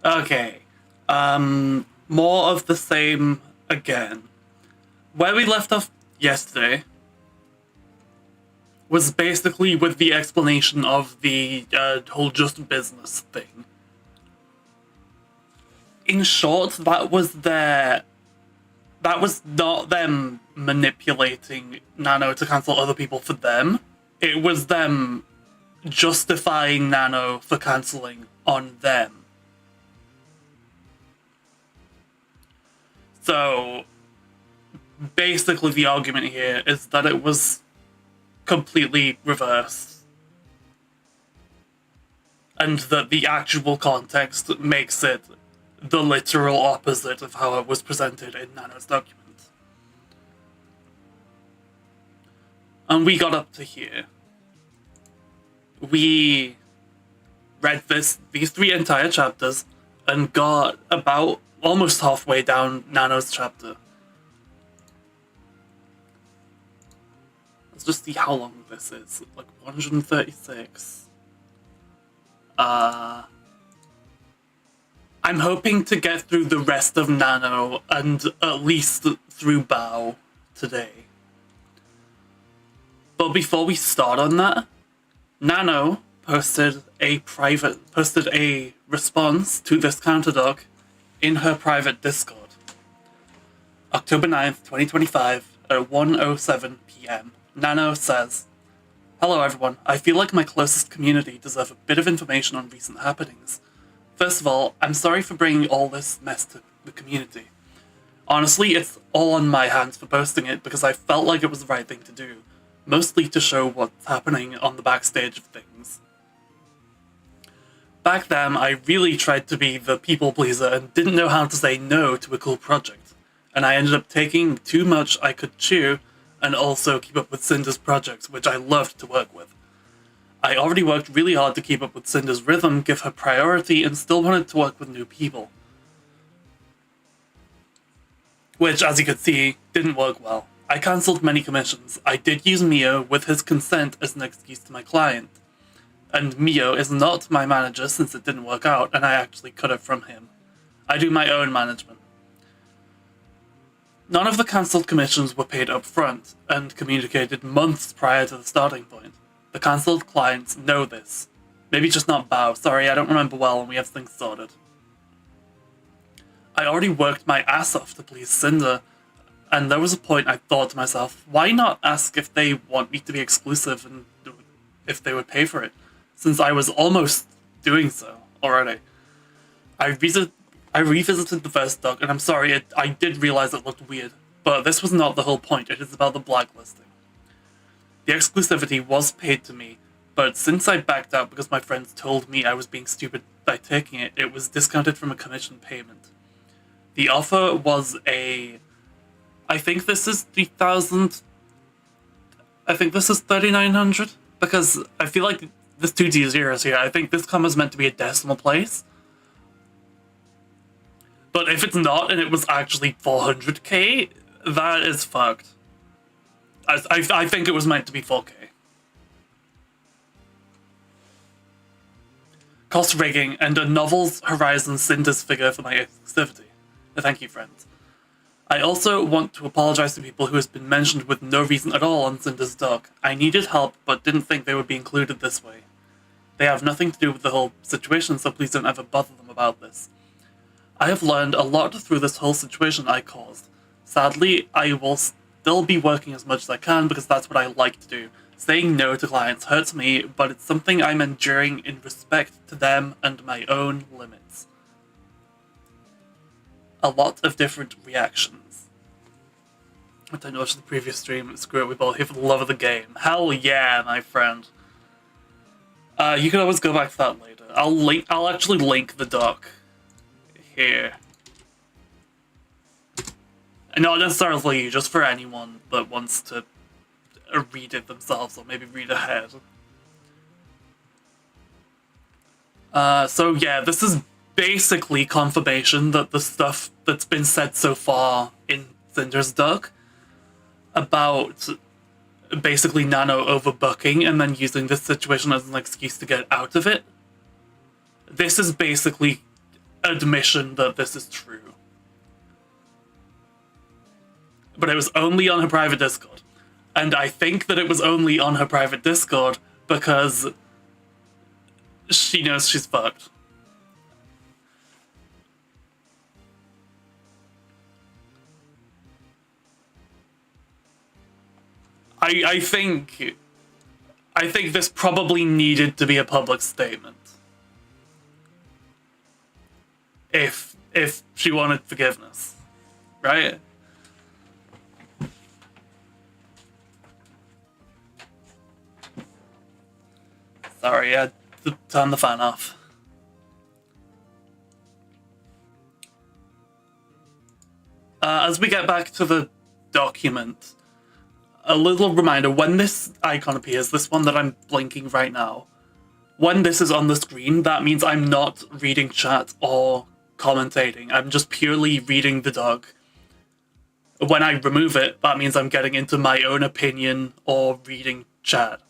Okay. More of the same again. Where we left off yesterday was basically with the explanation of the whole just business thing. In short, that was not them manipulating Nano to cancel other people for them. It was them justifying Nano for cancelling on them. So, basically the argument here is that it was completely reversed. And that the actual context makes it the literal opposite of how it was presented in Nano's document. And we got up to here. We read these 3 entire chapters and got about almost halfway down Nano's chapter. Let's just see how long this is. Like 136. I'm hoping to get through the rest of Nano and at least through Bao today. But before we start on that, Nano posted a response to this counterdoc in her private Discord. October 9th, 2025 at 1:07 p.m. Nano says, "Hello everyone, I feel like my closest community deserve a bit of information on recent happenings. First of all, I'm sorry for bringing all this mess to the community. Honestly, it's all on my hands for posting it because I felt like it was the right thing to do, mostly to show what's happening on the backstage of things. Back then, I really tried to be the people pleaser and didn't know how to say no to a cool project, and I ended up taking too much I could chew and also keep up with Cinder's projects, which I loved to work with. I already worked really hard to keep up with Cinder's rhythm, give her priority, and still wanted to work with new people. Which, as you could see, didn't work well. I cancelled many commissions. I did use Mio with his consent as an excuse to my client. And Mio is not my manager since it didn't work out, and I actually cut it from him. I do my own management. None of the cancelled commissions were paid up front, and communicated months prior to the starting point. The cancelled clients know this. Maybe just not Bao. Sorry, I don't remember well and we have things sorted. I already worked my ass off to please Sinder, and there was a point I thought to myself, why not ask if they want me to be exclusive and if they would pay for it, since I was almost doing so already. I revisited the first doc, and I'm sorry, I did realize it looked weird, but this was not the whole point. It is about the blacklisting. The exclusivity was paid to me, but since I backed out because my friends told me I was being stupid by taking it, it was discounted from a commission payment. The offer was I think this is 3,000. I think this is 3,900, because I feel like there's 2 zeros here. I think this comma is meant to be a decimal place. But if it's not and it was actually 400k, that is fucked. I think it was meant to be 4k. Cost rigging and a novel's Horizon Cinder's figure for my exclusivity. Thank you, friends. I also want to apologize to people who has been mentioned with no reason at all on Cinder's doc. I needed help, but didn't think they would be included this way. They have nothing to do with the whole situation, so please don't ever bother them about this. I have learned a lot through this whole situation I caused. Sadly, I will still be working as much as I can because that's what I like to do. Saying no to clients hurts me, but it's something I'm enduring in respect to them and my own limits. A lot of different reactions. I don't watch the previous stream. Screw it, we're all here for the love of the game. Hell yeah, my friend. You can always go back to that later. I'll actually link the doc here. And not necessarily you, just for anyone that wants to read it themselves or maybe read ahead. So yeah, this is basically confirmation that the stuff that's been said so far in Cinder's doc about basically Nano overbooking and then using this situation as an excuse to get out of it. This is basically admission that this is true. But it was only on her private Discord. And I think that it was only on her private Discord because she knows she's fucked. I think this probably needed to be a public statement. If she wanted forgiveness, right? Sorry, I had to turn the fan off. As we get back to the document, a little reminder, when this icon appears, this one that I'm blinking right now, when this is on the screen, that means I'm not reading chat or commentating. I'm just purely reading the dog. When I remove it, that means I'm getting into my own opinion or reading chat.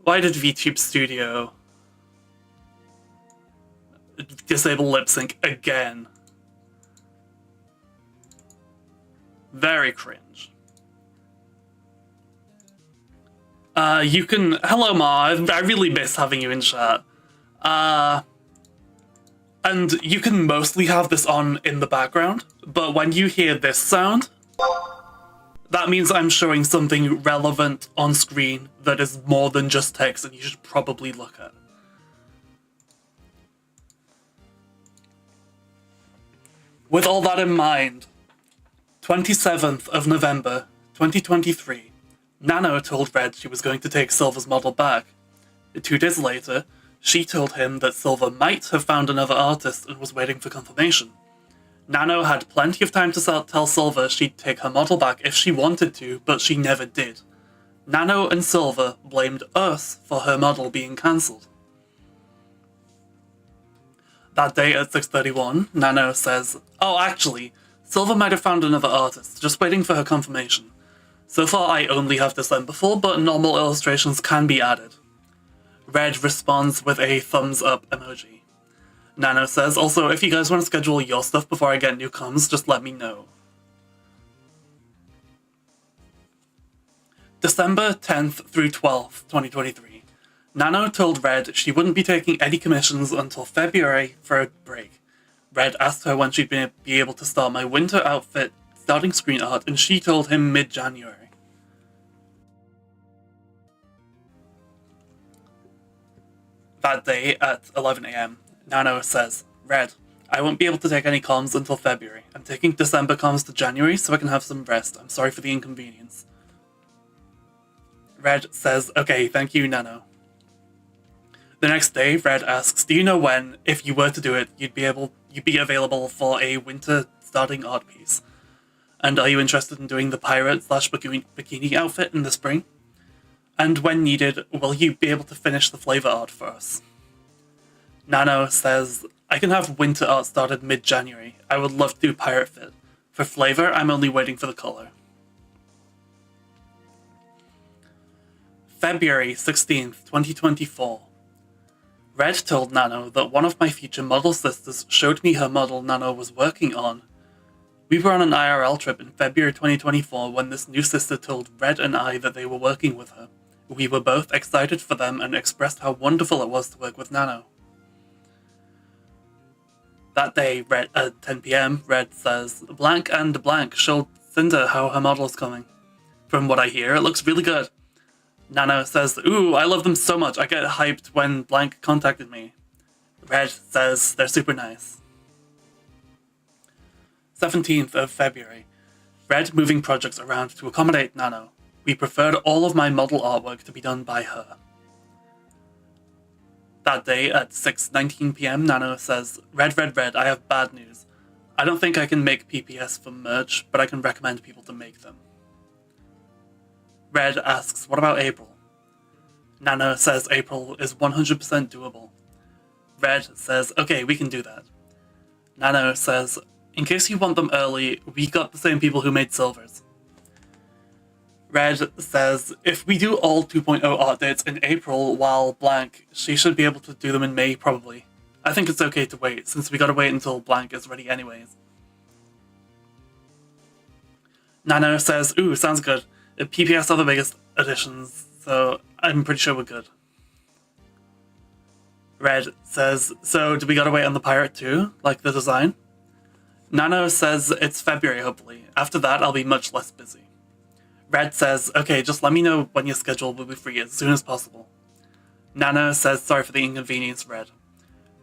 Why did VTube Studio disable lip sync again? Very cringe. You can... Hello, Ma. I really miss having you in chat. And you can mostly have this on in the background, but when you hear this sound, that means I'm showing something relevant on screen that is more than just text and you should probably look at. With all that in mind, 27th of November, 2023, Nano told Red she was going to take Silver's model back. 2 days later, she told him that Silver might have found another artist and was waiting for confirmation. Nano had plenty of time to tell Silver she'd take her model back if she wanted to, but she never did. Nano and Silver blamed us for her model being cancelled. That day at 6:31, Nano says, "Oh, actually, Silver might have found another artist, just waiting for her confirmation. So far I only have December full, but normal illustrations can be added." Red responds with a thumbs up emoji. Nano says, "Also, if you guys want to schedule your stuff before I get new comms, just let me know." December 10th through 12th, 2023. Nano told Red she wouldn't be taking any commissions until February for a break. Red asked her when she'd be able to start my winter outfit starting screen art, and she told him mid-January. That day at 11 AM, Nano says, "Red, I won't be able to take any comms until February. I'm taking December comms to January so I can have some rest. I'm sorry for the inconvenience." Red says, "Okay, thank you, Nano." The next day, Red asks, "Do you know when, if you were to do it, you'd be available for a winter starting art piece? And are you interested in doing the pirate/bikini outfit in the spring? And when needed, will you be able to finish the flavor art for us?" Nano says, "I can have winter art started mid-January. I would love to do pirate fit. For flavor, I'm only waiting for the color." February 16th, 2024. Red told Nano that one of my future model sisters showed me her model Nano was working on. We were on an IRL trip in February 2024 when this new sister told Red and I that they were working with her. We were both excited for them and expressed how wonderful it was to work with Nano. That day, at 10 PM, Red says, "Blank and blank showed Sinder how her model is coming. From what I hear, it looks really good." Nano says, "Ooh, I love them so much, I get hyped when blank contacted me." Red says, "They're super nice." 17th of February. Red moving projects around to accommodate Nano. We preferred all of my model artwork to be done by her. That day at 6:19 PM, Nano says, Red, I have bad news. I don't think I can make PPS for merch, but I can recommend people to make them." Red asks, "What about April?" Nano says April is 100% doable. Red says, "Okay, we can do that." Nano says, "In case you want them early, we got the same people who made silvers." Red says, if we do all 2.0 art dates in April while blank, she should be able to do them in May probably. I think it's okay to wait, since we gotta wait until blank is ready anyways. Nano says, ooh, sounds good. PPS are the biggest additions, so I'm pretty sure we're good. Red says, so do we gotta wait on the pirate too, like the design? Nano says it's February hopefully. After that I'll be much less busy. Red says, okay, just let me know when your schedule will be free as soon as possible. Nano says, sorry for the inconvenience, Red.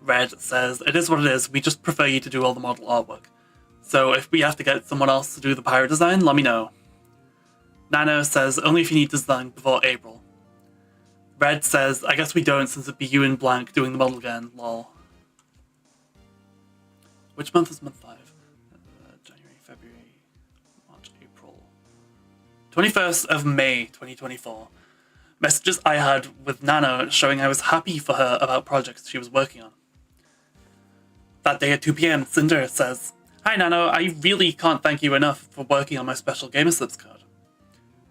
Red says, it is what it is, we just prefer you to do all the model artwork. So if we have to get someone else to do the pirate design, let me know. Nano says, only if you need design before April. Red says, I guess we don't since it'd be you and blank doing the model again, lol. Which month is month 5? January, February, March, April. 21st of May 2024. Messages I had with Nano showing I was happy for her about projects she was working on. That day at 2 PM, Sinder says, hi Nano, I really can't thank you enough for working on my special Gamerslips card.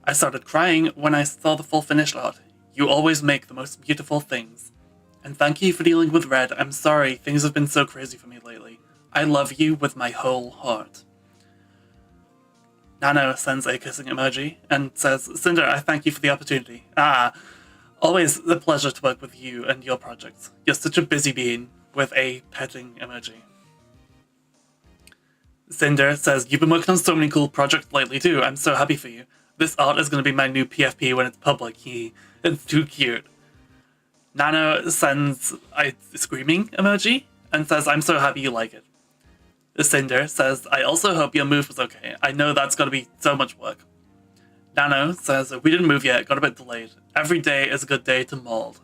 I started crying when I saw the full finished art. You always make the most beautiful things. And thank you for dealing with Red. I'm sorry, things have been so crazy for me lately. I love you with my whole heart. Nano sends a kissing emoji and says, Cinder, I thank you for the opportunity. Always a pleasure to work with you and your projects. You're such a busy being, with a petting emoji. Cinder says, you've been working on so many cool projects lately too. I'm so happy for you. This art is going to be my new PFP when it's public. It's too cute. Nano sends a screaming emoji and says, I'm so happy you like it. Sinder says, I also hope your move was okay. I know that's going to be so much work. Nano says, we didn't move yet, got a bit delayed. Every day is a good day to mold.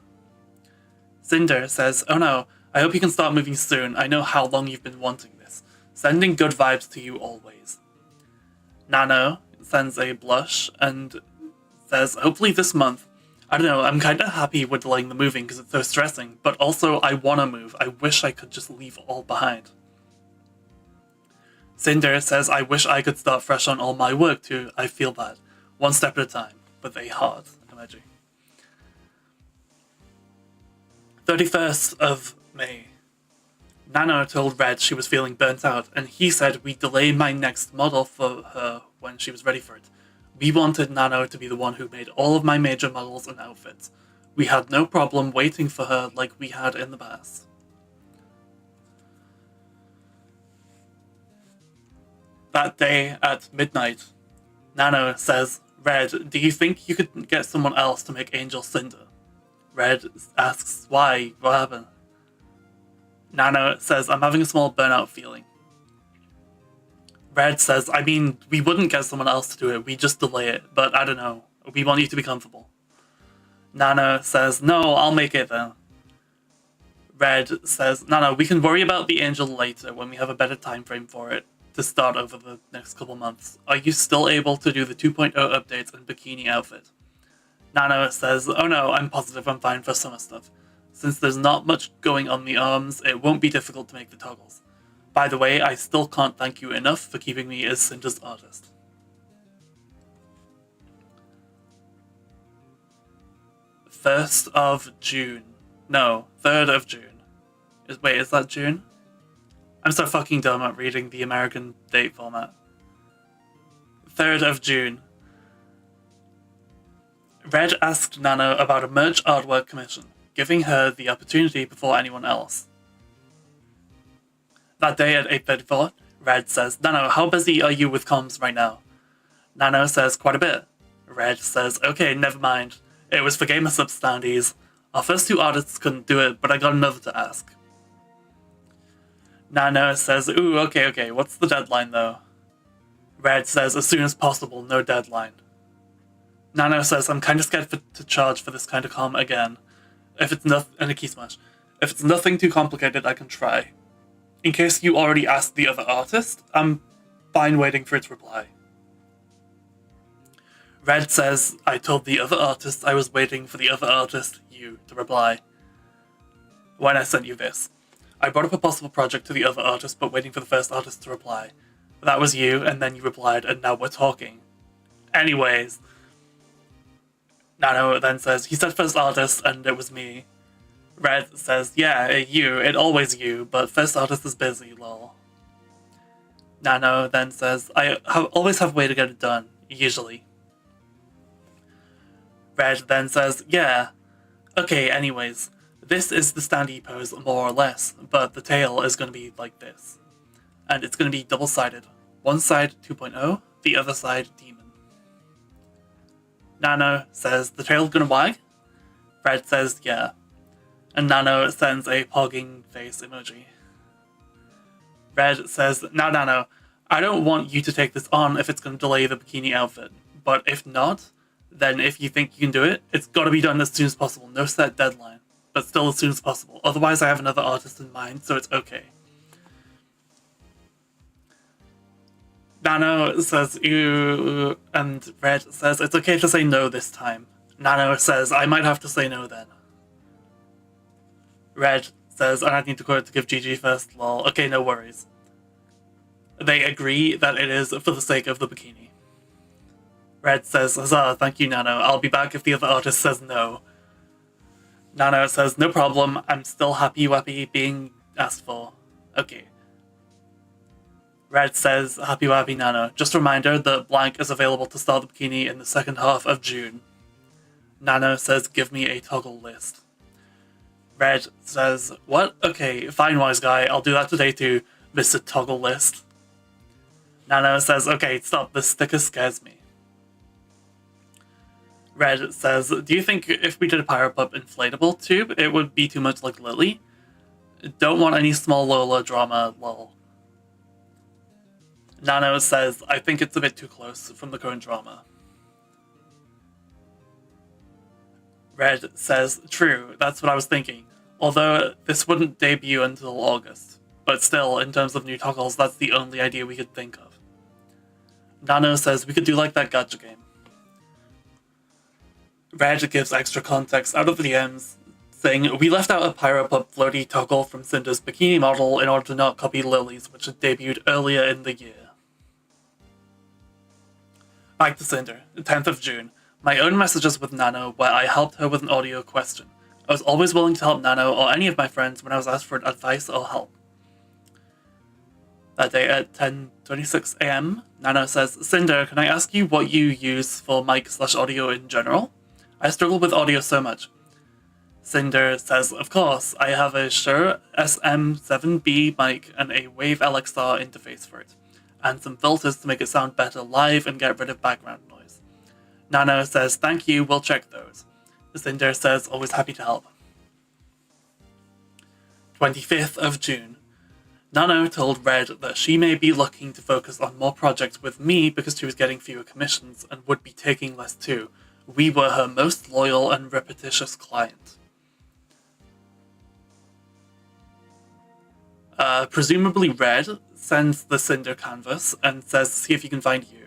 Cinder says, oh no, I hope you can start moving soon. I know how long you've been wanting this. Sending good vibes to you always. Nano sends a blush and says, hopefully this month. I don't know, I'm kind of happy with delaying the moving because it's so stressing, but also I want to move. I wish I could just leave all behind. Sinder says, I wish I could start fresh on all my work too. I feel that. One step at a time, with a heart emoji. 31st of May. Nano told Red she was feeling burnt out, and he said we'd delay my next model for her when she was ready for it. We wanted Nano to be the one who made all of my major models and outfits. We had no problem waiting for her like we had in the past. That day at midnight, Nano says, Red, do you think you could get someone else to make Angel Cinder? Red asks, why? What happened? Nano says, I'm having a small burnout feeling. Red says, I mean, we wouldn't get someone else to do it, we just delay it, but I don't know. We want you to be comfortable. Nano says, no, I'll make it then. Red says, no, we can worry about the Angel later when we have a better time frame for it to start over the next couple months. Are you still able to do the 2.0 updates and bikini outfit? Nano says, oh no, I'm positive I'm fine for summer stuff. Since there's not much going on the arms, it won't be difficult to make the toggles. By the way, I still can't thank you enough for keeping me as Cinder's artist. First of June. No, 3rd of June. Wait, is that June? I'm so fucking dumb at reading the American date format. 3rd of June. Red asked Nano about a merch artwork commission, giving her the opportunity before anyone else. That day at 8:34, Red says, Nano, how busy are you with comms right now? Nano says, quite a bit. Red says, okay, never mind. It was for Gamerslips standees. Our first 2 artists couldn't do it, but I got another to ask. Nano says, ooh, okay, what's the deadline though? Red says, as soon as possible, no deadline. Nano says, I'm kinda scared to charge for this kind of comm again. If it's nothing too complicated, I can try. In case you already asked the other artist, I'm fine waiting for its reply. Red says, I told the other artist I was waiting for the other artist, you, to reply. When I sent you this. I brought up a possible project to the other artist, but waiting for the first artist to reply. That was you, and then you replied, and now we're talking. Anyways, Nano then says, he said first artist and it was me. Red says, yeah, you, it always you, but first artist is busy, lol. Nano then says, always have a way to get it done, usually. Red then says, yeah, okay, anyways, this is the standee pose more or less, but the tail is going to be like this. And it's going to be double-sided. One side 2.0, the other side demon. Nano says, the tail's going to wag? Red says, yeah. And Nano sends a pogging face emoji. Red says, now Nano, I don't want you to take this on if it's going to delay the bikini outfit. But if not, then if you think you can do it, it's got to be done as soon as possible. No set deadline, but still as soon as possible. Otherwise, I have another artist in mind, so it's okay. Nano says, you, and Red says, it's okay to say no this time. Nano says, I might have to say no then. Red says, and I need to quote to give GG first, lol. Okay, no worries. They agree that it is for the sake of the bikini. Red says, huzzah, thank you, Nano. I'll be back if the other artist says no. Nano says, no problem, I'm still happy-wappy being asked for. Okay. Red says, happy-wappy, Nano. Just a reminder that blank is available to start the bikini in the second half of June. Nano says, give me a toggle list. Red says, what? Okay, fine, wise guy, I'll do that today too, Mr. Toggle List. Nano says, okay, stop, this sticker scares me. Red says, do you think if we did a Pirate Pup inflatable tube, it would be too much like Lily? Don't want any small Lola drama, lol. Nano says, I think it's a bit too close from the current drama. Red says, true, that's what I was thinking. Although this wouldn't debut until August. But still, in terms of new toggles, that's the only idea we could think of. Nano says we could do like that gacha game. Red gives extra context out of the DMs, saying, we left out a Pyro Pup floaty toggle from Cinder's bikini model in order to not copy Lily's, which had debuted earlier in the year. Back to Cinder, 10th of June. My own messages with Nano where I helped her with an audio question. I was always willing to help Nano or any of my friends when I was asked for advice or help. That day at 10:26 AM, Nano says, Cinder, can I ask you what you use for mic/audio in general? I struggle with audio so much. Cinder says, of course, I have a Shure SM7B mic and a Wave LXR interface for it, and some filters to make it sound better live and get rid of background noise. Nano says, thank you, we'll check those. Sinder says, always happy to help. 25th of June. Nano told Red that she may be looking to focus on more projects with me because she was getting fewer commissions and would be taking less too. We were her most loyal and repetitious client. Presumably Red sends the Cinder canvas and says, see if you can find you.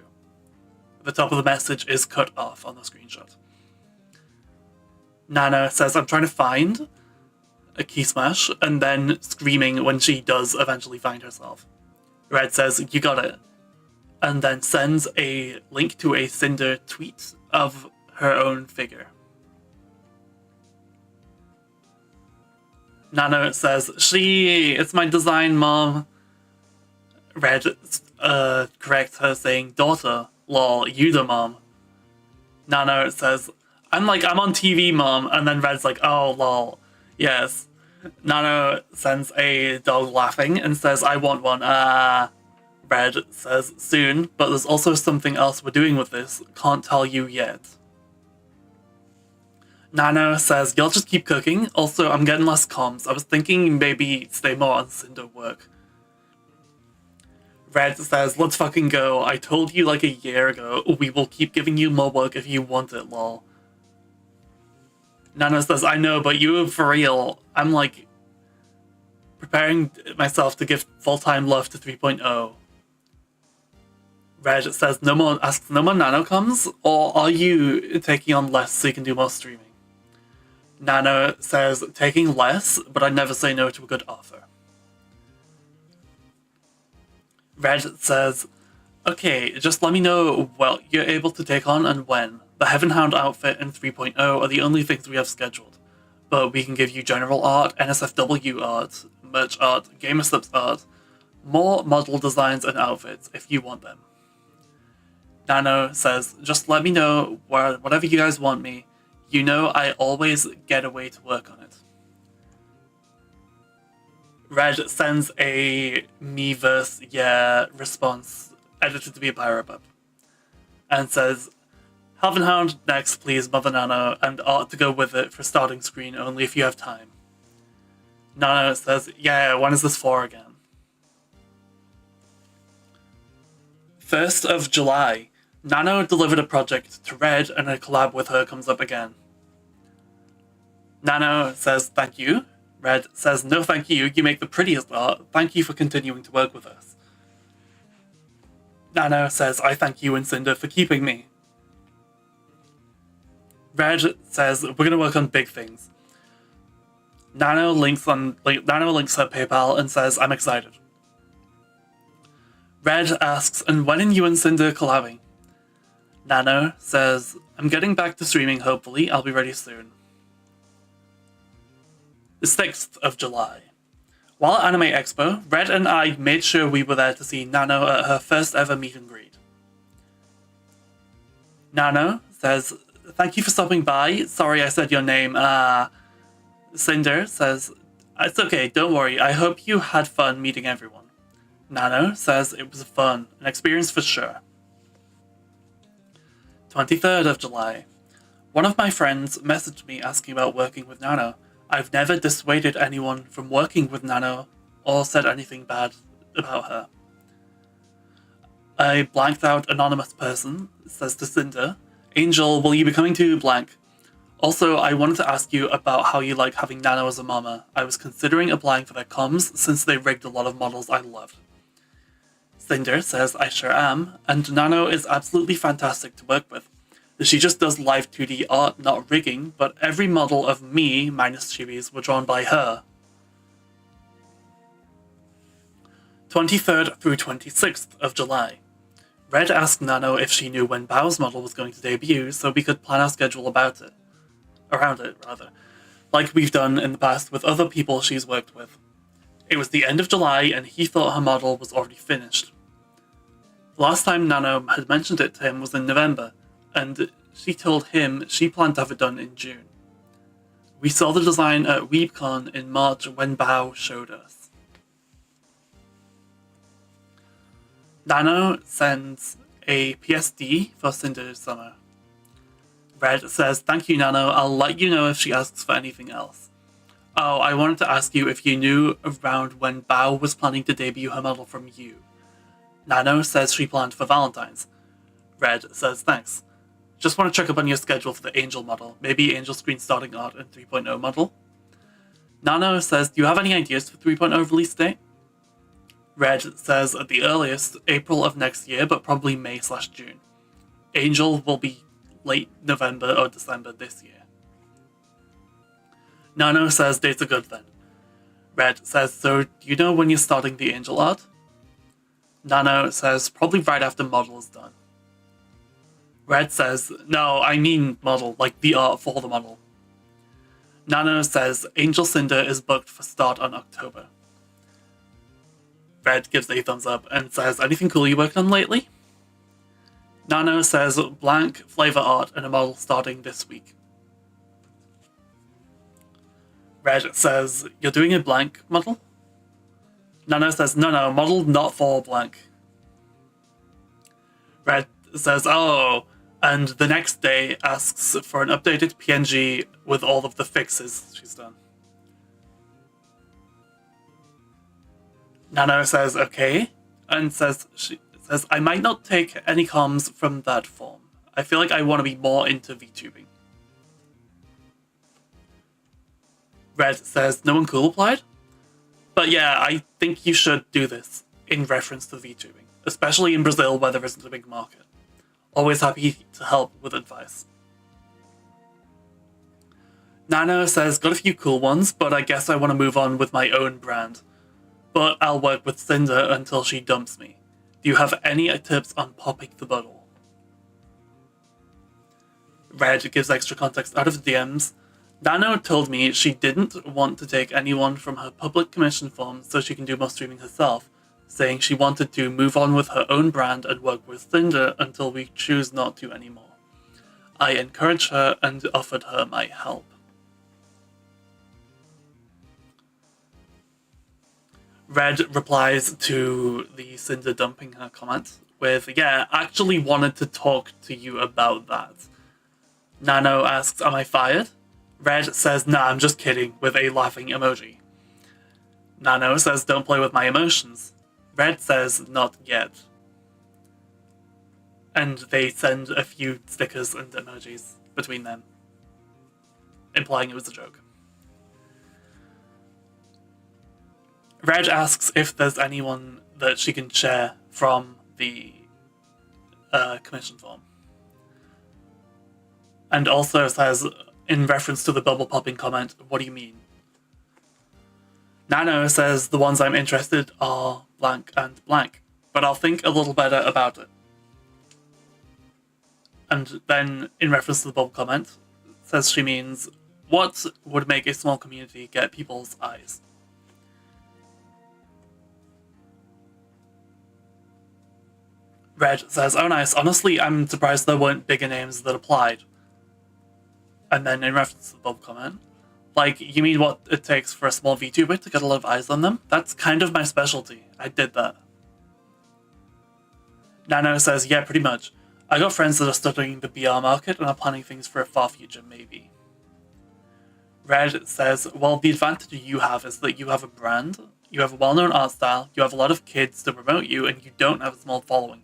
The top of the message is cut off on the screenshot. Nana says, I'm trying to find a key smash, and then screaming when she does eventually find herself. Red says, you got it. And then sends a link to a Cinder tweet of her own figure. Nana says, it's my design, mom. Red corrects her saying, daughter, lol, you the mom. Nana says, I'm on TV, mom. And then Red's like, oh, lol, yes. Nana sends a dog laughing and says, I want one. Red says, soon, but there's also something else we're doing with this. Can't tell you yet. Nana says, y'all just keep cooking. Also, I'm getting less comms. I was thinking maybe stay more on Cinder work. Red says, let's fucking go. I told you like a year ago, we will keep giving you more work if you want it, lol. Nana says, I know, but you for real. I'm preparing myself to give full-time love to 3.0. Red says, asks no more Nano comes, or are you taking on less so you can do more streaming? Nano says, taking less, but I never say no to a good offer. Red says, okay, just let me know what you're able to take on and when. The Heaven Hound outfit and 3.0 are the only things we have scheduled, but we can give you general art, NSFW art, merch art, Gamer Slips art, more model designs and outfits if you want them. Nano says, just let me know whatever you guys want me. You know I always get a way to work on it. Red sends a me-verse yeah response, edited to be a pirate pub, and says, Heaven Hound next please, Mother Nano, and art to go with it for starting screen only if you have time. Nano says, yeah, when is this for again? 1st of July, Nano delivered a project to Red and a collab with her comes up again. Nano says, thank you. Red says, no thank you, you make the prettiest art, thank you for continuing to work with us. Nano says, I thank you and Sinder for keeping me. Red says, we're going to work on big things. Nano links her PayPal and says, I'm excited. Red asks, and when are you and Sinder collabing? Nano says, I'm getting back to streaming hopefully, I'll be ready soon. The 6th of July. While at Anime Expo, Red and I made sure we were there to see Nano at her first ever meet and greet. Nano says, thank you for stopping by, sorry I said your name, Sinder says, it's okay, don't worry, I hope you had fun meeting everyone. Nano says it was fun, an experience for sure. 23rd of July. One of my friends messaged me asking about working with Nano. I've never dissuaded anyone from working with Nano or said anything bad about her. A blanked out anonymous person says to Sinder, Angel, will you be coming to blank? Also, I wanted to ask you about how you like having Nano as a mama. I was considering applying for their comms since they rigged a lot of models I loved. Sinder says, I sure am, and Nano is absolutely fantastic to work with. She just does live 2D art, not rigging, but every model of me, minus chibis, were drawn by her. 23rd through 26th of July. Red asked Nano if she knew when Bao's model was going to debut, so we could plan our schedule around it, like we've done in the past with other people she's worked with. It was the end of July, and he thought her model was already finished. The last time Nano had mentioned it to him was in November, and she told him she planned to have it done in June. We saw the design at WeebCon in March when Bao showed us. Nano sends a PSD for Cinder's summer. Red says, thank you Nano, I'll let you know if she asks for anything else. Oh, I wanted to ask you if you knew around when Bao was planning to debut her model from you. Nano says she planned for Valentine's. Red says thanks. Just want to check up on your schedule for the Angel model. Maybe Angel screen starting art and 3.0 model. Nano says, do you have any ideas for 3.0 release date? Red says at the earliest, April of next year, but probably May/June. Angel will be late November or December this year. Nano says dates are good then. Red says, so do you know when you're starting the Angel art? Nano says, probably right after model is done. Red says, no, I mean model, like the art for the model. Nano says, Angel Sinder is booked for start on October. Red gives a thumbs up and says, anything cool you worked on lately? Nano says, blank flavor art and a model starting this week. Red says, you're doing a blank model? Nano says, no, model not for blank. Red says, oh, and the next day asks for an updated PNG with all of the fixes she's done. Nano says, okay, and she says, I might not take any comms from that form. I feel like I want to be more into VTubing. Red says, no one cool applied? But yeah, I think you should do this in reference to VTubing, especially in Brazil where there isn't a big market. Always happy to help with advice. Nano says, got a few cool ones, but I guess I want to move on with my own brand. But I'll work with Sinder until she dumps me. Do you have any tips on popping the bottle? Red gives extra context out of the DMs. Nano told me she didn't want to take anyone from her public commission form so she can do more streaming herself, saying she wanted to move on with her own brand and work with Sinder until we choose not to anymore. I encouraged her and offered her my help. Red replies to the Sinder dumping her comment with, yeah, actually wanted to talk to you about that. Nano asks, am I fired? Red says, nah, I'm just kidding, with a laughing emoji. Nano says, don't play with my emotions. Red says, not yet. And they send a few stickers and emojis between them, implying it was a joke. Red asks if there's anyone that she can share from the commission form. And also says, in reference to the bubble popping comment, what do you mean? Nano says the ones I'm interested are blank and blank, but I'll think a little better about it. And then, in reference to the bubble comment, says she means, what would make a small community get people's eyes? Red says, oh nice, honestly I'm surprised there weren't bigger names that applied. And then in reference to the bubble comment, like, you mean what it takes for a small VTuber to get a lot of eyes on them? That's kind of my specialty. I did that. Nano says, yeah, pretty much. I got friends that are studying the BR market and are planning things for a far future, maybe. Red says, well, the advantage you have is that you have a brand, you have a well-known art style, you have a lot of kids to promote you, and you don't have a small following.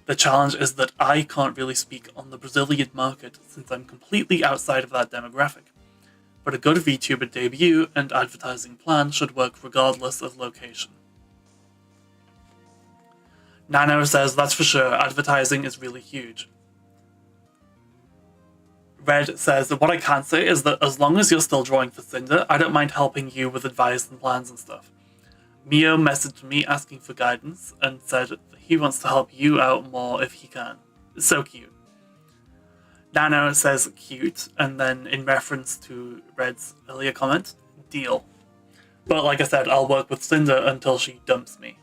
The challenge is that I can't really speak on the Brazilian market since I'm completely outside of that demographic. But a good VTuber debut and advertising plan should work regardless of location. Nano says, that's for sure, advertising is really huge. Red says, what I can say is that as long as you're still drawing for Sinder, I don't mind helping you with advice and plans and stuff. Mio messaged me asking for guidance and said he wants to help you out more if he can. It's so cute. Nano says cute, and then in reference to Red's earlier comment, deal. But like I said, I'll work with Sinder until she dumps me.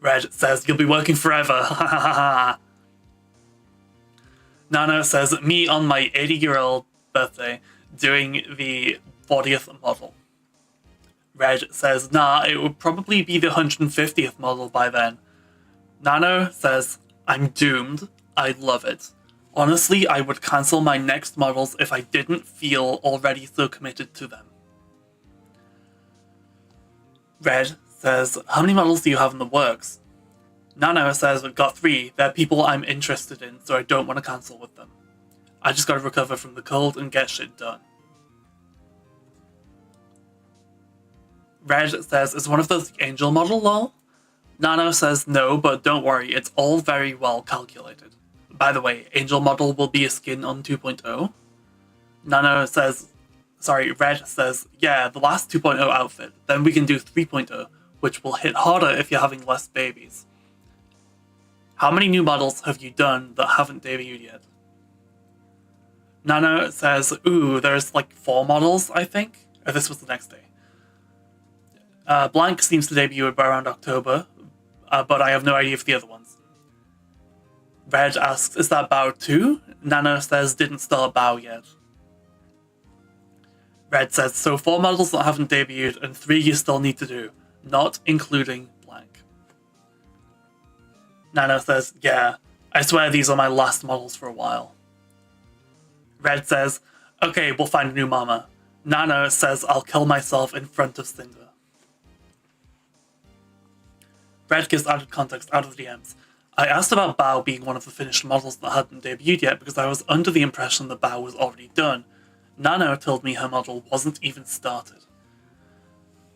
Red says, you'll be working forever, ha ha ha ha. Nano says, me on my 80-year-old birthday, doing the 40th model. Red says, nah, it would probably be the 150th model by then. Nano says, I'm doomed. I love it. Honestly, I would cancel my next models if I didn't feel already so committed to them. Red says, how many models do you have in the works? Nano says, I've got 3. They're people I'm interested in, so I don't want to cancel with them. I just gotta recover from the cold and get shit done. Red says, is one of those the angel model, lol? Nano says, no, but don't worry, it's all very well calculated. By the way, angel model will be a skin on 2.0. Nano says, Red says, yeah, the last 2.0 outfit, then we can do 3.0, which will hit harder if you're having less babies. How many new models have you done that haven't debuted yet? Nano says, ooh, there's like 4 models, I think? Or this was the next day. Blank seems to debut around October, but I have no idea for the other ones. Red asks, is that Bao 2? Nano says, didn't start Bao yet. Red says, so 4 models that haven't debuted and 3 you still need to do, not including blank. Nano says, yeah, I swear these are my last models for a while. Red says, okay, we'll find a new mama. Nano says, I'll kill myself in front of Sinder. Red gives added context out of the DMs. I asked about Bao being one of the finished models that hadn't debuted yet because I was under the impression that Bao was already done. Nano told me her model wasn't even started.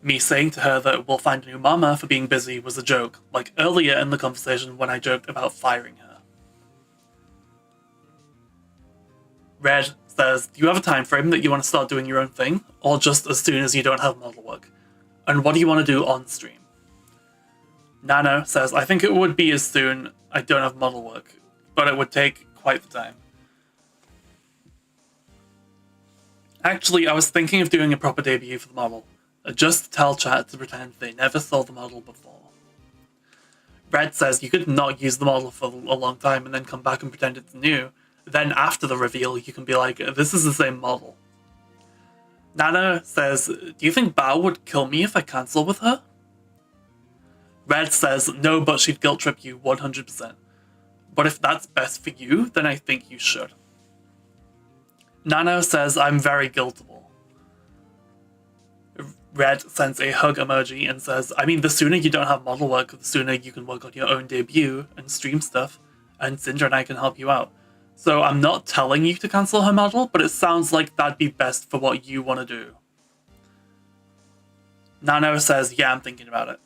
Me saying to her that we'll find a new mama for being busy was a joke, like earlier in the conversation when I joked about firing her. Red says, do you have a time frame that you want to start doing your own thing, or just as soon as you don't have model work? And what do you want to do on stream? Nano says, I think it would be as soon. I don't have model work, but it would take quite the time. Actually, I was thinking of doing a proper debut for the model, just to tell chat to pretend they never saw the model before. Red says you could not use the model for a long time and then come back and pretend it's new. Then after the reveal, you can be like, this is the same model. Nana says, do you think Bao would kill me if I cancel with her? Red says, no, but she'd guilt trip you 100%. But if that's best for you, then I think you should. Nano says, I'm very guiltable. Red sends a hug emoji and says, I mean, the sooner you don't have model work, the sooner you can work on your own debut and stream stuff, and Sinder and I can help you out. So I'm not telling you to cancel her model, but it sounds like that'd be best for what you want to do. Nano says, yeah, I'm thinking about it.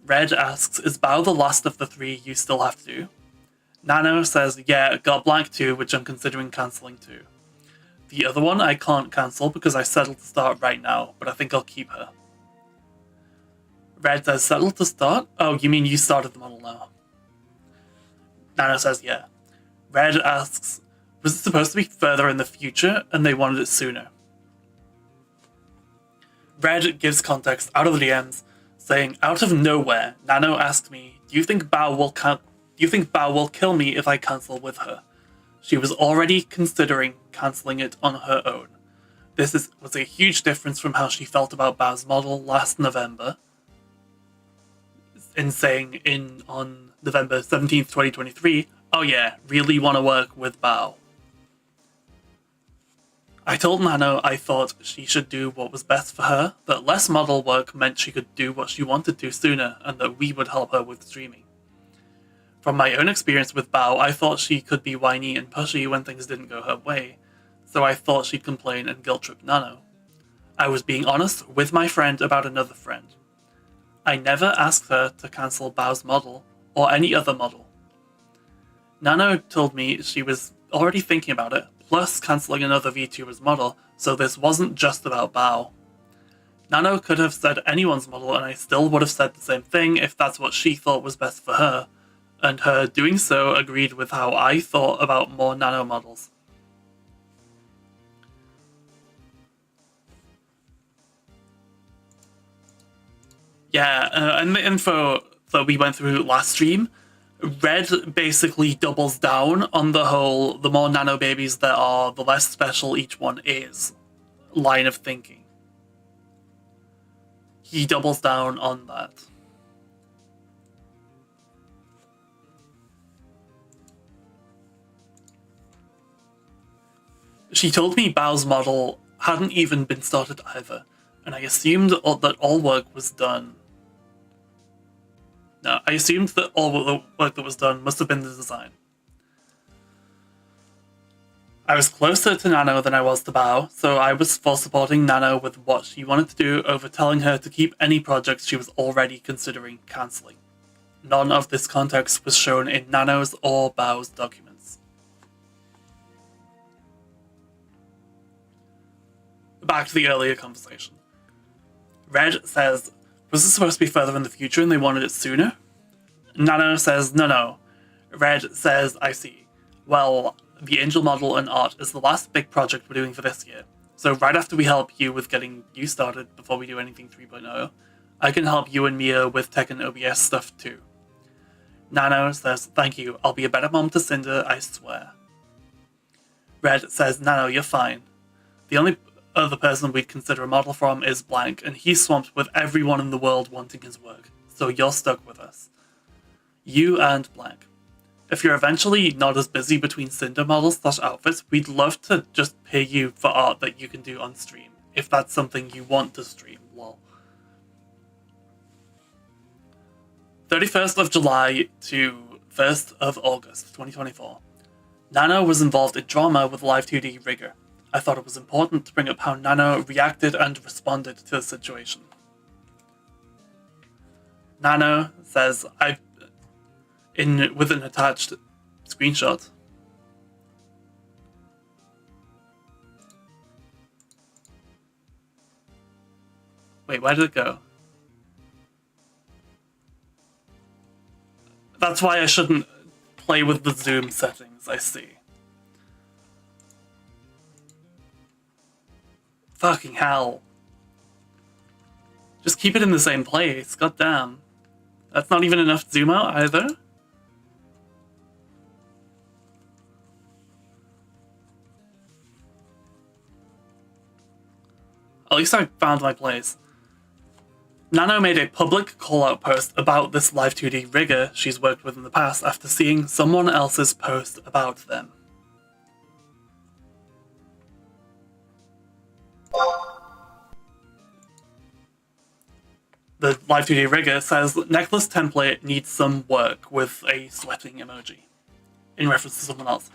Red asks, is Bao the last of the 3 you still have to do? Nano says, yeah, got Blank too, which I'm considering cancelling too. The other one I can't cancel because I settled to start right now, but I think I'll keep her. Red says, settled to start? Oh, you mean you started the model now? Nano says, yeah. Red asks, was it supposed to be further in the future and they wanted it sooner? Red gives context out of the DMs, saying, out of nowhere, Nano asked me, do you think Bao will kill me if I cancel with her? She was already considering cancelling it on her own. This was a huge difference from how she felt about Bao's model last November, in saying on November 17th, 2023, oh yeah, really want to work with Bao. I told Nano I thought she should do what was best for her, that less model work meant she could do what she wanted to sooner, and that we would help her with streaming. From my own experience with Bao, I thought she could be whiny and pushy when things didn't go her way, so I thought she'd complain and guilt-trip Nano. I was being honest with my friend about another friend. I never asked her to cancel Bao's model, or any other model. Nano told me she was already thinking about it, plus cancelling another VTuber's model, so this wasn't just about Bao. Nano could have said anyone's model and I still would have said the same thing if that's what she thought was best for her, and her doing so agreed with how I thought about more Nano models. Yeah, and the info that we went through last stream, Red basically doubles down on the whole, the more Nano babies there are, the less special each one is line of thinking. He doubles down on that. She told me Bao's model hadn't even been started either, and I assumed that all work was done. No, I assumed that all the work that was done must have been the design. I was closer to Nano than I was to Bao, so I was for supporting Nano with what she wanted to do over telling her to keep any projects she was already considering cancelling. None of this context was shown in Nano's or Bao's documents. Back to the earlier conversation. Red says, was this supposed to be further in the future and they wanted it sooner? Nano says, no. Red says, I see. Well, the Angel model and art is the last big project we're doing for this year. So right after we help you with getting you started before we do anything 3.0, I can help you and Mia with tech and OBS stuff too. Nano says, thank you, I'll be a better mom to Sinder, I swear. Red says, Nano, you're fine. The only other person we'd consider a model from is Blank, and he's swamped with everyone in the world wanting his work, so you're stuck with us. You and Blank. If you're eventually not as busy between Sinder models / outfits, we'd love to just pay you for art that you can do on stream, if that's something you want to stream, lol. 31st of July to 1st of August 2024. Nano was involved in drama with Live 2D Rigor. I thought it was important to bring up how Nano reacted and responded to the situation. Nano says, with an attached screenshot. Wait, where did it go? That's why I shouldn't play with the zoom settings, I see. Fucking hell. Just keep it in the same place, goddamn. That's not even enough zoom out either? At least I found my place. Nano made a public call-out post about this Live 2D rigger she's worked with in the past after seeing someone else's post about them. The Live 2D rigger says necklace template needs some work with a sweating emoji, in reference to someone else.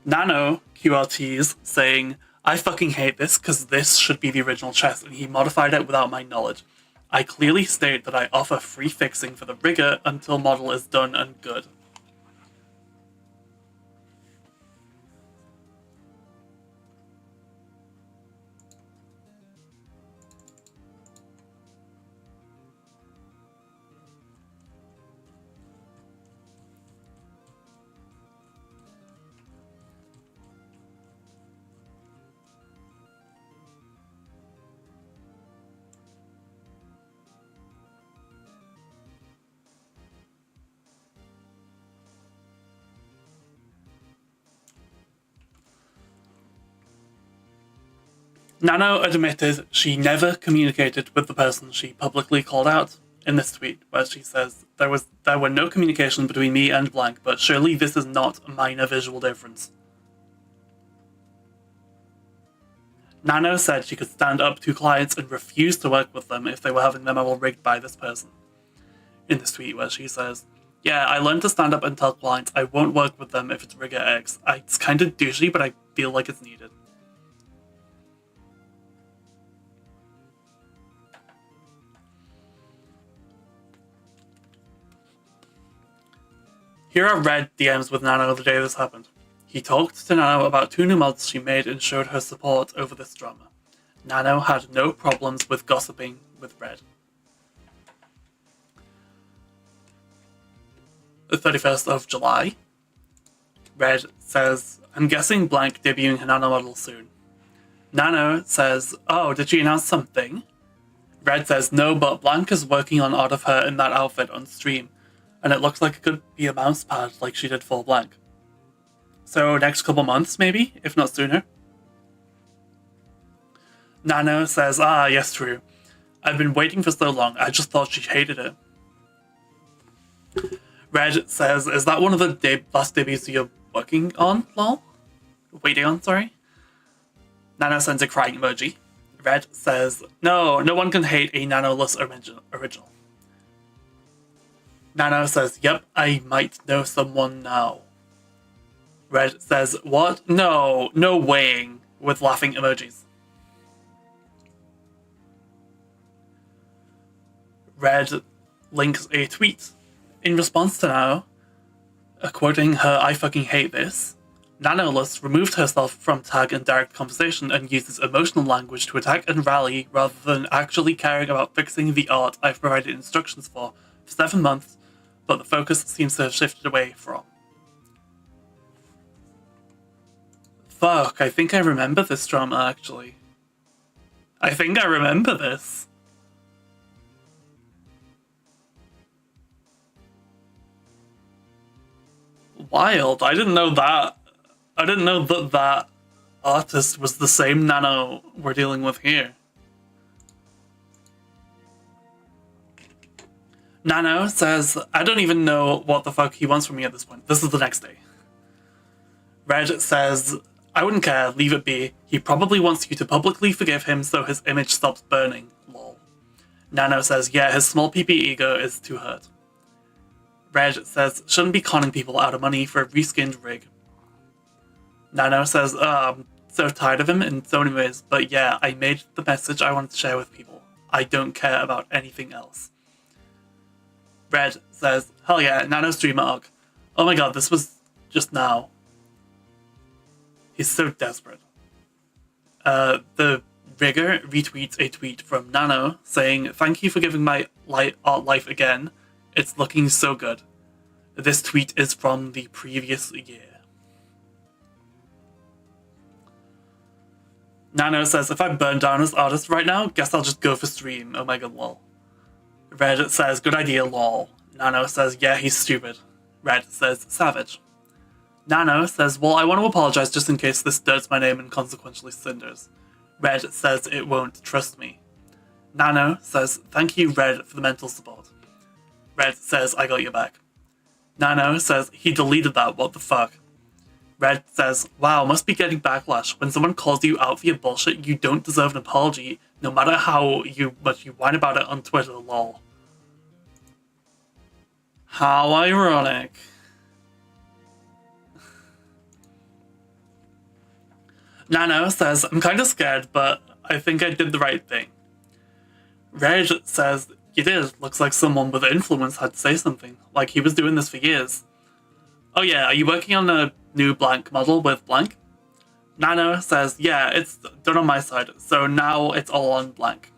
Nano QRTs saying, I fucking hate this because this should be the original chest and he modified it without my knowledge. I clearly state that I offer free fixing for the rigger until model is done and good. Nano admitted she never communicated with the person she publicly called out in this tweet, where she says, there were no communication between me and blank, but surely this is not a minor visual difference. Nano said she could stand up to clients and refuse to work with them if they were having their model rigged by this person. In this tweet where she says, yeah, I learned to stand up and tell clients I won't work with them if it's rigger X. It's kind of douchey, but I feel like it's needed. Here are Red DMs with Nano the day this happened. He talked to Nano about 2 new mods she made and showed her support over this drama. Nano had no problems with gossiping with Red. The 31st of July. Red says, I'm guessing blank debuting her Nano model soon. Nano says, oh, did she announce something? Red says, no, but blank is working on art of her in that outfit on stream. And it looks like it could be a mouse pad like she did for blank. So next couple months, maybe, if not sooner. Nano says, ah, yes, true. I've been waiting for so long, I just thought she hated it. Red says, is that one of the last debuts you're working on, lol? Waiting on, sorry? Nano sends a crying emoji. Red says, no one can hate a Nano-less original. Nano says, yep, I might know someone now. Red says, what? No weighing, with laughing emojis. Red links a tweet in response to Nano, quoting her I fucking hate this. Nanoless removed herself from tag and direct conversation and uses emotional language to attack and rally rather than actually caring about fixing the art I've provided instructions for 7 months, but the focus seems to have shifted away from. Fuck, I think I remember this drama, actually. I think I remember this. Wild, I didn't know that. I didn't know that artist was the same Nano we're dealing with here. Nano says, I don't even know what the fuck he wants from me at this point. This is the next day. Red says, I wouldn't care, leave it be. He probably wants you to publicly forgive him so his image stops burning, lol. Nano says, yeah, his small PP ego is too hurt. Red says, shouldn't be conning people out of money for a reskinned rig. Nano says, I'm so tired of him in so many ways, but yeah, I made the message I wanted to share with people. I don't care about anything else. Red says, hell yeah, Nano streamer arc. Oh my god, this was just now. He's so desperate. The rigger retweets a tweet from Nano saying, thank you for giving my art life again. It's looking so good. This tweet is from the previous year. Nano says, if I burn down as artist right now, guess I'll just go for stream. Oh my god, lol. Red says, good idea, lol. Nano says, yeah, he's stupid. Red says, savage. Nano says, well, I want to apologize just in case this dirts my name and consequentially Cinders. Red says, it won't, trust me. Nano says, thank you, Red, for the mental support. Red says, I got your back. Nano says, he deleted that, what the fuck? Red says, wow, must be getting backlash. When someone calls you out for your bullshit, you don't deserve an apology, no matter how much you whine about it on Twitter, lol. How ironic. Nano says, I'm kind of scared, but I think I did the right thing. Red says, you did. Looks like someone with influence had to say something. Like he was doing this for years. Oh yeah, are you working on a new blank model with blank? Nano says, yeah, it's done on my side, so now it's all on blank.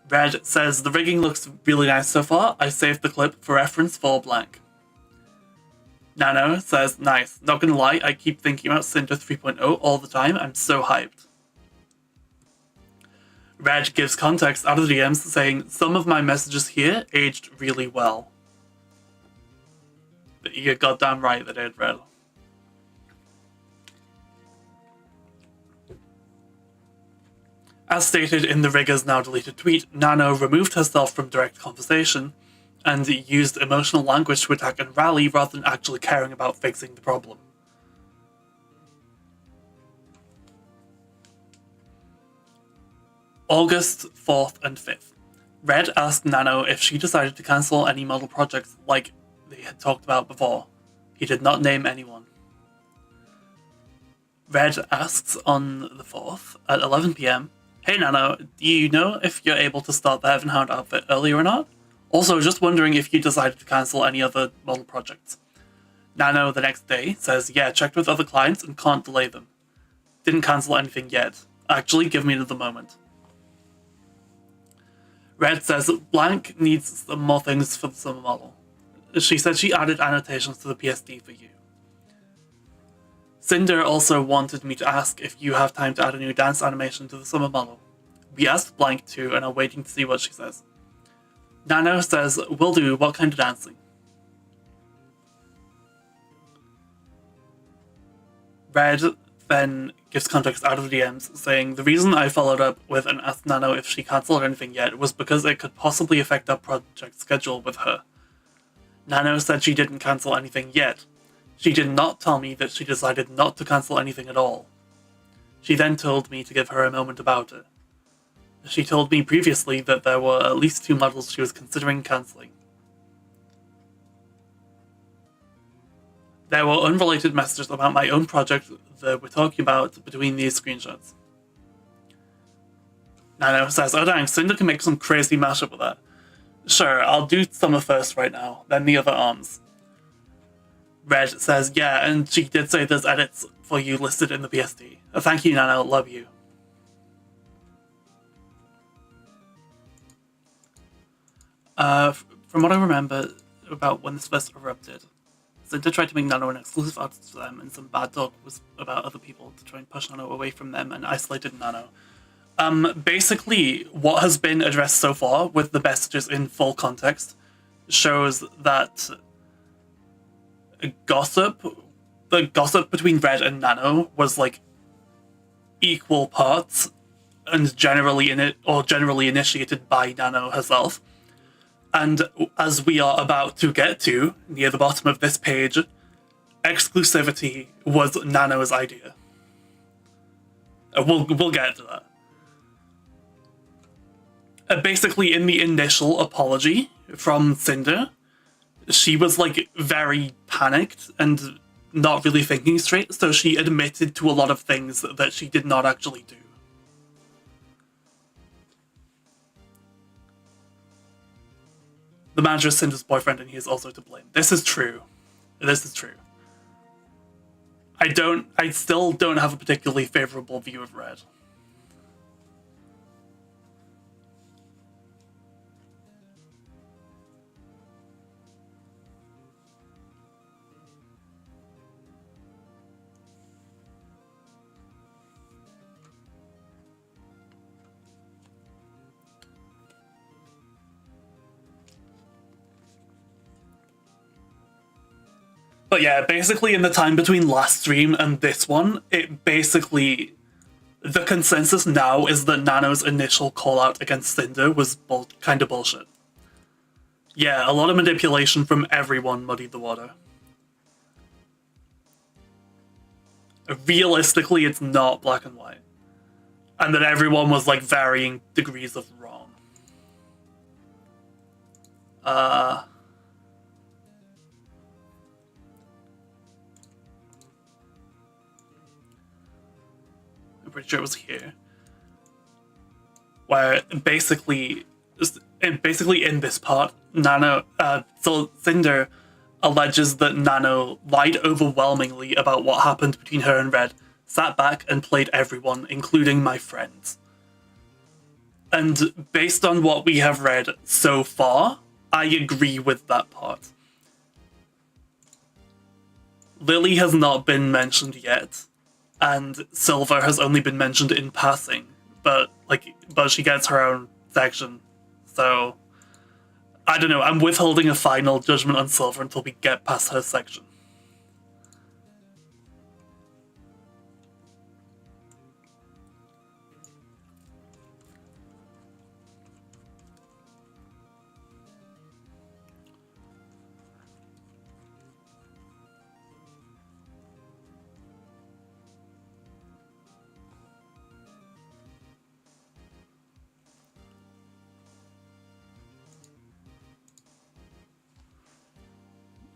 Red says, the rigging looks really nice so far. I saved the clip for reference for blank. Nano says, nice. Not gonna lie, I keep thinking about Sinder 3.0 all the time. I'm so hyped. Red gives context out of the DMs saying, some of my messages here aged really well. But you're goddamn right they did, Red. As stated in the Rigger's now deleted tweet, Nano removed herself from direct conversation and used emotional language to attack and rally rather than actually caring about fixing the problem. August 4th and 5th. Red asked Nano if she decided to cancel any model projects like they had talked about before. He did not name anyone. Red asks on the 4th at 11 PM, hey Nano, do you know if you're able to start the Heavenhound outfit early or not? Also, just wondering if you decided to cancel any other model projects. Nano the next day says, yeah, checked with other clients and can't delay them. Didn't cancel anything yet. Actually, give me another moment. Red says, blank needs some more things for the summer model. She said she added annotations to the PSD for you. Sinder also wanted me to ask if you have time to add a new dance animation to the summer model. We asked blank too and are waiting to see what she says. Nano says, will do, what kind of dancing? Red then gives context out of the DMs, saying, the reason I followed up with and asked Nano if she cancelled anything yet was because it could possibly affect our project schedule with her. Nano said she didn't cancel anything yet. She did not tell me that she decided not to cancel anything at all. She then told me to give her a moment about it. She told me previously that there were at least 2 models she was considering cancelling. There were unrelated messages about my own project that we're talking about between these screenshots. Nano says, oh dang, Sinder can make some crazy mashup with that. Sure, I'll do summer first right now, then the other arms. Red says, yeah, and she did say there's edits for you listed in the PSD. Thank you, Nano, love you. From what I remember about when this first erupted, Sinder tried to make Nano an exclusive artist for them, and some bad talk was about other people to try and push Nano away from them and isolated Nano. Basically, what has been addressed so far with the messages in full context shows that the gossip between Red and Nano was like equal parts and generally initiated by Nano herself. And as we are about to get to, near the bottom of this page, exclusivity was Nano's idea. We'll get to that. Basically, in the initial apology from Sinder, she was like very panicked and not really thinking straight, so she admitted to a lot of things that she did not actually do. The manager is Cinder's boyfriend and he is also to blame. This is true. This is true. I still don't have a particularly favorable view of Red. But yeah, basically in the time between last stream and this one, the consensus now is that Nano's initial call out against Sinder was kind of bullshit. Yeah, a lot of manipulation from everyone muddied the water. Realistically, it's not black and white. And that everyone was like varying degrees of wrong. I'm pretty sure it was here. Where basically in this part, Sinder alleges that Nano lied overwhelmingly about what happened between her and Red, sat back and played everyone, including my friends. And based on what we have read so far, I agree with that part. Lily has not been mentioned yet, and Silver has only been mentioned in passing, but she gets her own section, so I don't know, I'm withholding a final judgment on Silver until we get past her section.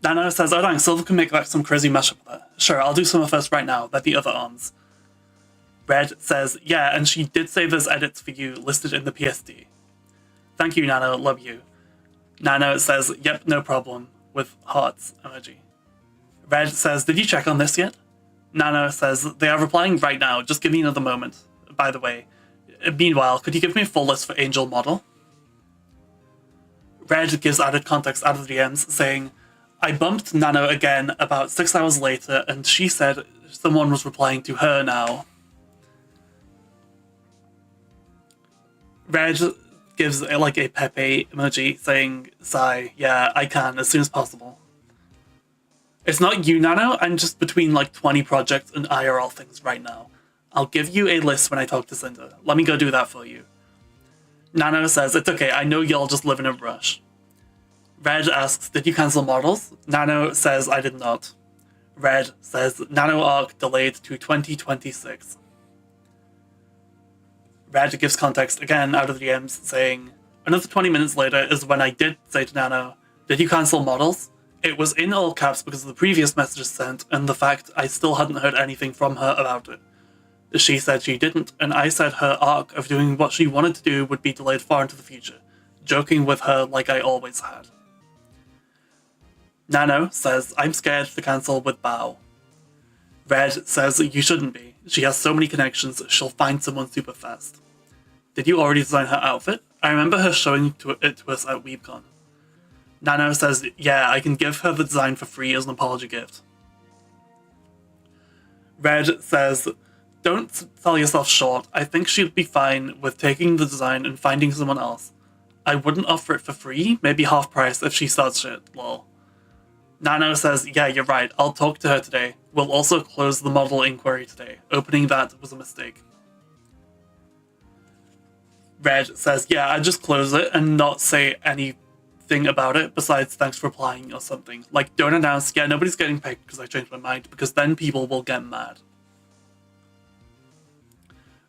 Nano says, oh dang, Silver can make like some crazy mashup with that. Sure, I'll do some of first right now, they're the other arms. Red says, yeah, and she did say there's edits for you listed in the PSD. Thank you, Nano, love you. Nano says, yep, no problem, with hearts emoji. Red says, did you check on this yet? Nano says, they are replying right now, just give me another moment. By the way, meanwhile, could you give me a full list for Angel Model? Red gives added context out of the DMs, saying, I bumped Nano again about 6 hours later, and she said someone was replying to her now. Red gives like a Pepe emoji saying, sigh, yeah, I can, as soon as possible. It's not you, Nano, I'm just between like 20 projects and IRL things right now. I'll give you a list when I talk to Sinder. Let me go do that for you. Nano says, it's okay, I know y'all just live in a rush. Red asks, did you cancel models? Nano says, I did not. Red says, Nano arc delayed to 2026. Red gives context again out of the DMs, saying, another 20 minutes later is when I did say to Nano, did you cancel models? It was in all caps because of the previous messages sent and the fact I still hadn't heard anything from her about it. She said she didn't, and I said her arc of doing what she wanted to do would be delayed far into the future, joking with her like I always had. Nano says, I'm scared to cancel with Bao. Red says, you shouldn't be. She has so many connections, she'll find someone super fast. Did you already design her outfit? I remember her showing it to us at WeebCon. Nano says, yeah, I can give her the design for free as an apology gift. Red says, don't sell yourself short. I think she'd be fine with taking the design and finding someone else. I wouldn't offer it for free, maybe half price if she starts shit, lol. Nano says, yeah, you're right, I'll talk to her today. We'll also close the model inquiry today. Opening that was a mistake. Red says, yeah, I'd just close it and not say anything about it besides thanks for applying or something. Like, don't announce, yeah, nobody's getting paid because I changed my mind, because then people will get mad.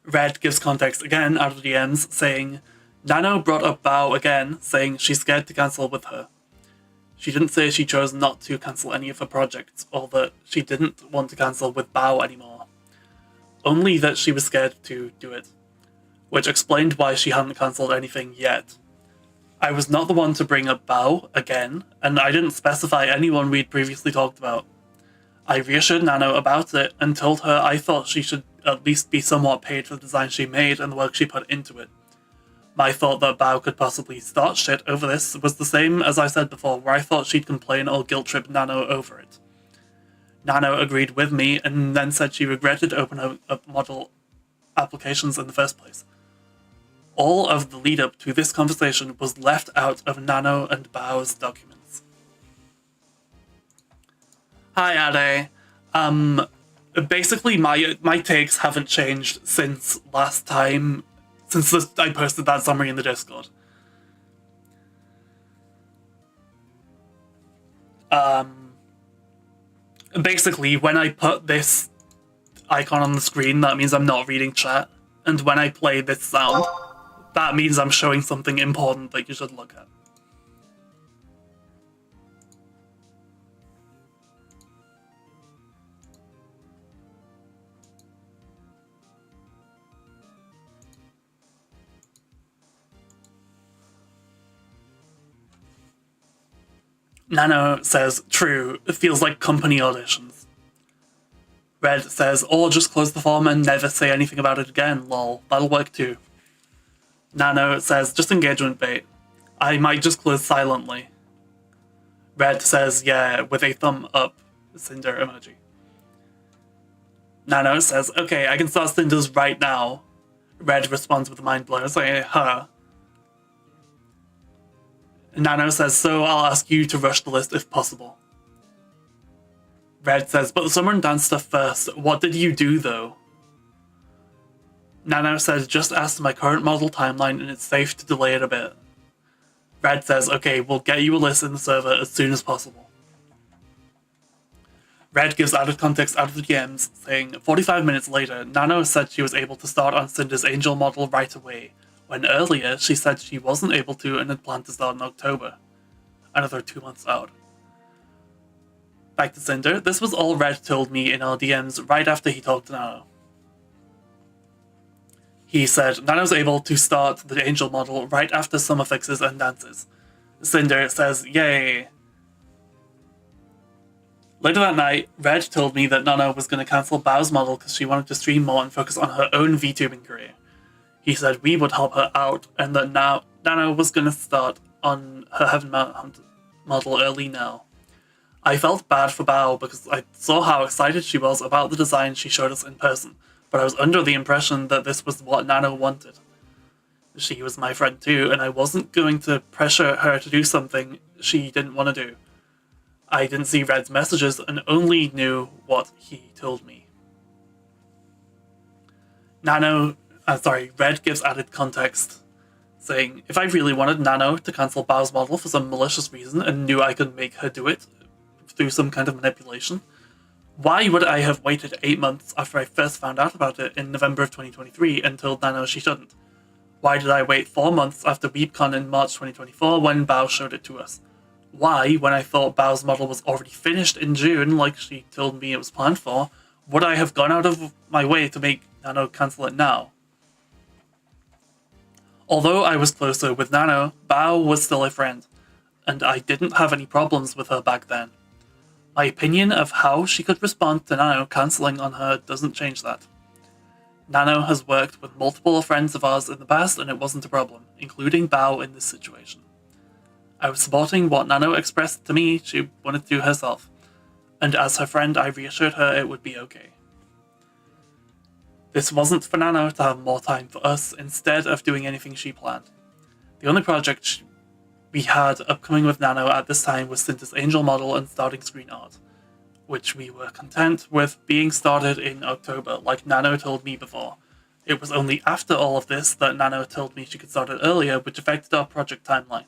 Red gives context again out of the DMs, saying, Nano brought up Bao again, saying she's scared to cancel with her. She didn't say she chose not to cancel any of her projects, or that she didn't want to cancel with Bao anymore. Only that she was scared to do it, which explained why she hadn't cancelled anything yet. I was not the one to bring up Bao again, and I didn't specify anyone we'd previously talked about. I reassured Nano about it and told her I thought she should at least be somewhat paid for the design she made and the work she put into it. My thought that Bao could possibly start shit over this was the same as I said before, where I thought she'd complain or guilt-trip Nano over it. Nano agreed with me and then said she regretted opening up model applications in the first place. All of the lead-up to this conversation was left out of Nano and Bao's documents. Hi, Ade. Basically, my takes haven't changed since last time, I posted that summary in the Discord. Basically, when I put this icon on the screen, that means I'm not reading chat, and when I play this sound, that means I'm showing something important that you should look at. Nano says, true, it feels like company auditions. Red says, or just close the form and never say anything about it again, lol. That'll work too. Nano says, just engagement bait. I might just close silently. Red says, yeah, with a thumb up Cinder emoji. Nano says, okay, I can start Cinders right now. Red responds with a mind blow, saying, huh. Nano says, so I'll ask you to rush the list if possible. Red says, but the summer and dance stuff first. What did you do, though? Nano says, just ask my current model timeline and it's safe to delay it a bit. Red says, okay, we'll get you a list in the server as soon as possible. Red gives added context out of the DMs, saying, 45 minutes later, Nano said she was able to start on Cinder's angel model right away, when earlier she said she wasn't able to and had planned to start in October. Another 2 months out. Back to Cinder, this was all Red told me in our DMs right after he talked to Nano. He said, Nano's able to start the angel model right after summer fixes and dances. Cinder says, yay. Later that night, Red told me that Nano was going to cancel Bao's model because she wanted to stream more and focus on her own VTubing career. He said we would help her out and that now Nano was going to start on her Heaven Mount model early now. I felt bad for Bao because I saw how excited she was about the design she showed us in person, but I was under the impression that this was what Nano wanted. She was my friend too, and I wasn't going to pressure her to do something she didn't want to do. I didn't see Red's messages and only knew what he told me. Red gives added context, saying, if I really wanted Nano to cancel Bao's model for some malicious reason and knew I could make her do it through some kind of manipulation, why would I have waited 8 months after I first found out about it in November of 2023 and told Nano she shouldn't? Why did I wait 4 months after WeebCon in March 2024 when Bao showed it to us? Why, when I thought Bao's model was already finished in June, like she told me it was planned for, would I have gone out of my way to make Nano cancel it now? Although I was closer with Nano, Bao was still a friend, and I didn't have any problems with her back then. My opinion of how she could respond to Nano cancelling on her doesn't change that. Nano has worked with multiple friends of ours in the past and it wasn't a problem, including Bao in this situation. I was supporting what Nano expressed to me she wanted to do herself, and as her friend I reassured her it would be okay. This wasn't for Nano to have more time for us instead of doing anything she planned. The only project we had upcoming with Nano at this time was Cinder's angel model and starting screen art, which we were content with being started in October, like Nano told me before. It was only after all of this that Nano told me she could start it earlier, which affected our project timeline.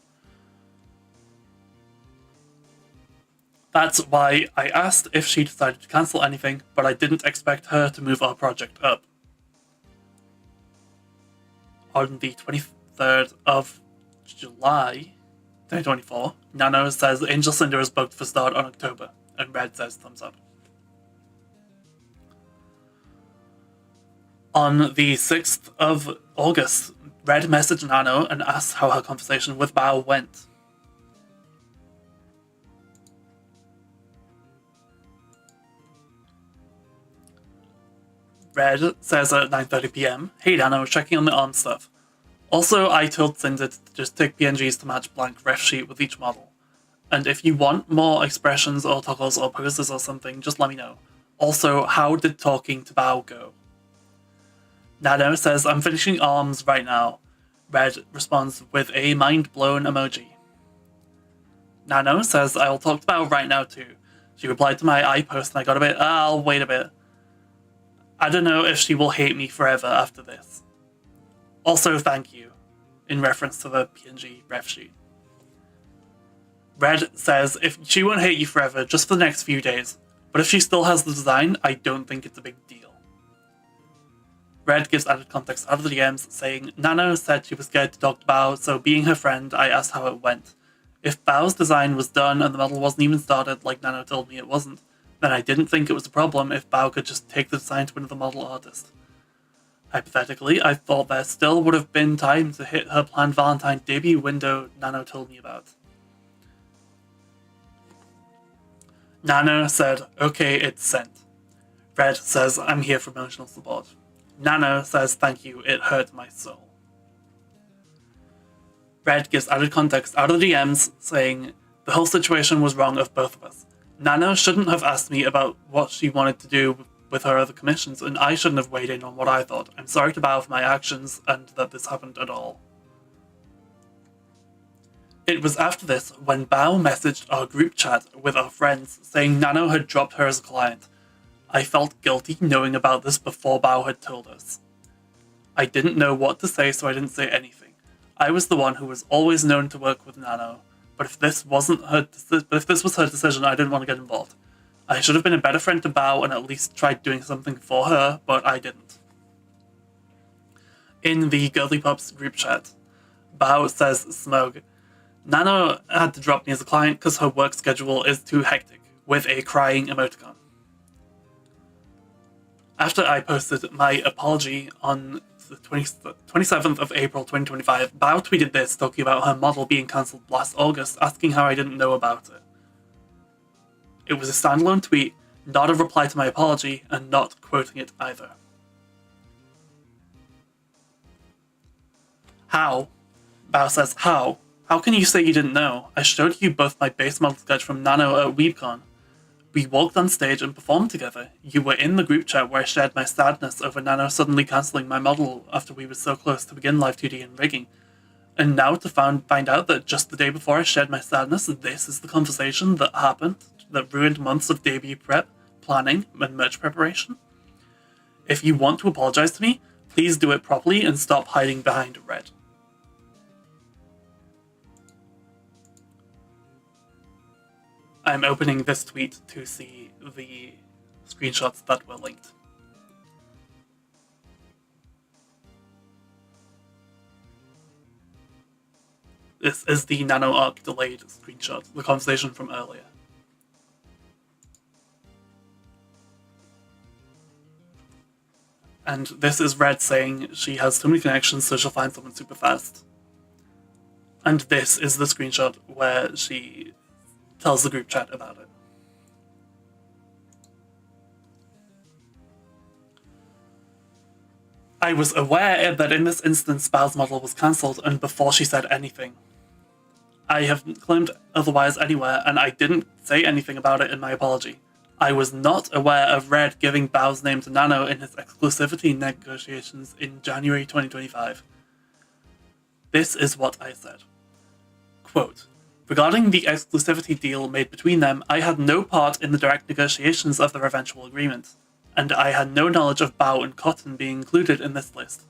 That's why I asked if she decided to cancel anything, but I didn't expect her to move our project up. On the 23rd of July 2024, Nano says Angel Cinder is booked for start on October, and Red says thumbs up. On the 6th of August, Red messaged Nano and asked how her conversation with Bao went. Red says at 9:30 PM, hey Nano, checking on the arm stuff. Also, I told Cinder to just take PNGs to match blank ref sheet with each model. And if you want more expressions or toggles or poses or something, just let me know. Also, how did talking to Bao go? Nano says, I'm finishing arms right now. Red responds with a mind-blown emoji. Nano says, I'll talk to Bao right now too. She replied to my iPost and I got a bit, I'll wait a bit. I don't know if she will hate me forever after this. Also, thank you, in reference to the PNG ref sheet. Red says, if she won't hate you forever, just for the next few days, but if she still has the design, I don't think it's a big deal. Red gives added context out of the DMs, saying, Nano said she was scared to talk to Bao, so being her friend, I asked how it went. If Bao's design was done and the model wasn't even started, like Nano told me it wasn't, then I didn't think it was a problem if Bao could just take the design to another model artist. Hypothetically, I thought there still would have been time to hit her planned Valentine debut window Nano told me about. Nano said, okay, it's sent. Red says, I'm here for emotional support. Nano says, thank you, it hurt my soul. Red gives added context out of the DMs, saying, the whole situation was wrong of both of us. Nano shouldn't have asked me about what she wanted to do with her other commissions, and I shouldn't have weighed in on what I thought. I'm sorry to Bao for my actions, and that this happened at all. It was after this when Bao messaged our group chat with our friends, saying Nano had dropped her as a client. I felt guilty knowing about this before Bao had told us. I didn't know what to say, so I didn't say anything. I was the one who was always known to work with Nano, but if this was her decision, I didn't want to get involved. I should have been a better friend to Bao and at least tried doing something for her, but I didn't. In the Girly Pups group chat, Bao says, Smog, Nano had to drop me as a client because her work schedule is too hectic, with a crying emoticon. After I posted my apology on the 27th of April 2025, Bao tweeted this, talking about her model being cancelled last August, asking how I didn't know about it. It was a standalone tweet, not a reply to my apology, and not quoting it either. How? Bao says, how? How can you say you didn't know? I showed you both my base model sketch from Nano at WeebCon. We walked on stage and performed together. You were in the group chat where I shared my sadness over Nano suddenly cancelling my model after we were so close to begin Live 2D and rigging. And now to find out that just the day before I shared my sadness, this is the conversation that happened, that ruined months of debut prep, planning, and merch preparation? If you want to apologize to me, please do it properly and stop hiding behind Red. I'm opening this tweet to see the screenshots that were linked. This is the Nano Arc delayed screenshot, the conversation from earlier. And this is Red saying she has so many connections, so she'll find someone super fast. And this is the screenshot where she tells the group chat about it. I was aware that in this instance Bao's model was cancelled, and before she said anything. I have claimed otherwise anywhere, and I didn't say anything about it in my apology. I was not aware of Red giving Bao's name to Nano in his exclusivity negotiations in January 2025. This is what I said. Quote, regarding the exclusivity deal made between them, I had no part in the direct negotiations of their eventual agreement, and I had no knowledge of Bao and Cotton being included in this list.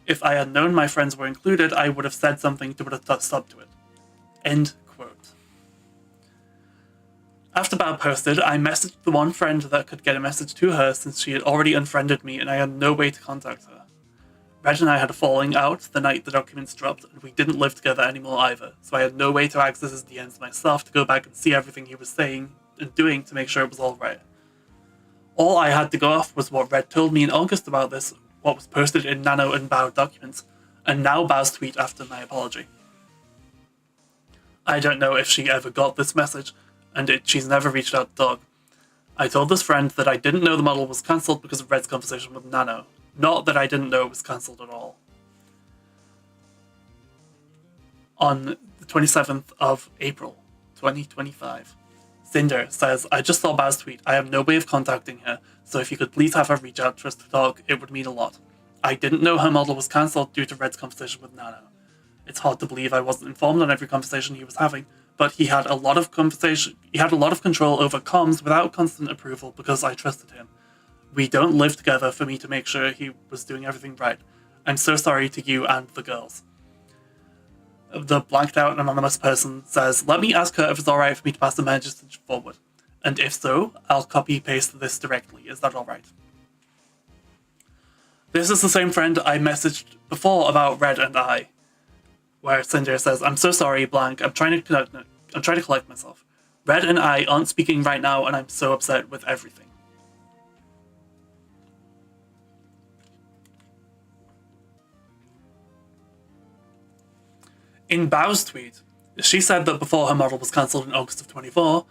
If I had known my friends were included, I would have said something to put a stop to it. End quote. After Bao posted, I messaged the one friend that could get a message to her since she had already unfriended me and I had no way to contact her. Red and I had a falling out the night the documents dropped, and we didn't live together anymore either, so I had no way to access his DMs myself to go back and see everything he was saying and doing to make sure it was all right. All I had to go off was what Red told me in August about this, what was posted in Nano and Bao documents, and now Bao's tweet after my apology. I don't know if she ever got this message, and she's never reached out to Dog. I told this friend that I didn't know the model was cancelled because of Red's conversation with Nano, not that I didn't know it was cancelled at all. On the 27th of April, 2025, Sinder says, I just saw Bao's tweet. I have no way of contacting her, so if you could please have her reach out to us to talk, it would mean a lot. I didn't know her model was cancelled due to Red's conversation with Nano. It's hard to believe I wasn't informed on every conversation he was having, but he had a lot of control over comms without constant approval because I trusted him. We don't live together for me to make sure he was doing everything right. I'm so sorry to you and the girls. The blanked out anonymous person says, let me ask her if it's alright for me to pass the message forward. And if so, I'll copy-paste this directly. Is that alright? This is the same friend I messaged before about Red and I, where Sinder says, I'm so sorry, blank, I'm trying to collect myself. Red and I aren't speaking right now and I'm so upset with everything. In Bao's tweet, she said that before her model was cancelled in August of 24,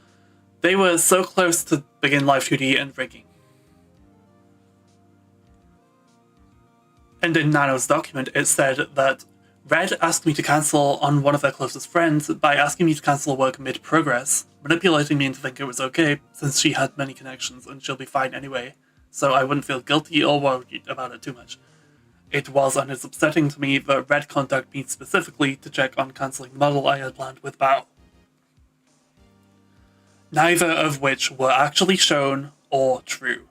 they were so close to begin live 2D and rigging. And in Nano's document, it said that Red asked me to cancel on one of their closest friends by asking me to cancel work mid-progress, manipulating me into thinking it was okay since she had many connections and she'll be fine anyway, so I wouldn't feel guilty or worried about it too much. It was and is upsetting to me that Red contacted me specifically to check on cancelling the model I had planned with Bao. Neither of which were actually shown or true.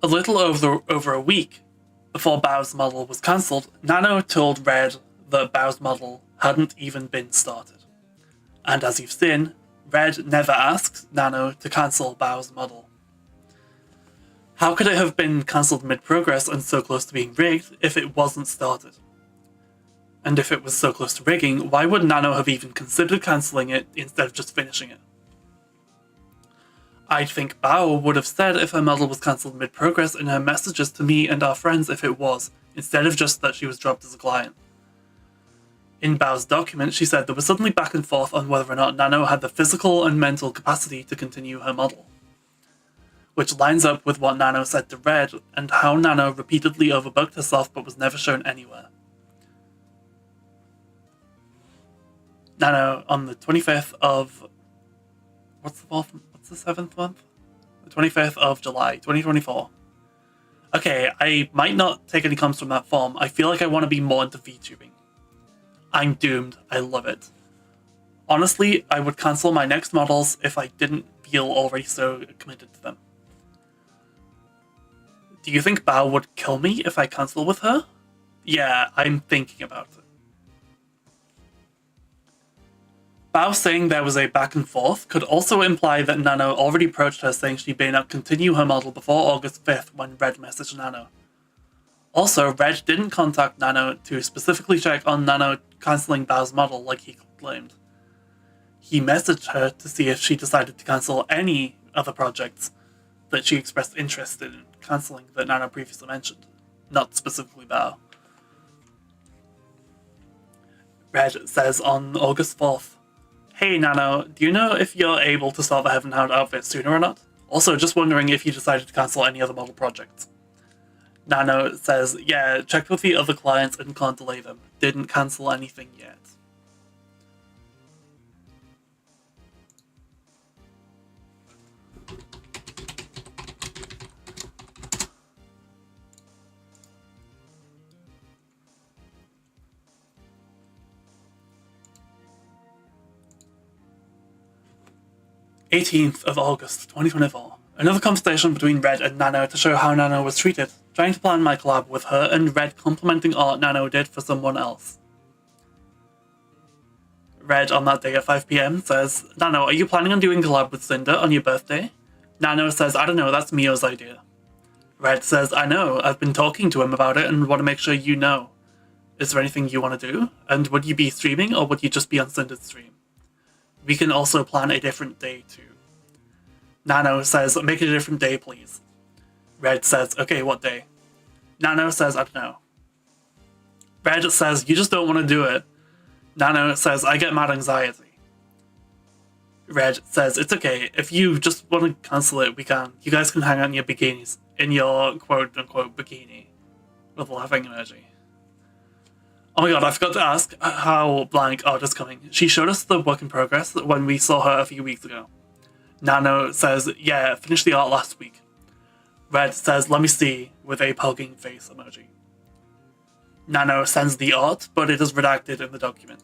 A little over a week before Bao's model was cancelled, Nano told Red that Bao's model hadn't even been started. And as you've seen, Red never asked Nano to cancel Bao's model. How could it have been cancelled mid-progress and so close to being rigged if it wasn't started? And if it was so close to rigging, why would Nano have even considered cancelling it instead of just finishing it? I think Bao would have said if her model was cancelled mid-progress in her messages to me and our friends if it was, instead of just that she was dropped as a client. In Bao's document, she said there was suddenly back and forth on whether or not Nano had the physical and mental capacity to continue her model, which lines up with what Nano said to Red and how Nano repeatedly overbooked herself but was never shown anywhere. Nano, on the 25th of... What's the 7th month? The 25th of July, 2024. Okay, I might not take any comms from that form. I feel like I want to be more into VTubing. I'm doomed. I love it. Honestly, I would cancel my next models if I didn't feel already so committed to them. Do you think Bao would kill me if I cancel with her? Yeah, I'm thinking about it. Bao saying there was a back and forth could also imply that Nano already approached her saying she may not continue her model before August 5th when Red messaged Nano. Also, Red didn't contact Nano to specifically check on Nano cancelling Bao's model like he claimed. He messaged her to see if she decided to cancel any other projects that she expressed interest in cancelling that Nano previously mentioned, not specifically Bao. Red says on August 4th, Hey Nano, do you know if you're able to start the Heaven Hound outfit sooner or not? Also, just wondering if you decided to cancel any other model projects. Nano says, yeah, checked with the other clients and can't delay them. Didn't cancel anything yet. (18th of August, 2024). Another conversation between Red and Nano to show how Nano was treated. Trying to plan my collab with her and Red complimenting art Nano did for someone else. Red on that day at 5 PM says, Nano, are you planning on doing a collab with Sinder on your birthday? Nano says, I don't know, that's Mio's idea. Red says, I know, I've been talking to him about it and want to make sure you know. Is there anything you want to do? And would you be streaming or would you just be on Sinder's stream? We can also plan a different day too. Nano says, make it a different day, please. Red says, okay, what day? Nano says, I don't know. Red says, you just don't want to do it. Nano says, I get mad anxiety. Red says, it's okay, if you just want to cancel it, we can. You guys can hang out in your bikinis. In your quote-unquote bikini. With a laughing emoji. Oh my god, I forgot to ask how blank art is coming. She showed us the work in progress when we saw her a few weeks ago. Nano says, yeah, finished the art last week. Red says, let me see, with a poking face emoji. Nano sends the art, but it is redacted in the document.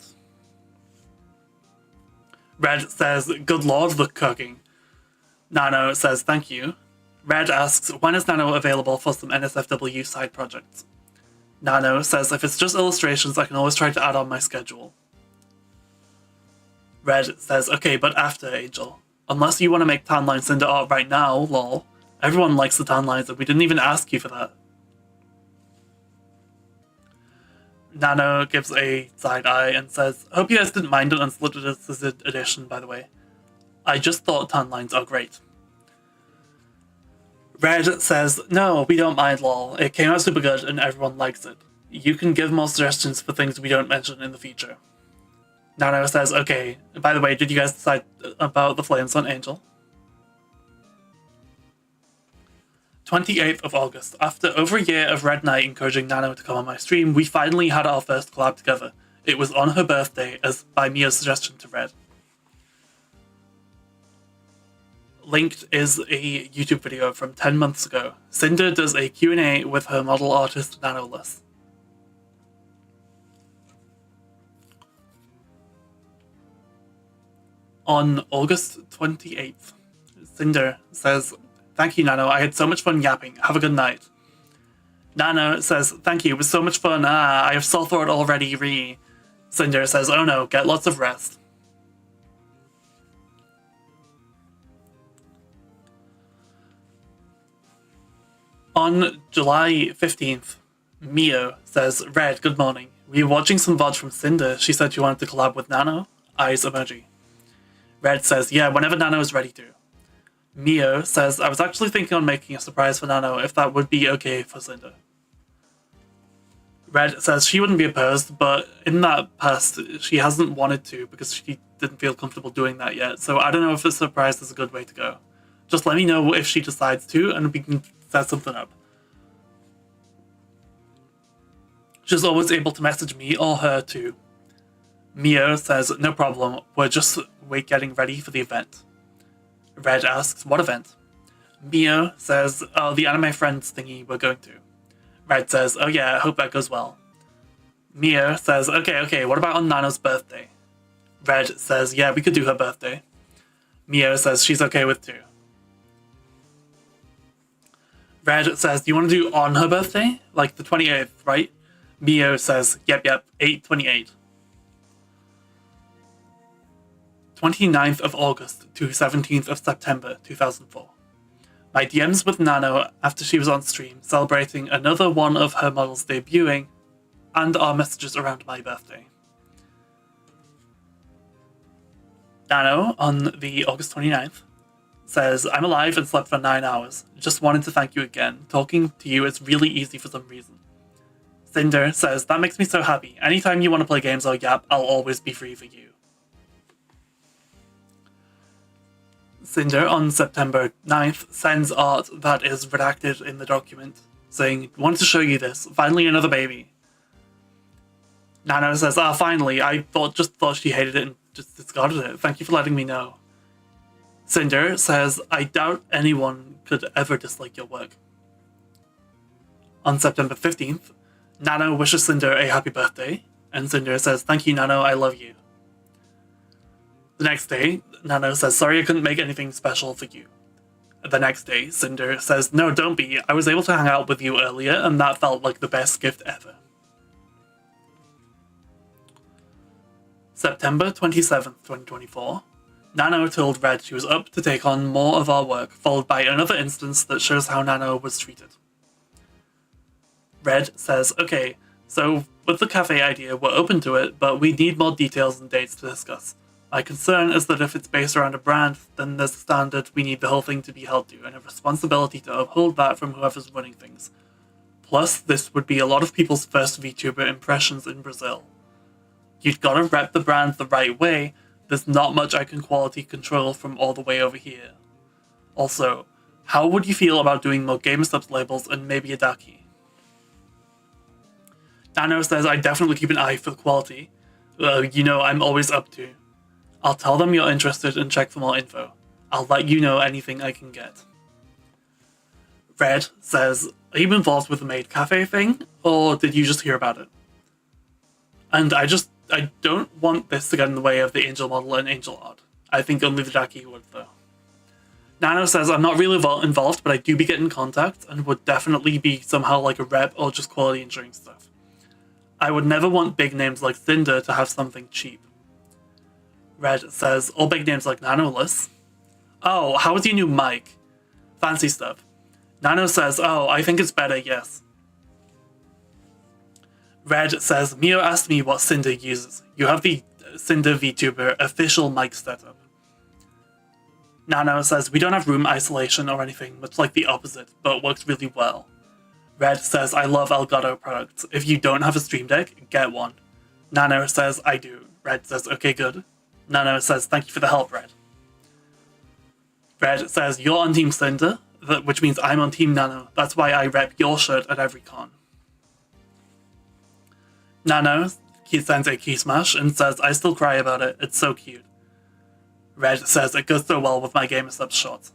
Red says, "Good lord, look cooking." Nano says, "Thank you." Red asks, "When is Nano available for some NSFW side projects?" Nano says, "If it's just illustrations, I can always try to add on my schedule." Red says, "Okay, but after, Angel. Unless you want to make Tanline Cinder art right now, lol. Everyone likes the Tanlines and we didn't even ask you for that." Nano gives a side eye and says, "Hope you guys didn't mind an unsolicited edition, by the way. I just thought Tanlines are great." Red says, "No, we don't mind, lol. It came out super good and everyone likes it. You can give more suggestions for things we don't mention in the future." Nano says, "Okay, by the way, did you guys decide about the flames on Angel?" 28th of August. After over a year of Red Knight encouraging Nano to come on my stream, we finally had our first collab together. It was on her birthday, as by Mia's suggestion to Red. Linked is a YouTube video from 10 months ago. Sinder does a Q&A with her model artist Nanolus. On August 28th, Sinder says, "Thank you, Nano. I had so much fun yapping. Have a good night." Nano says, "Thank you. It was so much fun. I have sore throat already. Sinder says, "Oh no, get lots of rest." On July 15th, Mio says, "Red, good morning. We were watching some VOD from Sinder. She said she wanted to collab with Nano. Eyes emoji." Red says, "Yeah, whenever Nano is ready to." Mio says, "I was actually thinking on making a surprise for Nano if that would be okay for Sinder." Red says she wouldn't be opposed, but in that past, she hasn't wanted to because she didn't feel comfortable doing that yet, so I don't know if a surprise is a good way to go. Just let me know if she decides to, and we can set something up. She's always able to message me or her too. Mio says, "No problem, we're just getting ready for the event." Red asks, "What event?" Mio says, "Oh, the anime friends thingy we're going to." Red says, "Oh yeah, I hope that goes well." Mio says, Okay, what about on Nano's birthday?" Red says, "Yeah, we could do her birthday." Mio says she's okay with too. Red says, "Do you want to do on her birthday? Like the 28th, right?" Mio says, Yep, 8/28. 29th of August to 17th of September 2004. My DMs with Nano after she was on stream celebrating another one of her models debuting, and our messages around my birthday. Nano, on the August 29th, says, "I'm alive and slept for 9 hours. Just wanted to thank you again. Talking to you is really easy for some reason." Sinder says, "That makes me so happy. Anytime you want to play games or yap, I'll always be free for you." Sinder, on September 9th, sends art that is redacted in the document, saying, "Wanted to show you this. Finally another baby." Nano says, "Finally. I just thought she hated it and just discarded it. Thank you for letting me know." Sinder says, "I doubt anyone could ever dislike your work." On September 15th, Nano wishes Sinder a happy birthday, and Sinder says, "Thank you, Nano. I love you." The next day, Nano says, "Sorry I couldn't make anything special for you." The next day, Sinder says, "No, don't be. I was able to hang out with you earlier, and that felt like the best gift ever." September 27th, 2024. Nano told Red she was up to take on more of our work, followed by another instance that shows how Nano was treated. Red says, "Okay, so with the cafe idea, we're open to it, but we need more details and dates to discuss. My concern is that if it's based around a brand, then there's a standard we need the whole thing to be held to, and a responsibility to uphold that from whoever's running things. Plus, this would be a lot of people's first VTuber impressions in Brazil. You've gotta rep the brand the right way. There's not much I can quality control from all the way over here. Also, how would you feel about doing more GamerSubs labels and maybe a Daki?" Nano says, "I definitely keep an eye for the quality. I'm always up to. I'll tell them you're interested and check for more info. I'll let you know anything I can get." Red says, "Are you involved with the maid cafe thing, or did you just hear about it?" And I don't want this to get in the way of the Angel model and Angel art. I think only the Jackie would, though. Nano says, I'm not really involved, but I do be getting contact and would definitely be somehow like a rep or just quality ensuring stuff. I would never want big names like Sinder to have something cheap. Red says, all big names like Nanoless. Oh, how is your new mic? Fancy stuff. Nano says, oh, I think it's better, yes. Red says, Mio asked me what Sinder uses. You have the Sinder VTuber official mic setup. Nano says, we don't have room isolation or anything, much like the opposite, but it works really well. Red says, I love Elgato products. If you don't have a Stream Deck, get one. Nano says, I do. Red says, okay, good. Nano says, thank you for the help, Red. Red says, you're on Team Sinder, which means I'm on Team Nano. That's why I rep your shirt at every con. Nano sends a key smash and says, I still cry about it. It's so cute. Red says, it goes so well with my GamerSub shot.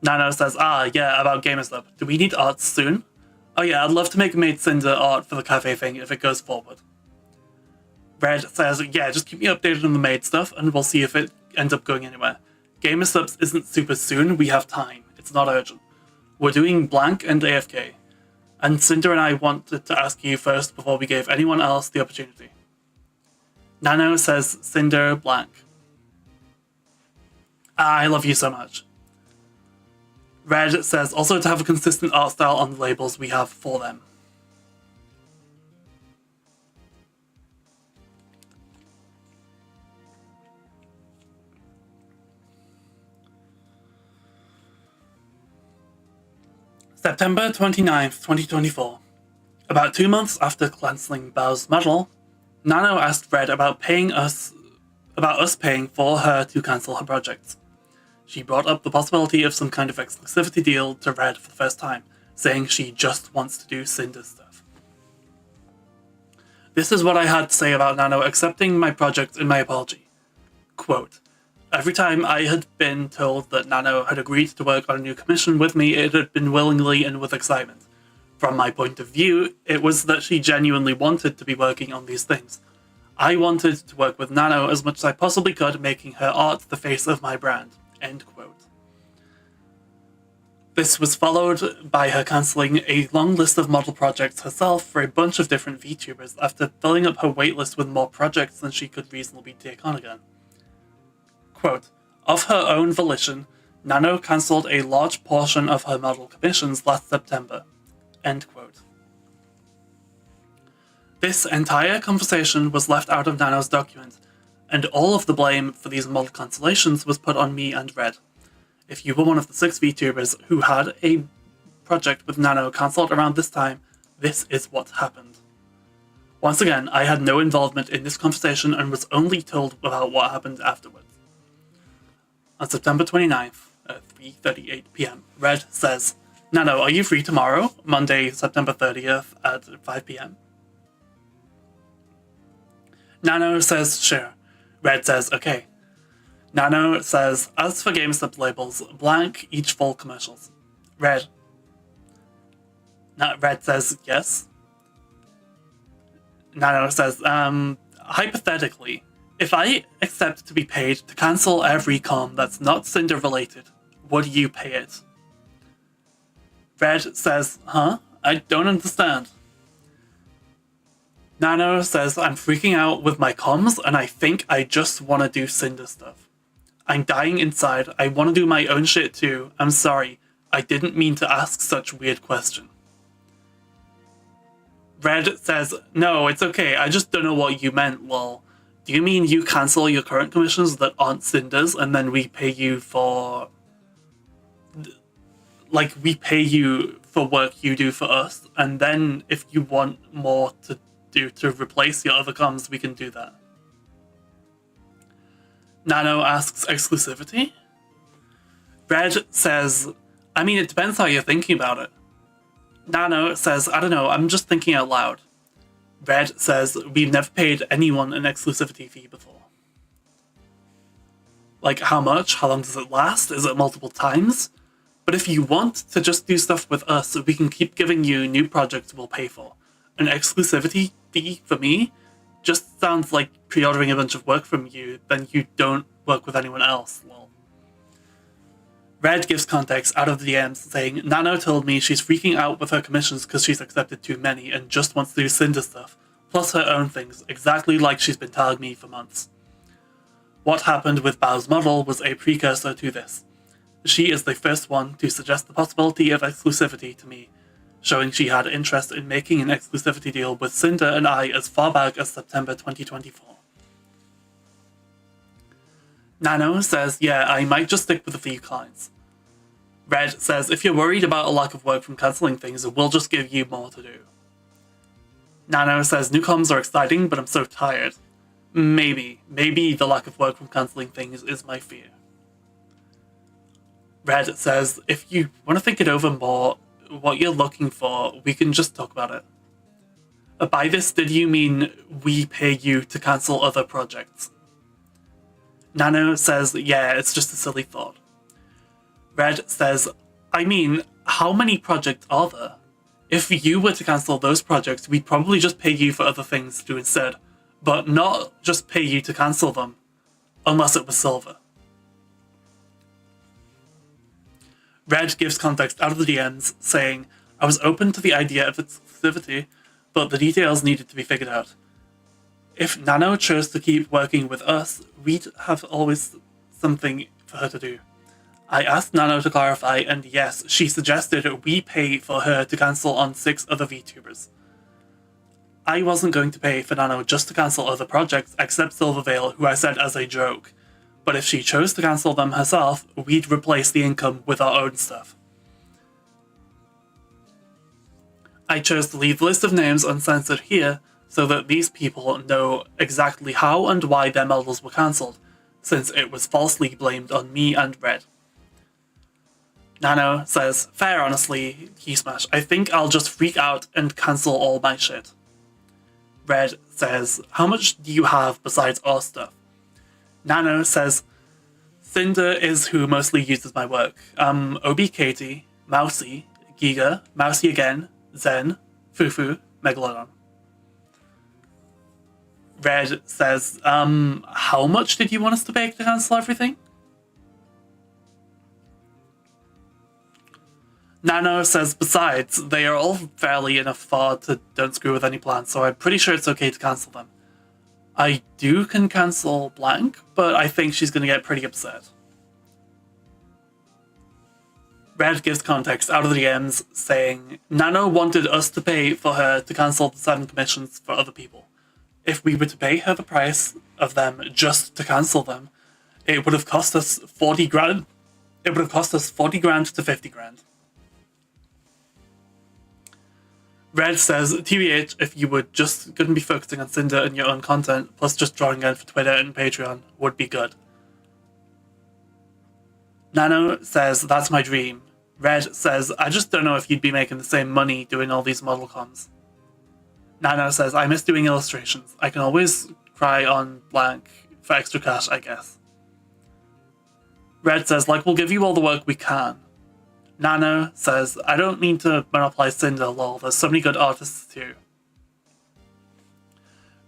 Nano says, yeah, about GamerSub. Do we need art soon? Oh yeah, I'd love to make Made Sinder art for the cafe thing if it goes forward. Red says, yeah, just keep me updated on the Made stuff and we'll see if it ends up going anywhere. GamerSubs isn't super soon, we have time. It's not urgent. We're doing blank and AFK. And Sinder and I wanted to ask you first before we gave anyone else the opportunity. Nano says, Sinder blank. I love you so much. Red says, also to have a consistent art style on the labels we have for them. September 29th, 2024. About 2 months after cancelling Bao's medal, Nano asked Red about us paying for her to cancel her projects. She brought up the possibility of some kind of exclusivity deal to Red for the first time, saying she just wants to do Cinder stuff. This is what I had to say about Nano accepting my project in my apology. Quote, every time I had been told that Nano had agreed to work on a new commission with me, it had been willingly and with excitement. From my point of view, it was that she genuinely wanted to be working on these things. I wanted to work with Nano as much as I possibly could, making her art the face of my brand. End quote. This was followed by her cancelling a long list of model projects herself for a bunch of different VTubers after filling up her waitlist with more projects than she could reasonably take on again. Quote, of her own volition, Nano cancelled a large portion of her model commissions last September. End quote. This entire conversation was left out of Nano's document, and all of the blame for these model cancellations was put on me and Red. If you were one of the 6 VTubers who had a project with Nano cancelled around this time, this is what happened. Once again, I had no involvement in this conversation and was only told about what happened afterwards. On September 29th, at 3:38 PM, Red says, Nano, are you free tomorrow, Monday, September 30th at 5 PM? Nano says, sure. Red says, okay. Nano says, as for GameStop labels, blank each full commercials. Red says, yes. Nano says, hypothetically, if I accept to be paid to cancel every con that's not Cinder related, would you pay it? Red says, huh? I don't understand. Nano says, I'm freaking out with my comms and I think I just want to do Cinder stuff. I'm dying inside. I want to do my own shit too. I'm sorry. I didn't mean to ask such weird question. Red says, no, it's okay. I just don't know what you meant, lol. Do you mean you cancel your current commissions that aren't Cinders and then we pay you for... like, we pay you for work you do for us, and then if you want more to do to replace your other comms, we can do that. Nano asks exclusivity? Red says, I mean, it depends how you're thinking about it. Nano says, I don't know, I'm just thinking out loud. Red says, we've never paid anyone an exclusivity fee before. Like, how much? How long does it last? Is it multiple times? But if you want to just do stuff with us, we can keep giving you new projects we'll pay for. An exclusivity fee for me just sounds like pre-ordering a bunch of work from you, then you don't work with anyone else, lol. Red gives context out of the DMs saying, Nano told me she's freaking out with her commissions because she's accepted too many and just wants to do Sinder stuff, plus her own things, exactly like she's been telling me for months. What happened with Bao's model was a precursor to this. She is the first one to suggest the possibility of exclusivity to me, showing she had interest in making an exclusivity deal with Sinder and I as far back as September 2024. Nano says, yeah, I might just stick with a few clients. Red says, if you're worried about a lack of work from cancelling things, we'll just give you more to do. Nano says, new comms are exciting, but I'm so tired. Maybe the lack of work from cancelling things is my fear. Red says, if you want to think it over more, what you're looking for, we can just talk about it. By this, did you mean we pay you to cancel other projects? Nano says, yeah, it's just a silly thought. Red says, I mean, how many projects are there? If you were to cancel those projects, we'd probably just pay you for other things to do instead, but not just pay you to cancel them, unless it was silver. Red gives context out of the DMs, saying, I was open to the idea of exclusivity, but the details needed to be figured out. If Nano chose to keep working with us, we'd have always something for her to do. I asked Nano to clarify, and yes, she suggested we pay for her to cancel on 6 other VTubers. I wasn't going to pay for Nano just to cancel other projects, except Silvervale, who I said as a joke. But if she chose to cancel them herself, we'd replace the income with our own stuff. I chose to leave the list of names uncensored here, so that these people know exactly how and why their models were cancelled, since it was falsely blamed on me and Red. Nano says, fair honestly, Smash, I think I'll just freak out and cancel all my shit. Red says, how much do you have besides our stuff? Nano says, Sinder is who mostly uses my work. Obi Katie, Mousy, Giga, Mousy again, Zen, Fufu, Megalodon. Red says, how much did you want us to pay to cancel everything? Nano says, besides, they are all fairly enough far to don't screw with any plans, so I'm pretty sure it's okay to cancel them. I can cancel blank, but I think she's going to get pretty upset. Red gives context out of the DMs, saying, Nano wanted us to pay for her to cancel the 7 commissions for other people. If we were to pay her the price of them just to cancel them, it would have cost us 40 grand. It would have cost us 40 grand to 50 grand. Red says, TBH, if you were just going to be focusing on Sinder and your own content, plus just drawing in for Twitter and Patreon, would be good. Nano says, that's my dream. Red says, I just don't know if you'd be making the same money doing all these model comms. Nano says, I miss doing illustrations. I can always cry on blank for extra cash, I guess. Red says, we'll give you all the work we can. Nano says, I don't mean to monopolize Sinder, lol, there's so many good artists too.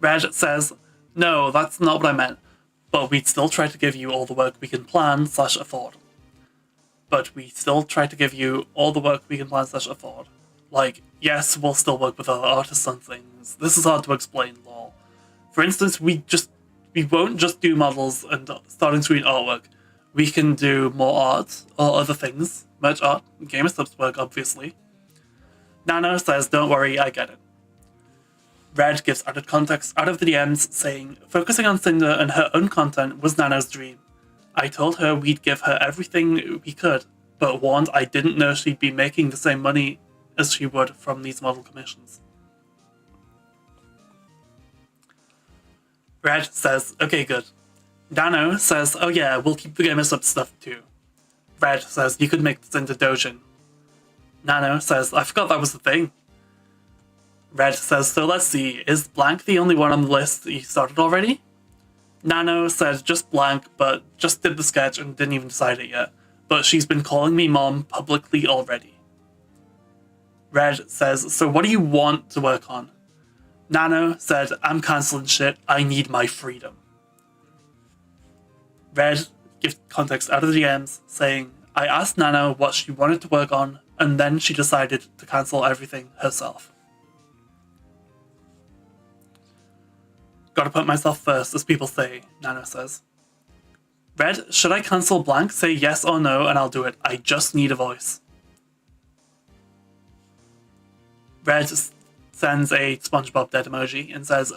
Red says, no, that's not what I meant, but we'd still try to give you all the work we can plan/afford. Yes, we'll still work with other artists on things. This is hard to explain, lol. For instance, we won't just do models and starting screen artwork. We can do more art or other things. Merch art, gamer subs work, obviously. Nano says, don't worry, I get it. Red gives added context out of the DMs, saying, focusing on Sinder and her own content was Nano's dream. I told her we'd give her everything we could, but warned I didn't know she'd be making the same money as she would from these model commissions. Red says, okay, good. Nano says, oh yeah, we'll keep the gamer sub stuff too. Red says, you could make this into Dojin. Nano says, I forgot that was the thing. Red says, so let's see, is blank the only one on the list that you started already? Nano says, just blank, but just did the sketch and didn't even decide it yet. But she's been calling me mom publicly already. Red says, so what do you want to work on? Nano said, I'm cancelling shit, I need my freedom. Red gives context out of the DMs, saying, I asked Nano what she wanted to work on, and then she decided to cancel everything herself. Gotta put myself first, as people say, Nano says. Red, should I cancel blank? Say yes or no, and I'll do it. I just need a voice. Red sends a SpongeBob dead emoji and says,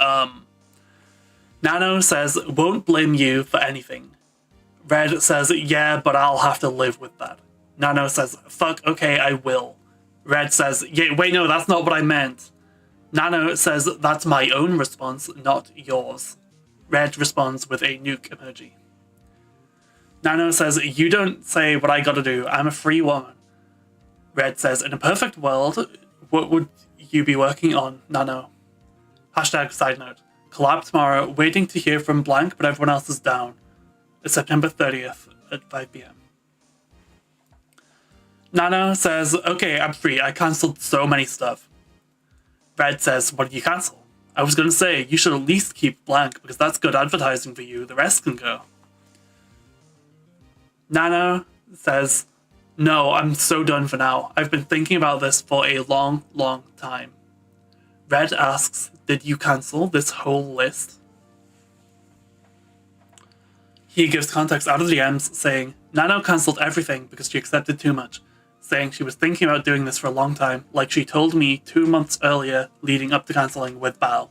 Nano says, won't blame you for anything. Red says, yeah, but I'll have to live with that. Nano says, fuck, okay, I will. Red says, yeah, wait, no, that's not what I meant. Nano says, that's my own response, not yours. Red responds with a nuke emoji. Nano says, you don't say what I gotta do, I'm a free woman. Red says, in a perfect world, what would you be working on, Nano? Hashtag side note. Collab tomorrow, waiting to hear from blank, but everyone else is down. It's September 30th at 5 p.m. Nano says, okay, I'm free, I cancelled so many stuff. Red says, what did you cancel? I was gonna say, you should at least keep blank, because that's good advertising for you, the rest can go. Nano says, no, I'm so done for now. I've been thinking about this for a long, long time. Red asks, did you cancel this whole list? He gives context out of the DMs, saying, Nano cancelled everything because she accepted too much, saying she was thinking about doing this for a long time, like she told me 2 months earlier leading up to cancelling with Bao.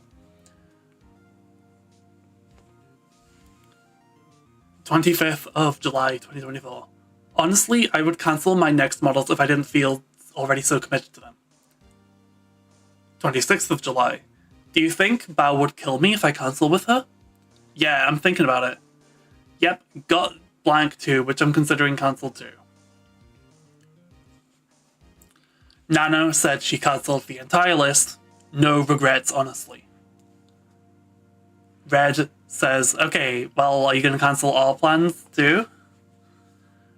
25th of July 2024. Honestly, I would cancel my next models if I didn't feel already so committed to them. 26th of July. Do you think Bao would kill me if I cancel with her? Yeah, I'm thinking about it. Yep, got blank too, which I'm considering cancel too. Nano said she cancelled the entire list. No regrets, honestly. Red says, okay, well, are you going to cancel all plans too?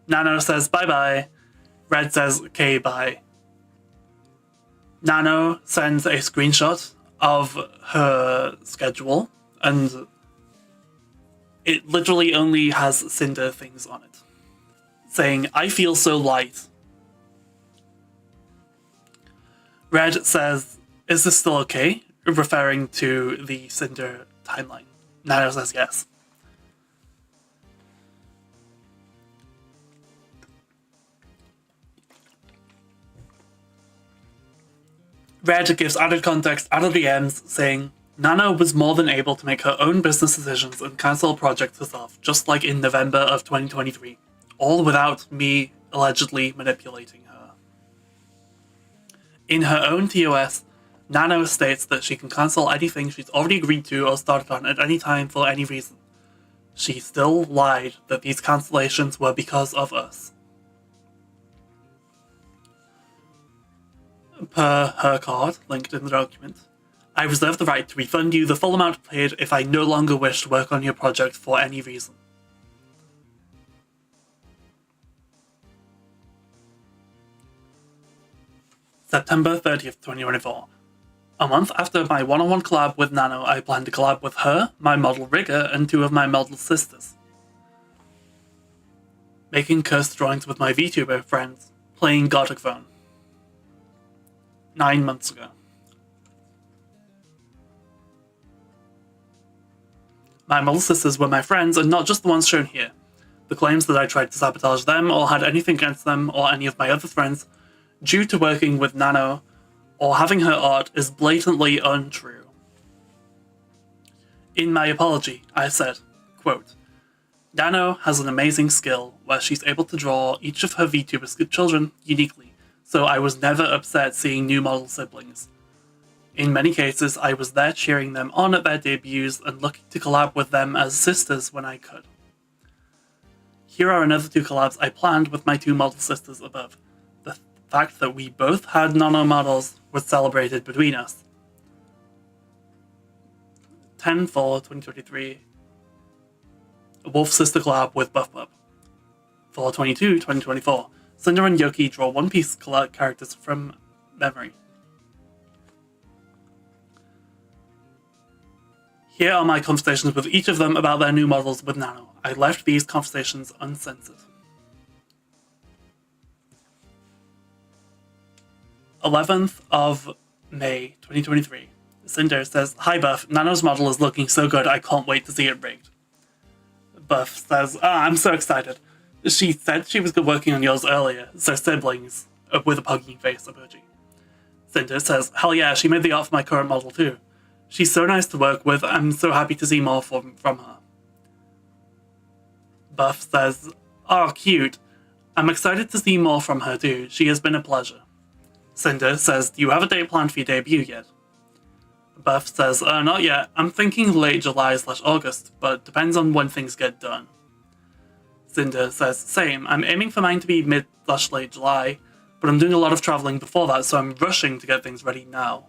Nano says, bye-bye. Red says, okay, bye. Nano sends a screenshot of her schedule, and it literally only has Sinder things on it, saying, I feel so light. Red says, is this still okay? Referring to the Sinder timeline. Nano says yes. Red gives added context out of the DMs, saying, Nano was more than able to make her own business decisions and cancel projects herself, just like in November of 2023, all without me allegedly manipulating her. In her own TOS, Nano states that she can cancel anything she's already agreed to or started on at any time for any reason. She still lied that these cancellations were because of us. Per her card, linked in the document, I reserve the right to refund you the full amount paid if I no longer wish to work on your project for any reason. September 30th, 2024. A month after my one-on-one collab with Nano, I plan to collab with her, my model Rigger, and 2 of my model sisters. Making cursed drawings with my VTuber friends, playing Gothic Phone. 9 months ago. My model sisters were my friends and not just the ones shown here. The claims that I tried to sabotage them or had anything against them or any of my other friends due to working with Nano or having her art is blatantly untrue. In my apology, I said, quote, Nano has an amazing skill where she's able to draw each of her VTuber children uniquely, so I was never upset seeing new model siblings. In many cases, I was there cheering them on at their debuts and looking to collab with them as sisters when I could. Here are another 2 collabs I planned with my 2 model sisters above. The fact that we both had Nano models was celebrated between us. 10/4/2023. Wolf Sister collab with Buff Pup. 4/22/2024. Sinder and Yoki draw One Piece characters from memory. Here are my conversations with each of them about their new models with Nano. I left these conversations uncensored. 11th of May 2023. Sinder says, "Hi Buff, Nano's model is looking so good, I can't wait to see it rigged." Buff says, "I'm so excited. She said she was working on yours earlier, so siblings," with a puggy face emoji. Sinder says, "Hell yeah, she made the art for my current model too. She's so nice to work with, I'm so happy to see more from her." Buff says, "Oh, cute. I'm excited to see more from her too. She has been a pleasure." Sinder says, "Do you have a date planned for your debut yet?" Buff says, "Not yet. I'm thinking late July/August, but depends on when things get done." Sinder says, "Same. I'm aiming for mine to be mid/late July, but I'm doing a lot of traveling before that, so I'm rushing to get things ready now."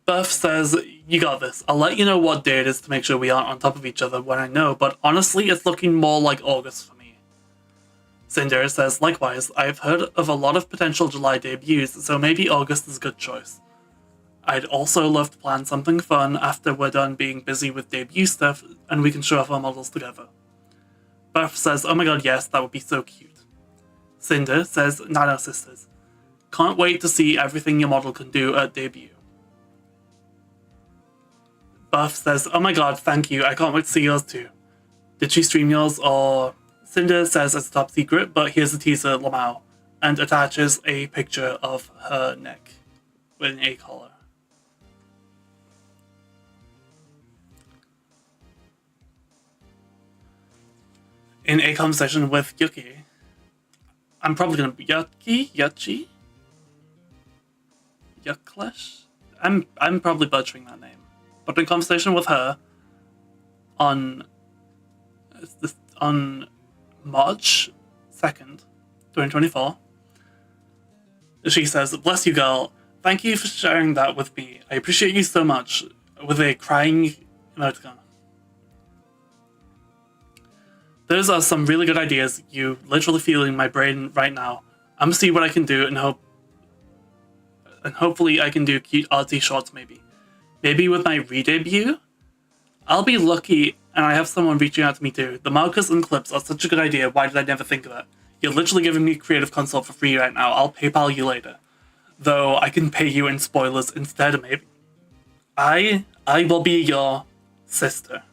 Buff says, "You got this. I'll let you know what day it is to make sure we aren't on top of each other when I know, but honestly, it's looking more like August for me." Sinder says, "Likewise, I've heard of a lot of potential July debuts, so maybe August is a good choice. I'd also love to plan something fun after we're done being busy with debut stuff and we can show off our models together." Buff says, "Oh my god, yes, that would be so cute." Sinder says, "Nano sisters. Can't wait to see everything your model can do at debut." Buff says, "Oh my god, thank you. I can't wait to see yours too. Did she stream yours or..." Sinder says it's top secret, but here's a teaser, Lamau, and attaches a picture of her neck with an A collar. In a conversation with Yuki, I'm probably gonna be Yucklesh? I'm probably butchering that name. But in conversation with her on March 2nd, 2024, she says, "Bless you, girl. Thank you for sharing that with me. I appreciate you so much," with a crying emoticon. Those are some really good ideas. You literally feeling my brain right now. I'm gonna see what I can do and hopefully I can do cute artsy shorts maybe. Maybe with my re-debut? I'll be lucky and I have someone reaching out to me too. The markers and clips are such a good idea. Why did I never think of that? You're literally giving me creative consult for free right now. I'll PayPal you later. Though I can pay you in spoilers instead maybe. I will be your sister.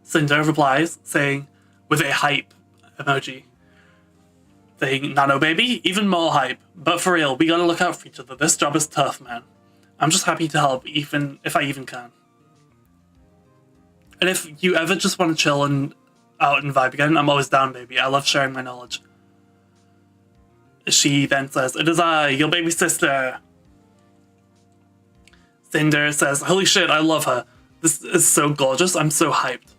Sinder replies, saying, with a hype emoji, saying, "Nano baby, even more hype. But for real, we gotta look out for each other. This job is tough, man. I'm just happy to help, even if I even can. And if you ever just want to chill and out and vibe again, I'm always down, baby. I love sharing my knowledge." She then says, "It is I, your baby sister." Sinder says, "Holy shit, I love her. This is so gorgeous. I'm so hyped."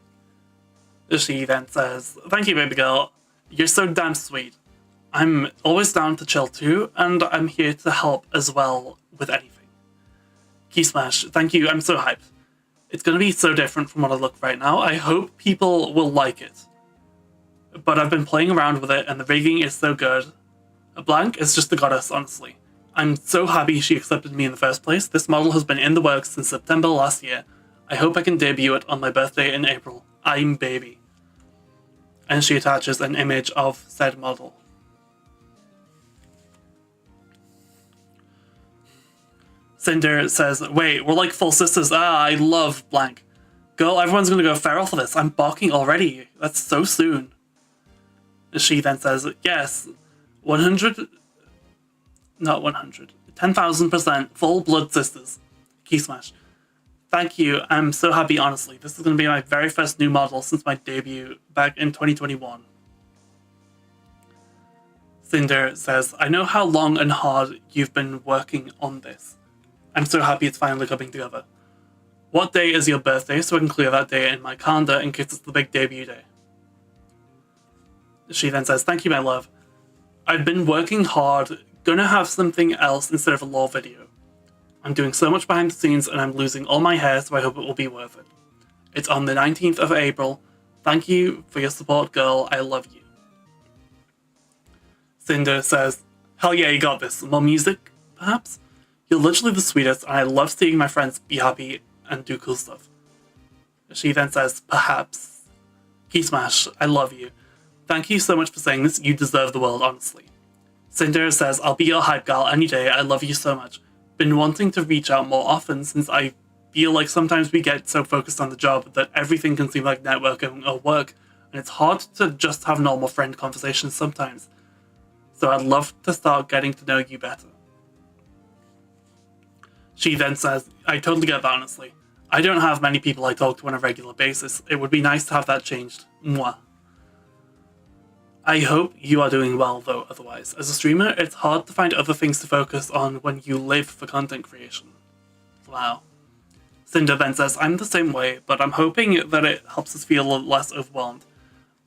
She then says, "Thank you, baby girl. You're so damn sweet. I'm always down to chill too, and I'm here to help as well with anything. Key smash, thank you, I'm so hyped. It's gonna be so different from what I look right now. I hope people will like it. But I've been playing around with it and the rigging is so good. Blank is just the goddess, honestly. I'm so happy she accepted me in the first place. This model has been in the works since September last year. I hope I can debut it on my birthday in April. I'm baby." And she attaches an image of said model. Sinder says, "Wait, we're like full sisters. I love blank. Girl, everyone's gonna go feral for this. I'm balking already. That's so soon." She then says, "Yes, 100, not 100, 10,000% full blood sisters. Key smash. Thank you. I'm so happy, honestly. This is going to be my very first new model since my debut back in 2021. Sinder says, "I know how long and hard you've been working on this. I'm so happy it's finally coming together. What day is your birthday so I can clear that day in my calendar in case it's the big debut day?" She then says, "Thank you, my love. I've been working hard. Gonna have something else instead of a lore video. I'm doing so much behind the scenes and I'm losing all my hair, so I hope it will be worth it. It's on the 19th of April. Thank you for your support, girl. I love you." Sinder says, "Hell yeah, you got this. More music, perhaps? You're literally the sweetest, and I love seeing my friends be happy and do cool stuff. She then says, perhaps. Key Smash, I love you. Thank you so much for saying this. You deserve the world, honestly. Sinder says, I'll be your hype gal any day. I love you so much. Been wanting to reach out more often since I feel like sometimes we get so focused on the job that everything can seem like networking or work, and it's hard to just have normal friend conversations sometimes. So I'd love to start getting to know you better. She then says, I totally get that, honestly. I don't have many people I talk to on a regular basis. It would be nice to have that changed. Mwah. I hope you are doing well, though, otherwise. As a streamer, it's hard to find other things to focus on when you live for content creation. Wow. Sinder then says, I'm the same way, but I'm hoping that it helps us feel less overwhelmed.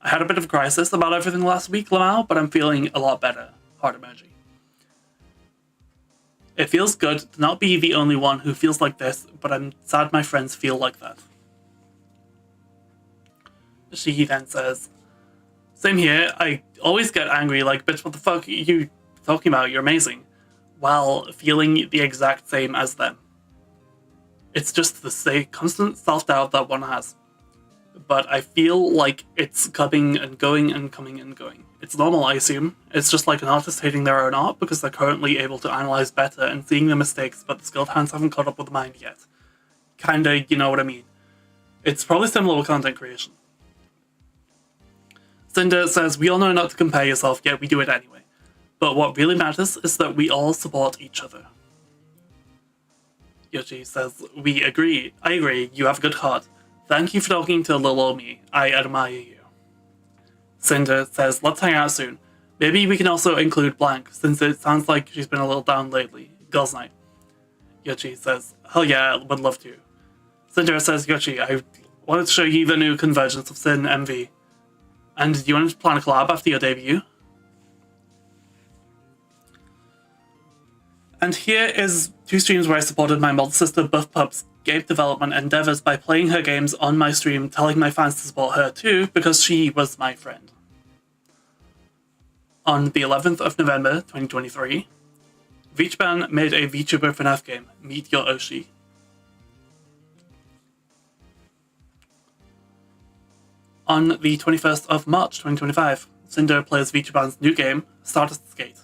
I had a bit of a crisis about everything last week, Lamau, but I'm feeling a lot better. Heart emoji. It feels good to not be the only one who feels like this, but I'm sad my friends feel like that. She then says, same here, I always get angry like, bitch, what the fuck are you talking about? You're amazing. While feeling the exact same as them. It's just the constant self-doubt that one has. But I feel like it's coming and going and coming and going. It's normal, I assume. It's just like an artist hating their own art because they're currently able to analyze better and seeing the mistakes, but the skilled hands haven't caught up with the mind yet. Kinda, you know what I mean. It's probably similar with content creation. Sinder says, we all know not to compare yourself, yet we do it anyway. But what really matters is that we all support each other. Yoshi says, we agree. I agree. You have a good heart. Thank you for talking to little old me. I admire you. Sinder says, let's hang out soon. Maybe we can also include Blank, since it sounds like she's been a little down lately. Girls' night. Yoshi says, hell yeah, would love to. Sinder says, Yoshi, I wanted to show you the new Convergence of Sin MV. And do you want to plan a collab after your debut? And here is 2 streams where I supported my model sister Buff Pup's game development endeavors by playing her games on my stream, telling my fans to support her too, because she was my friend. On the 11th of November 2023, VTuber made a VTuber FNAF game, Meet Your Oshi. On the 21st of March 2025, Sinder plays VTuber's new game, Stardust Skate.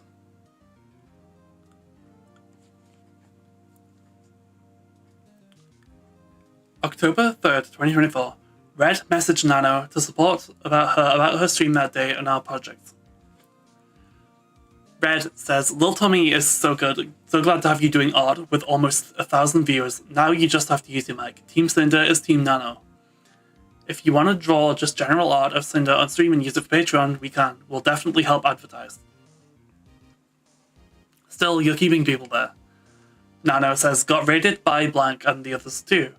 October 3rd, 2024, Red messaged Nano to support about her stream that day on our project. Red says, Lil Tommy is so good, so glad to have you doing art with almost 1,000 viewers. Now you just have to use your mic. Team Sinder is Team Nano. If you want to draw just general art of Sinder on stream and use it for Patreon, we can. We'll definitely help advertise. Still, you're keeping people there. Nano says, got rated by Blank and the others too.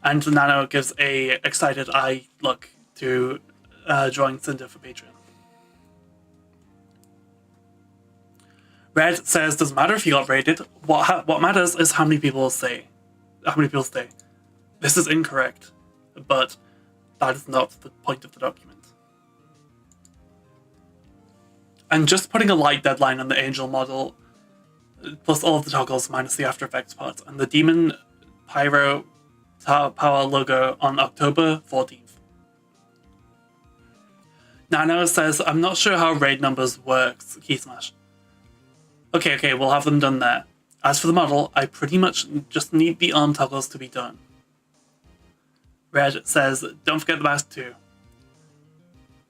And Nano gives a excited eye look to drawing Sinder for Patreon. Red says, doesn't matter if you got rated. What matters is how many people stay. This is incorrect, but that is not the point of the document. And just putting a light deadline on the Angel model, plus all of the toggles minus the After Effects part, and the Demon Pyro Power logo on October 14th. Nano says, I'm not sure how raid numbers works, Key Smash. Okay, we'll have them done there. As for the model, I pretty much just need the arm toggles to be done. Red says, don't forget the mask too.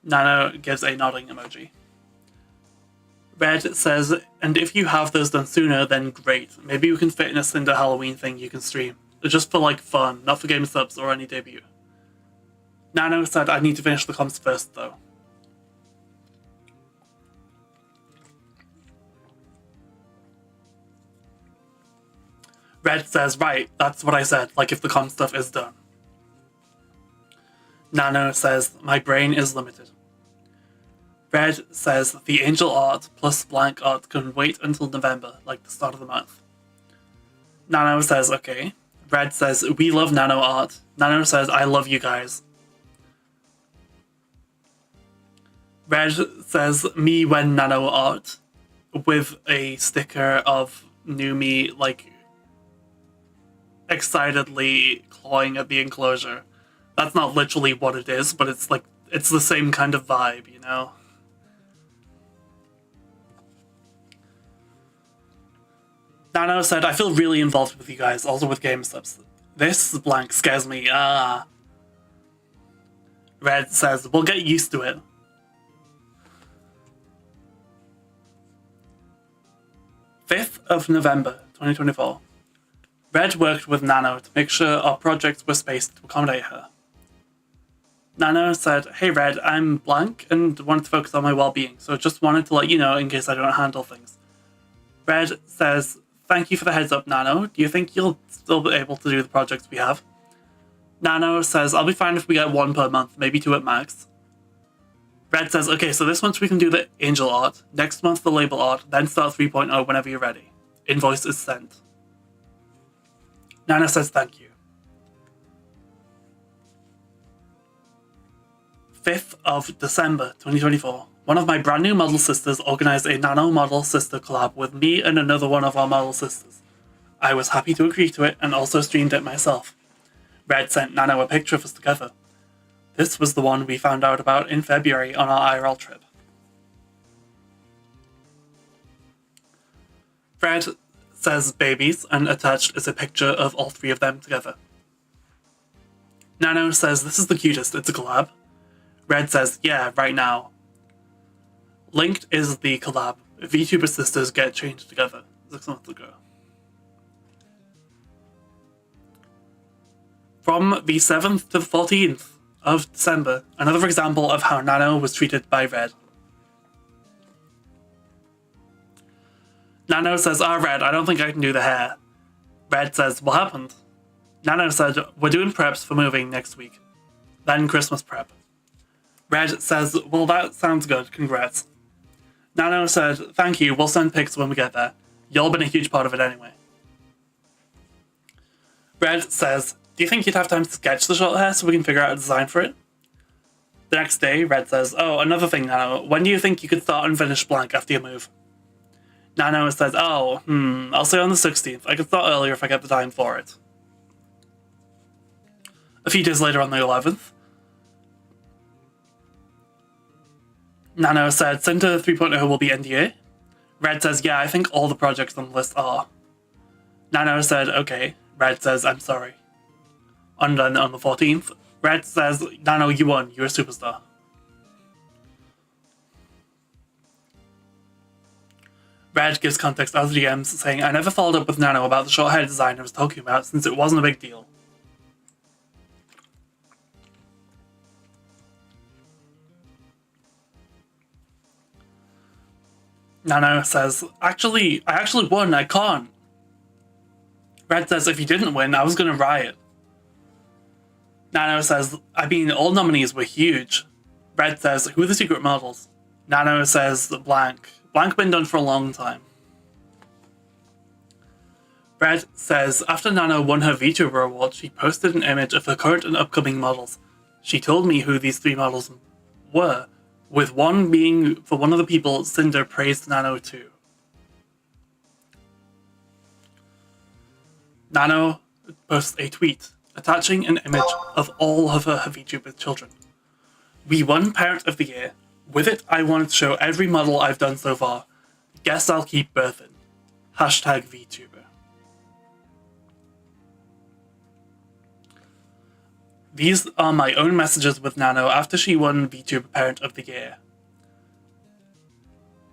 Nano gives a nodding emoji. Red says, and if you have those done sooner, then great. Maybe we can fit in a Cinder Halloween thing you can stream. Just for like fun, not for game subs or any debut. Nano said, I need to finish the comms first though. Red says, right, that's what I said, like if the comm stuff is done. Nano says, my brain is limited. Red says, the Angel art plus Blank art can wait until November, like the start of the month. Nano says, okay. Red says, we love Nano art. Nano says, I love you guys. Red says, me when Nano art. with a sticker of Numi, like, excitedly clawing at the enclosure. That's not literally what it is, but it's like, it's the same kind of vibe, you know? Nano said, I feel really involved with you guys, also with game subs. This blank scares me. Red says, we'll get used to it. November 5th, 2024. Red worked with Nano to make sure our projects were spaced to accommodate her. Nano said, hey Red, I'm blank and wanted to focus on my well-being, so just wanted to let you know in case I don't handle things. Red says, thank you for the heads up, Nano. Do you think you'll still be able to do the projects we have? Nano says, I'll be fine if we get 1 per month, maybe 2 at max. Red says, okay, so this month we can do the angel art, next month the label art, then start 3.0 whenever you're ready. Invoice is sent. Nano says, thank you. 5th of December 2024. One of my brand new model sisters organized a Nano model sister collab with me and another one of our model sisters. I was happy to agree to it and also streamed it myself. Red sent Nano a picture of us together. This was the one we found out about in February on our IRL trip. Red says babies, and attached is a picture of all 3 of them together. Nano says this is the cutest, it's a collab. Red says, yeah, right now. Linked is the collab. VTuber sisters get changed together 6 months ago. From the 7th to the 14th of December, another example of how Nano was treated by Red. Nano says, Red, I don't think I can do the hair. Red says, what happened? Nano said, we're doing preps for moving next week. Then Christmas prep. Red says, well, that sounds good, congrats. Nano said, thank you, we'll send pics when we get there. Y'all been a huge part of it anyway. Red says, do you think you'd have time to sketch the short hair so we can figure out a design for it? The next day, Red says, oh, another thing, Nano, when do you think you could start and finish blank after you move? Nano says, oh, I'll say on the 16th. I could start earlier if I get the time for it. A few days later on the 11th, Nano said, Sinder 3.0 will be NDA. Red says, yeah, I think all the projects on the list are. Nano said, okay. Red says, I'm sorry. And then on the 14th, Red says, Nano, you won. You're a superstar. Red gives context as DMs, saying, I never followed up with Nano about the short hair design I was talking about since it wasn't a big deal. Nano says, I actually won, I can't. Red says, if you didn't win, I was gonna riot. Nano says, I mean, all nominees were huge. Red says, who are the secret models? Nano says, blank. Blank been done for a long time. Red says, after Nano won her VTuber award, she posted an image of her current and upcoming models. She told me who these 3 models were, with one being for one of the people Sinder praised Nano to. Nano posts a tweet attaching an image of all of her VTuber children. We won Parent of the Year. With it, I wanted to show every model I've done so far. Guess I'll keep birthing. Hashtag VTuber. These are my own messages with Nano after she won VTuber Parent of the Year.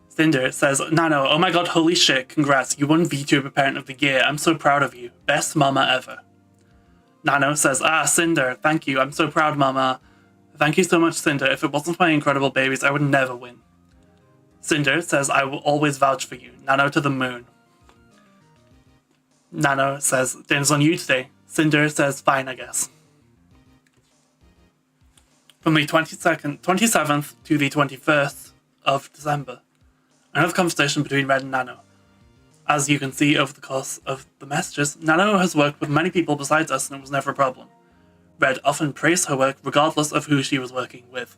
Sinder says, Nano, oh my god, holy shit, congrats, you won VTuber Parent of the Year, I'm so proud of you, best mama ever. Nano says, Sinder, thank you, I'm so proud, mama. Thank you so much, Sinder, if it wasn't for my incredible babies, I would never win. Sinder says, I will always vouch for you, Nano to the moon. Nano says, dinner's on you today. Sinder says, fine, I guess. From the 27th to the 21st of December, another conversation between Red and Nano. As you can see over the course of the messages, Nano has worked with many people besides us and it was never a problem. Red often praised her work regardless of who she was working with.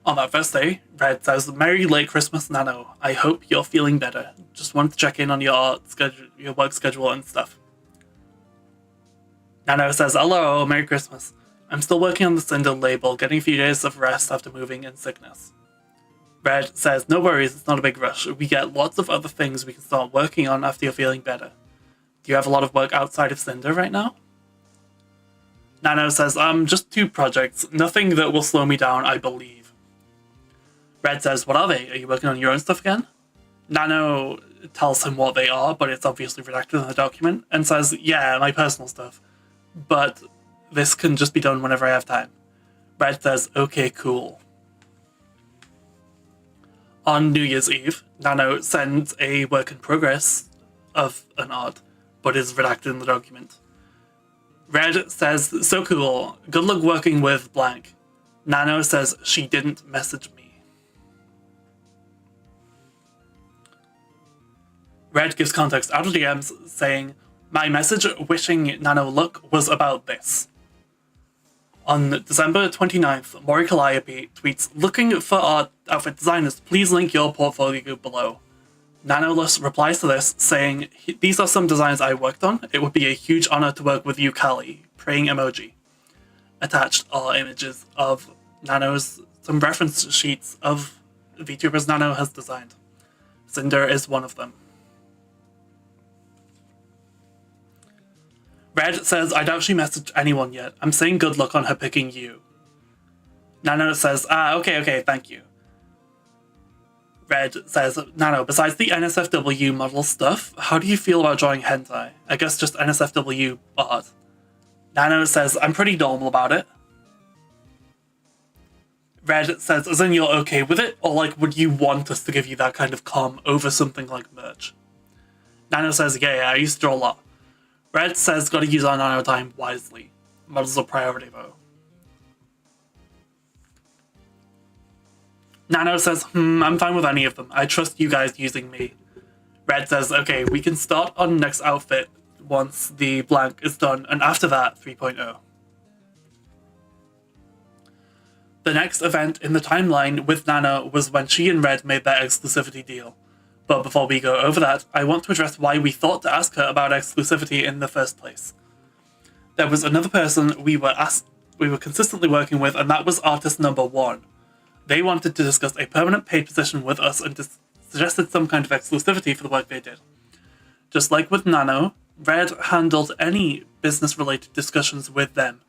On that first day, Red says, "Merry late Christmas, Nano. I hope you're feeling better. Just wanted to check in on your work schedule and stuff." Nano says, "Hello, Merry Christmas. I'm still working on the Sinder label, getting a few days of rest after moving in sickness." Red says, "No worries, it's not a big rush. We get lots of other things we can start working on after you're feeling better. Do you have a lot of work outside of Sinder right now?" Nano says, "Just 2 projects. Nothing that will slow me down, I believe." Red says, "What are they? Are you working on your own stuff again?" Nano tells him what they are, but it's obviously redacted in the document, and says, "Yeah, my personal stuff. But this can just be done whenever I have time." Red says, "Okay, cool." On New Year's Eve, Nano sends a work in progress of an art, but is redacted in the document. Red says, "So cool. Good luck working with blank." Nano says, "She didn't message me." Red gives context out of DMs saying, "My message wishing Nano luck was about this." On December 29th, Mori Calliope tweets, "Looking for art outfit designers, please link your portfolio below." Nanolus replies to this saying, "These are some designs I worked on. It would be a huge honor to work with you, Callie." Praying emoji. Attached are images of Nano's, some reference sheets of VTubers Nano has designed. Sinder is one of them. Red says, "I doubt she messaged anyone yet. I'm saying good luck on her picking you." Nano says, okay, thank you." Red says, "Nano, besides the NSFW model stuff, how do you feel about drawing hentai? I guess just NSFW art." Nano says, "I'm pretty normal about it." Red says, "As in you're okay with it? Or like, would you want us to give you that kind of calm over something like merch?" Nano says, yeah, I used to draw a lot." Red says, "Gotta use our Nano time wisely. Models are priority though." Nano says, I'm fine with any of them. I trust you guys using me." Red says, "Okay, we can start on next outfit once the blank is done, and after that, 3.0. The next event in the timeline with Nano was when she and Red made their exclusivity deal. But before we go over that, I want to address why we thought to ask her about exclusivity in the first place. There was another person we were consistently working with, and that was artist number 1. They wanted to discuss a permanent paid position with us and suggested some kind of exclusivity for the work they did. Just like with Nano, Red handled any business-related discussions with them.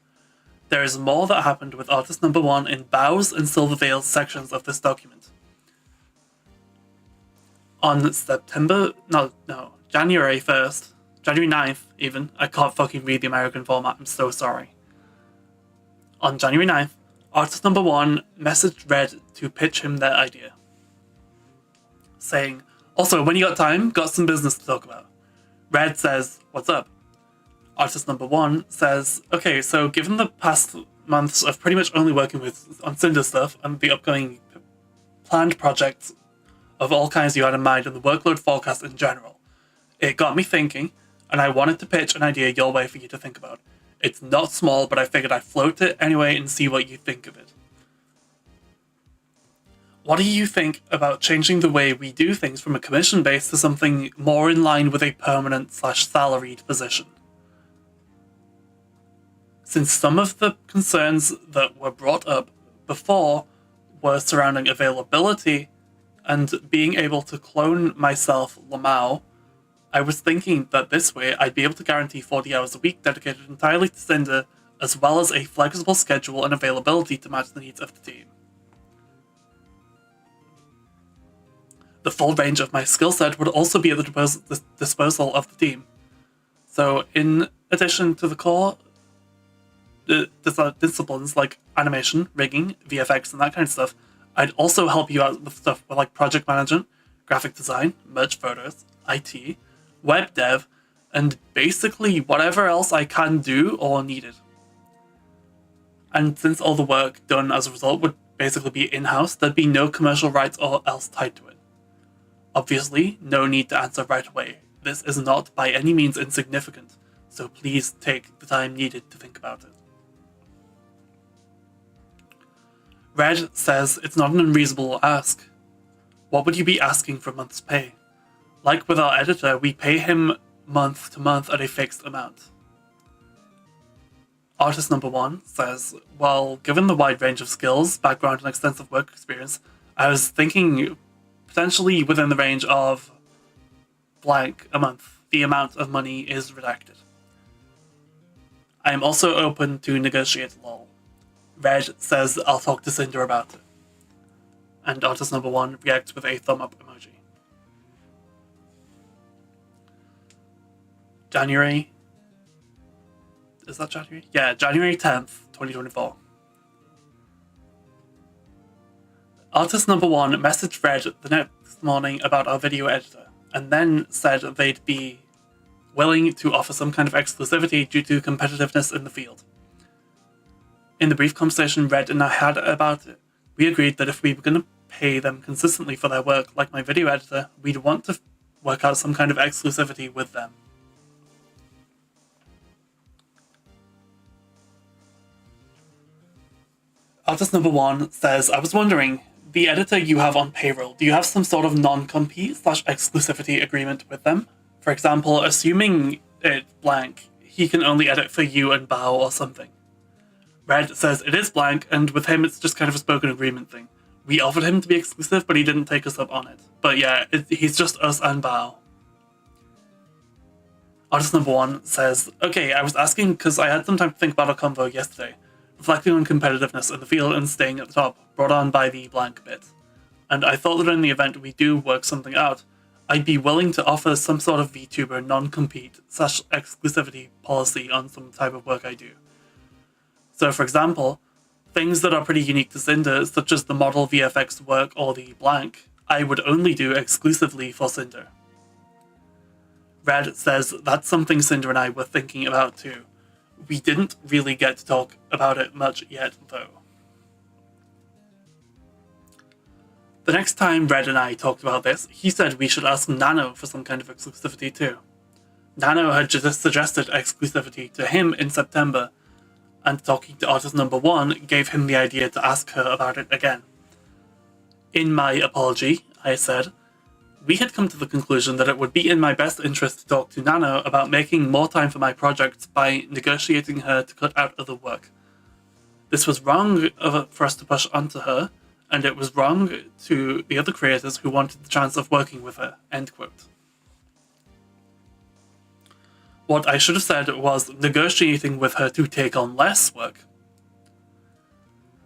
There is more that happened with artist number 1 in Bows and Silvervale's sections of this document. On January 1st, January 9th even, I can't fucking read the American format, I'm so sorry. On January 9th, artist number 1 messaged Red to pitch him their idea, saying, "Also, when you got time, got some business to talk about." Red says, "What's up?" Artist number 1 says, "Okay, so given the past months of pretty much only working on Sinder stuff and the upcoming planned projects of all kinds you had in mind and the workload forecast in general, it got me thinking, and I wanted to pitch an idea your way for you to think about. It's not small, but I figured I'd float it anyway and see what you think of it. What do you think about changing the way we do things from a commission base to something more in line with a permanent/salaried position? Since some of the concerns that were brought up before were surrounding availability and being able to clone myself Lamau, I was thinking that this way I'd be able to guarantee 40 hours a week dedicated entirely to Sinder, as well as a flexible schedule and availability to match the needs of the team. The full range of my skill set would also be at the disposal of the team. So in addition to the core disciplines like animation, rigging, VFX, and that kind of stuff, I'd also help you out with stuff like project management, graphic design, merch photos, IT, web dev, and basically whatever else I can do or needed. And since all the work done as a result would basically be in-house, there'd be no commercial rights or else tied to it. Obviously, no need to answer right away. This is not by any means insignificant, so please take the time needed to think about it. Red says it's not an unreasonable ask. What would you be asking for a month's pay? Like with our editor, we pay him month to month at a fixed amount. Artist number 1 says, well, given the wide range of skills, background, and extensive work experience, I was thinking potentially within the range of blank a month. The amount of money is redacted. I am also open to negotiate lol. Red says, I'll talk to Sinder about it. And artist number 1 reacts with a thumb up emoji. January. Is that January? Yeah, January 10th, 2024. Artist number 1 messaged Red the next morning about our video editor, and then said they'd be willing to offer some kind of exclusivity due to competitiveness in the field. In the brief conversation Red and I had about it, we agreed that if we were going to pay them consistently for their work, like my video editor, we'd want to work out some kind of exclusivity with them. Artist number 1 says, I was wondering, the editor you have on payroll, do you have some sort of non-compete/exclusivity agreement with them? For example, assuming it blank, he can only edit for you and Bao or something. Red says it is blank, and with him it's just kind of a spoken agreement thing. We offered him to be exclusive, but he didn't take us up on it. But yeah, he's just us and Bao. Artist number 1 says, okay, I was asking because I had some time to think about our convo yesterday, reflecting on competitiveness in the field and staying at the top, brought on by the blank bit. And I thought that in the event we do work something out, I'd be willing to offer some sort of VTuber non-compete/exclusivity policy on some type of work I do. So for example, things that are pretty unique to Sinder, such as the model VFX work or the blank, I would only do exclusively for Sinder. Red says that's something Sinder and I were thinking about too. We didn't really get to talk about it much yet, though. The next time Red and I talked about this, he said we should ask Nano for some kind of exclusivity too. Nano had just suggested exclusivity to him in September, and talking to artist number 1 gave him the idea to ask her about it again. In my apology, I said, we had come to the conclusion that it would be in my best interest to talk to Nano about making more time for my projects by negotiating her to cut out other work. This was wrong for us to push onto her, and it was wrong to the other creators who wanted the chance of working with her, end quote. What I should have said was negotiating with her to take on less work.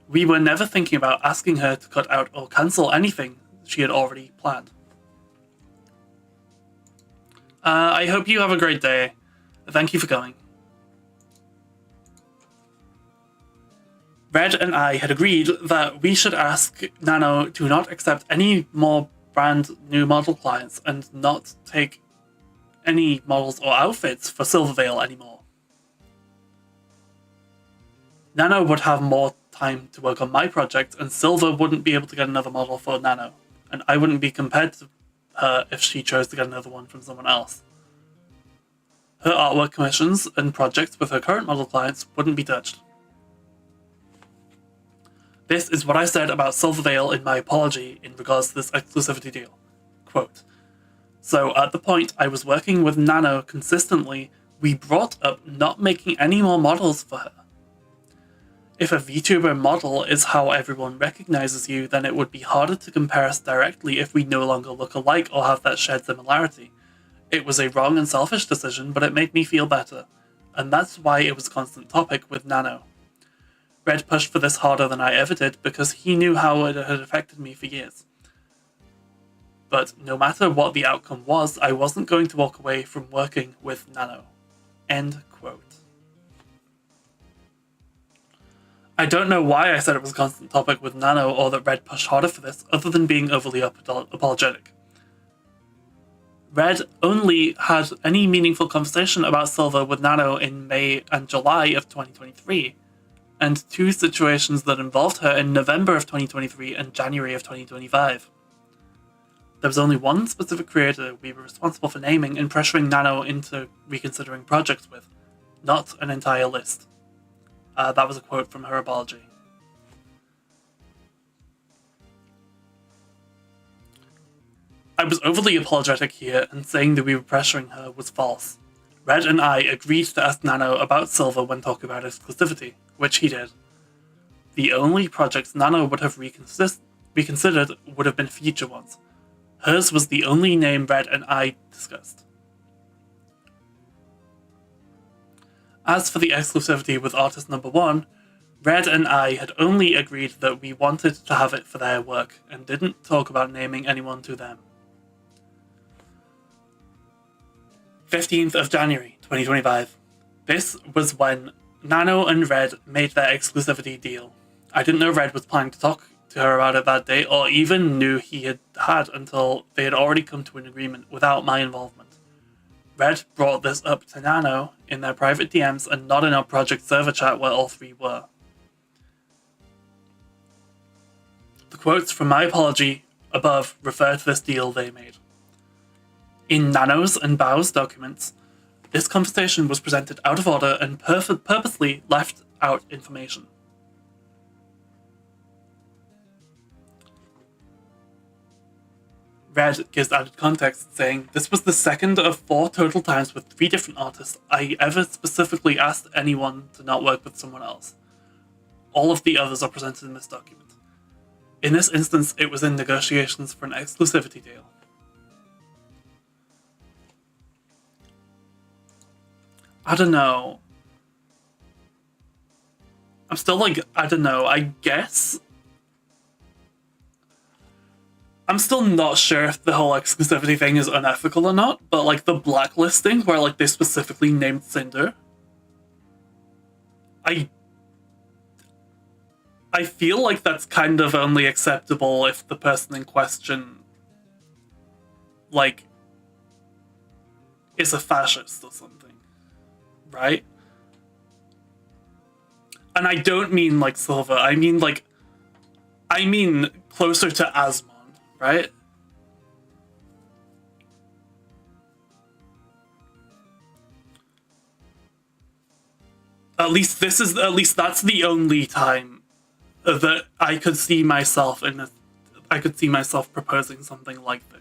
We were never thinking about asking her to cut out or cancel anything she had already planned. I hope you have a great day. Thank you for coming. Red and I had agreed that we should ask Nano to not accept any more brand new model clients and not take any models or outfits for Silvervale anymore. Nano would have more time to work on my project, and Silver wouldn't be able to get another model for Nano, and I wouldn't be compared to her if she chose to get another one from someone else. Her artwork commissions and projects with her current model clients wouldn't be touched. This is what I said about Silvervale in my apology in regards to this exclusivity deal. Quote, so at the point I was working with Nano consistently, we brought up not making any more models for her. If a VTuber model is how everyone recognizes you, then it would be harder to compare us directly if we no longer look alike or have that shared similarity. It was a wrong and selfish decision, but it made me feel better, and that's why it was a constant topic with Nano. Red pushed for this harder than I ever did because he knew how it had affected me for years. But no matter what the outcome was, I wasn't going to walk away from working with Nano. End quote. I don't know why I said it was a constant topic with Nano or that Red pushed harder for this, other than being overly apologetic. Red only had any meaningful conversation about Silver with Nano in May and July of 2023, and 2 situations that involved her in November of 2023 and January of 2025. There was only one specific creator we were responsible for naming and pressuring Nano into reconsidering projects with, not an entire list. That was a quote from her apology. I was overly apologetic here, and saying that we were pressuring her was false. Red and I agreed to ask Nano about Silver when talking about exclusivity, which he did. The only projects Nano would have reconsidered would have been future ones. Hers was the only name Red and I discussed. As for the exclusivity with artist number 1, Red and I had only agreed that we wanted to have it for their work and didn't talk about naming anyone to them. 15th of January 2025. This was when Nano and Red made their exclusivity deal. I didn't know Red was planning to talk to her about it that day, or even knew he had until they had already come to an agreement without my involvement. Red brought this up to Nano in their private DMs and not in our project server chat where all three were. The quotes from my apology above refer to this deal they made. In Nano's and Bao's documents, this conversation was presented out of order and purposely left out information. Red gives added context, saying, "This was the second of 4 total times with 3 different artists I ever specifically asked anyone to not work with someone else. All of the others are presented in this document. In this instance, it was in negotiations for an exclusivity deal." I don't know. I'm still like, I don't know, I guess. I'm still not sure if the whole exclusivity thing is unethical or not, but like the blacklisting where like they specifically named Sinder, I feel like that's kind of only acceptable if the person in question like is a fascist or something, right? And I don't mean like Silva, I mean closer to Asmon, right? At least that's the only time that I could see myself proposing something like this.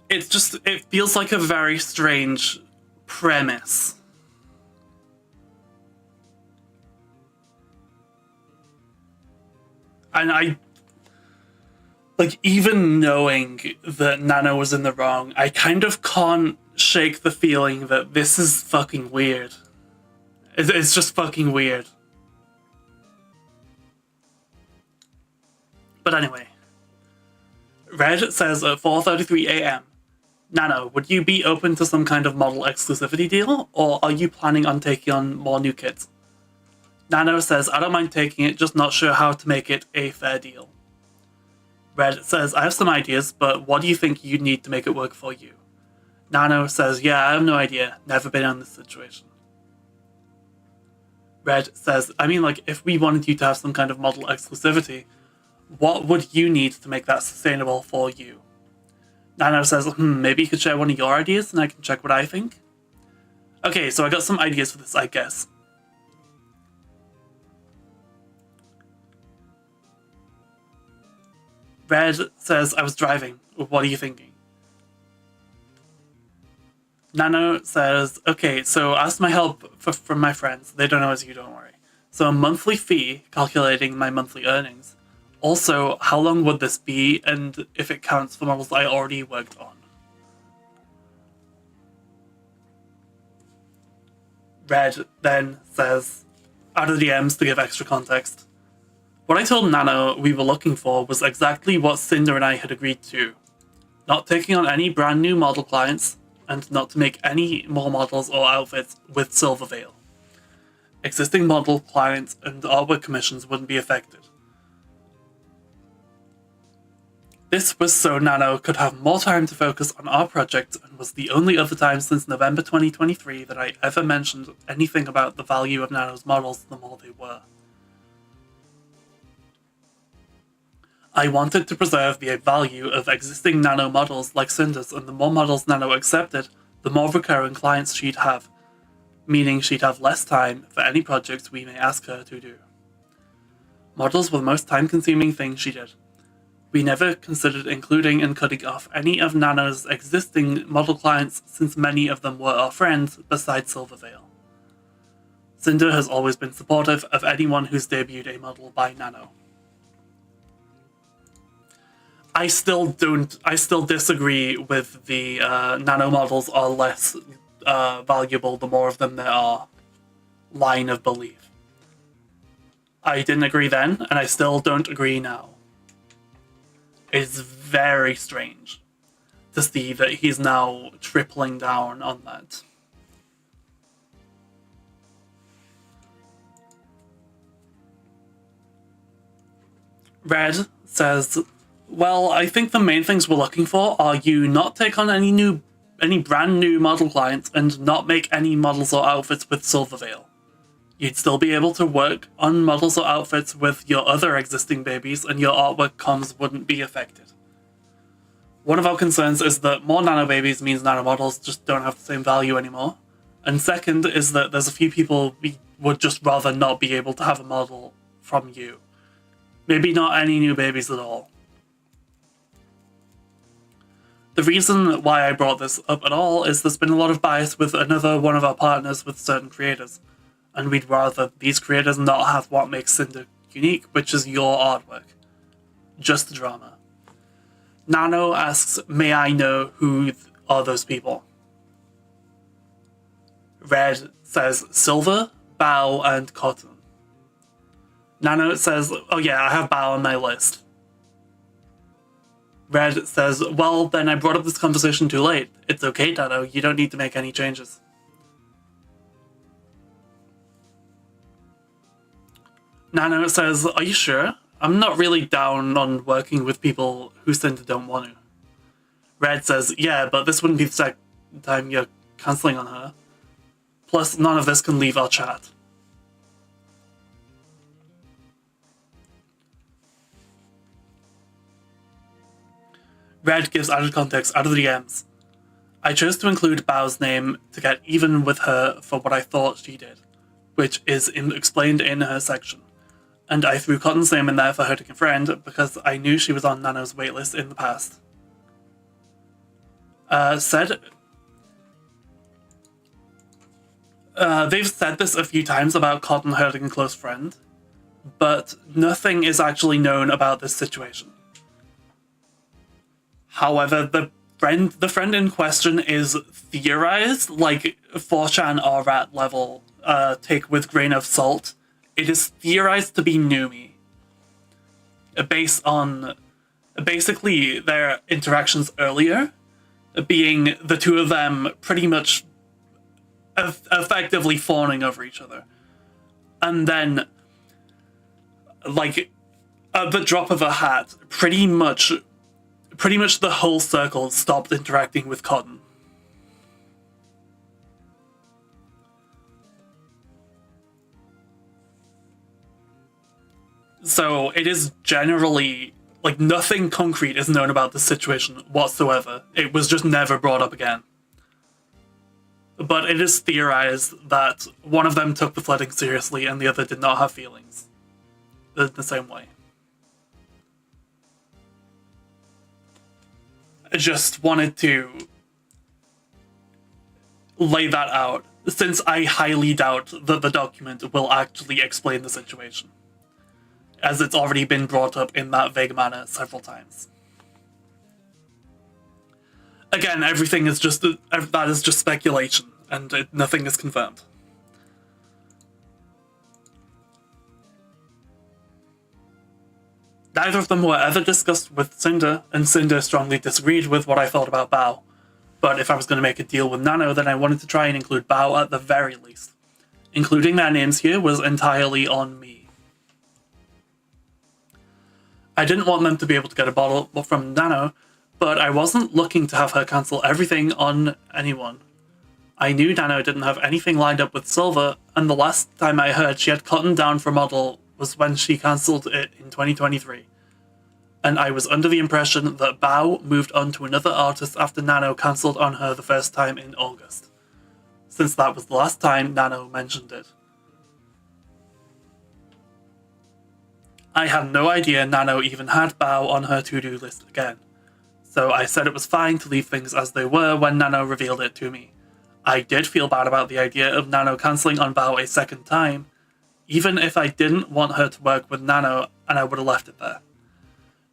It feels like a very strange premise. And I, like, even knowing that Nano was in the wrong, I kind of can't shake the feeling that this is fucking weird. It's just fucking weird. But anyway. Red says at 4:33 a.m, "Nano, would you be open to some kind of model exclusivity deal, or are you planning on taking on more new kids?" Nano says, "I don't mind taking it, just not sure how to make it a fair deal." Red says, "I have some ideas, but what do you think you'd need to make it work for you?" Nano says, "Yeah, I have no idea, never been in this situation." Red says, "I mean, like, if we wanted you to have some kind of model exclusivity, what would you need to make that sustainable for you?" Nano says, "Maybe you could share one of your ideas and I can check what I think." Okay, so I got some ideas for this, I guess. Red says, "I was driving. What are you thinking?" Nano says, "Okay, so ask my help from my friends. They don't know as you, don't worry. So a monthly fee, calculating my monthly earnings. Also, how long would this be, and if it counts for models I already worked on?" Red then says, out of the DMs to give extra context, "What I told Nano we were looking for was exactly what Sinder and I had agreed to. Not taking on any brand new model clients, and not to make any more models or outfits with Silver Veil. Existing model clients and artwork commissions wouldn't be affected. This was so Nano could have more time to focus on our project, and was the only other time since November 2023 that I ever mentioned anything about the value of Nano's models the more they were. I wanted to preserve the value of existing Nano models like Cinder's, and the more models Nano accepted, the more recurring clients she'd have, meaning she'd have less time for any projects we may ask her to do. Models were the most time-consuming thing she did. We never considered including and cutting off any of Nano's existing model clients since many of them were our friends besides Silverveil. Sinder has always been supportive of anyone who's debuted a model by Nano. I still disagree with the Nano models are less valuable the more of them there are line of belief. I didn't agree then, and I still don't agree now. It's very strange to see that he's now tripling down on that. Red says, well, I think the main things we're looking for are you not take on any brand new model clients and not make any models or outfits with Silverveil. You'd still be able to work on models or outfits with your other existing babies and your artwork comms wouldn't be affected. One of our concerns is that more Nano babies means Nano models just don't have the same value anymore. And second is that there's a few people we would just rather not be able to have a model from you. Maybe not any new babies at all. The reason why I brought this up at all is there's been a lot of bias with another one of our partners with certain creators, and we'd rather these creators not have what makes Sinder unique, which is your artwork. Just the drama. Nano asks, may I know who are those people? Red says Silver, Bao, and Cotton. Nano says, oh yeah, I have Bao on my list. Red says, well, then I brought up this conversation too late. It's okay, Nano, you don't need to make any changes. Nano says, are you sure? I'm not really down on working with people who Cinder don't want to. Red says, yeah, but this wouldn't be the second time you're cancelling on her. Plus, none of this can leave our chat. Red gives added context out of the DMs. I chose to include Bao's name to get even with her for what I thought she did, which is explained in her section. And I threw Cotton's name in there for her to confront because I knew she was on Nano's waitlist in the past. They've said this a few times about Cotton hurting a close friend, but nothing is actually known about this situation. However, the friend in question is theorized, like 4chan or rat level, take with grain of salt. It is theorized to be Numi, based on basically their interactions earlier, being the two of them pretty much effectively fawning over each other. And then, like, at the drop of a hat, pretty much the whole circle stopped interacting with Cotton. So it is generally, like, nothing concrete is known about this situation whatsoever. It was just never brought up again. But it is theorized that one of them took the flirting seriously and the other did not have feelings in the same way. I just wanted to lay that out, since I highly doubt that the document will actually explain the situation, as it's already been brought up in that vague manner several times. Again, everything is just that is just speculation, and nothing is confirmed. Neither of them were ever discussed with Sinder, and Sinder strongly disagreed with what I thought about Bao. But if I was going to make a deal with Nano, then I wanted to try and include Bao at the very least. Including their names here was entirely on me. I didn't want them to be able to get a bottle from Nano, but I wasn't looking to have her cancel everything on anyone. I knew Nano didn't have anything lined up with Silver, and the last time I heard she had Cotton down for model was when she cancelled it in 2023. and I was under the impression that Bao moved on to another artist after Nano cancelled on her the first time in August, since that was the last time Nano mentioned it. I had no idea Nano even had Bao on her to-do list again, so I said it was fine to leave things as they were when Nano revealed it to me. I did feel bad about the idea of Nano cancelling on Bao a second time, even if I didn't want her to work with Nano, and I would have left it there.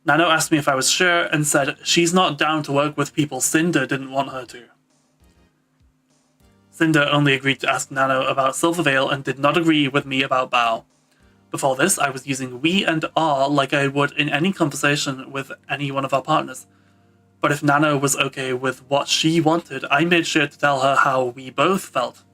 Nano asked me if I was sure and said she's not down to work with people Sinder didn't want her to. Sinder only agreed to ask Nano about Silvervale and did not agree with me about Bao. Before this, I was using we and are like I would in any conversation with any one of our partners. But if Nano was okay with what she wanted, I made sure to tell her how we both felt.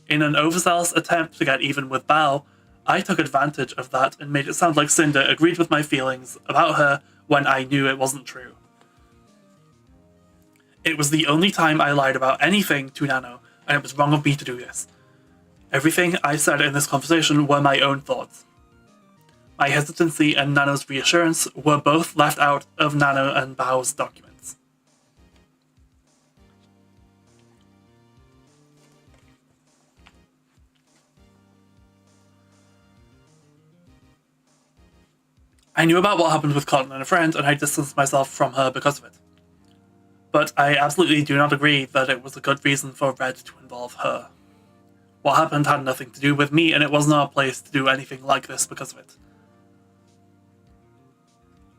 In an overzealous attempt to get even with Bao, I took advantage of that and made it sound like Sinder agreed with my feelings about her when I knew it wasn't true. It was the only time I lied about anything to Nano, and it was wrong of me to do this. Everything I said in this conversation were my own thoughts. My hesitancy and Nano's reassurance were both left out of Nano and Bao's documents. I knew about what happened with Cotton and a friend, and I distanced myself from her because of it. But I absolutely do not agree that it was a good reason for Red to involve her. What happened had nothing to do with me, and it wasn't our place to do anything like this because of it.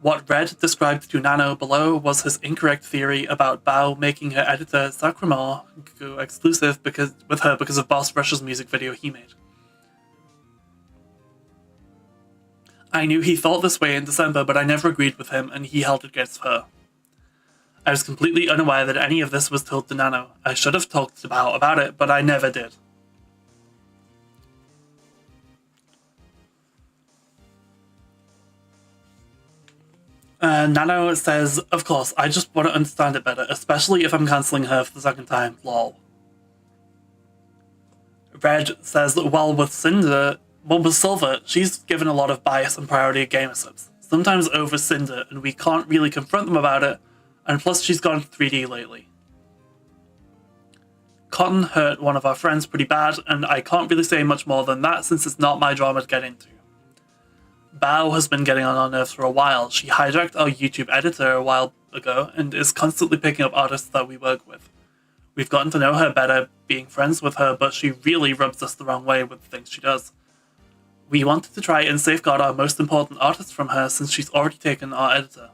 What Red described to Nano below was his incorrect theory about Bao making her editor Sacramore go exclusive with her because of Boss Rush's music video he made. I knew he thought this way in December, but I never agreed with him, and he held it against her. I was completely unaware that any of this was told to Nano. I should have talked to Bao about it, but I never did. Nano says, of course, I just want to understand it better, especially if I'm cancelling her for the second time, lol. Red says that with Silver, she's given a lot of bias and priority at gamer subs, sometimes over Sinder, and we can't really confront them about it, and plus she's gone 3D lately. Cotton hurt one of our friends pretty bad, and I can't really say much more than that since it's not my drama to get into. Bao has been getting on our nerves for a while. She hijacked our YouTube editor a while ago and is constantly picking up artists that we work with. We've gotten to know her better, being friends with her, but she really rubs us the wrong way with the things she does. We wanted to try and safeguard our most important artists from her since she's already taken our editor.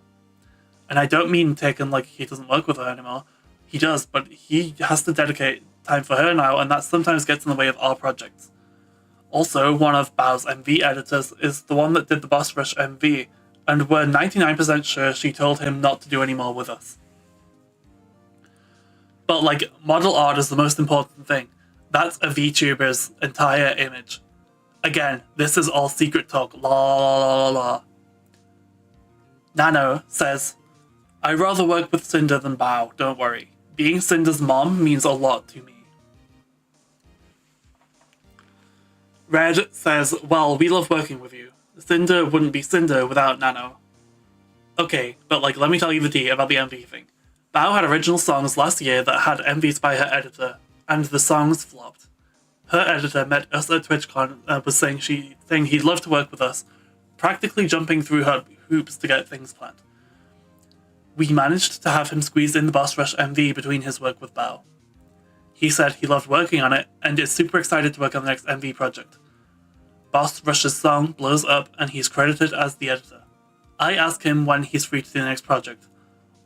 And I don't mean taken like he doesn't work with her anymore. He does, but he has to dedicate time for her now, and that sometimes gets in the way of our projects. Also, one of Bao's MV editors is the one that did the Boss Rush MV, and we're 99% sure she told him not to do any more with us. But model art is the most important thing. That's a VTuber's entire image. Again, this is all secret talk, la la la la la. Nano says, I'd rather work with Sinder than Bao, don't worry. Being Sinder's mom means a lot to me. Red says, we love working with you. Sinder wouldn't be Sinder without Nano. Okay, but let me tell you the tea about the MV thing. Bao had original songs last year that had MVs by her editor, and the songs flopped. Her editor met us at TwitchCon and was saying he'd love to work with us, practically jumping through her hoops to get things planned. We managed to have him squeeze in the Boss Rush MV between his work with Bao. He said he loved working on it and is super excited to work on the next MV project. Boss Rush's song blows up and he's credited as the editor. I ask him when he's free to do the next project.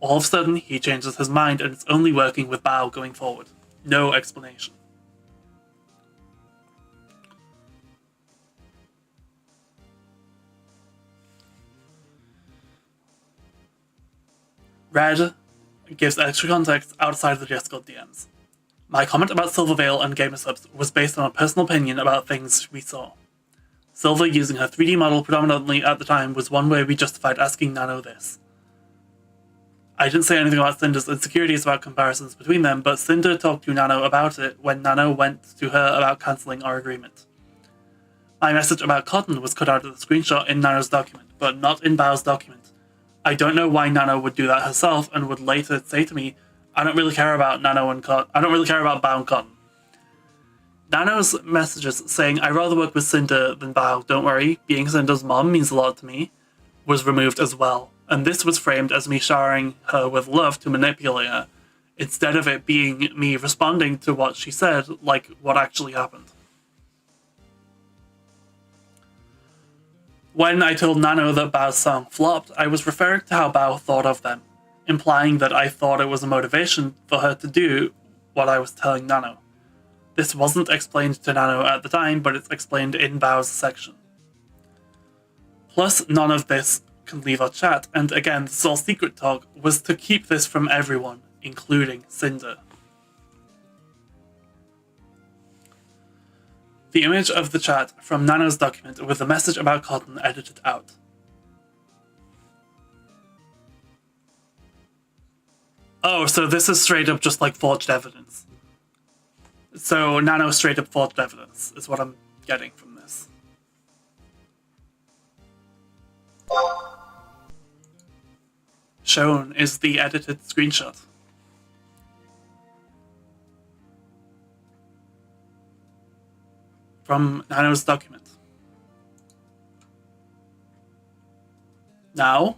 All of a sudden, he changes his mind and it's only working with Bao going forward. No explanation. Red gives extra context outside of the Discord DMs. My comment about Silvervale and gamer subs was based on a personal opinion about things we saw. Silver using her 3D model predominantly at the time was one way we justified asking Nano this. I didn't say anything about Cinder's insecurities about comparisons between them, but Sinder talked to Nano about it when Nano went to her about cancelling our agreement. My message about Cotton was cut out of the screenshot in Nano's document, but not in Bao's document. I don't know why Nano would do that herself and would later say to me, I don't really care about Nano and Cotton. I don't really care about Bao and Cotton. Nano's messages saying, I rather work with Sinder than Bao, don't worry, being Sinder's mom means a lot to me, was removed as well. And this was framed as me showering her with love to manipulate her, instead of it being me responding to what she said, like what actually happened. When I told Nano that Bao's song flopped, I was referring to how Bao thought of them, implying that I thought it was a motivation for her to do what I was telling Nano. This wasn't explained to Nano at the time, but it's explained in Bao's section. Plus, none of this can leave our chat, and again, this all secret talk was to keep this from everyone, including Sinder. The image of the chat from Nano's document with the message about Cotton edited out. Oh, so this is straight up just like forged evidence. So Nano straight up forged evidence is what I'm getting from this. Shown is the edited screenshot. From Nano's document. Now,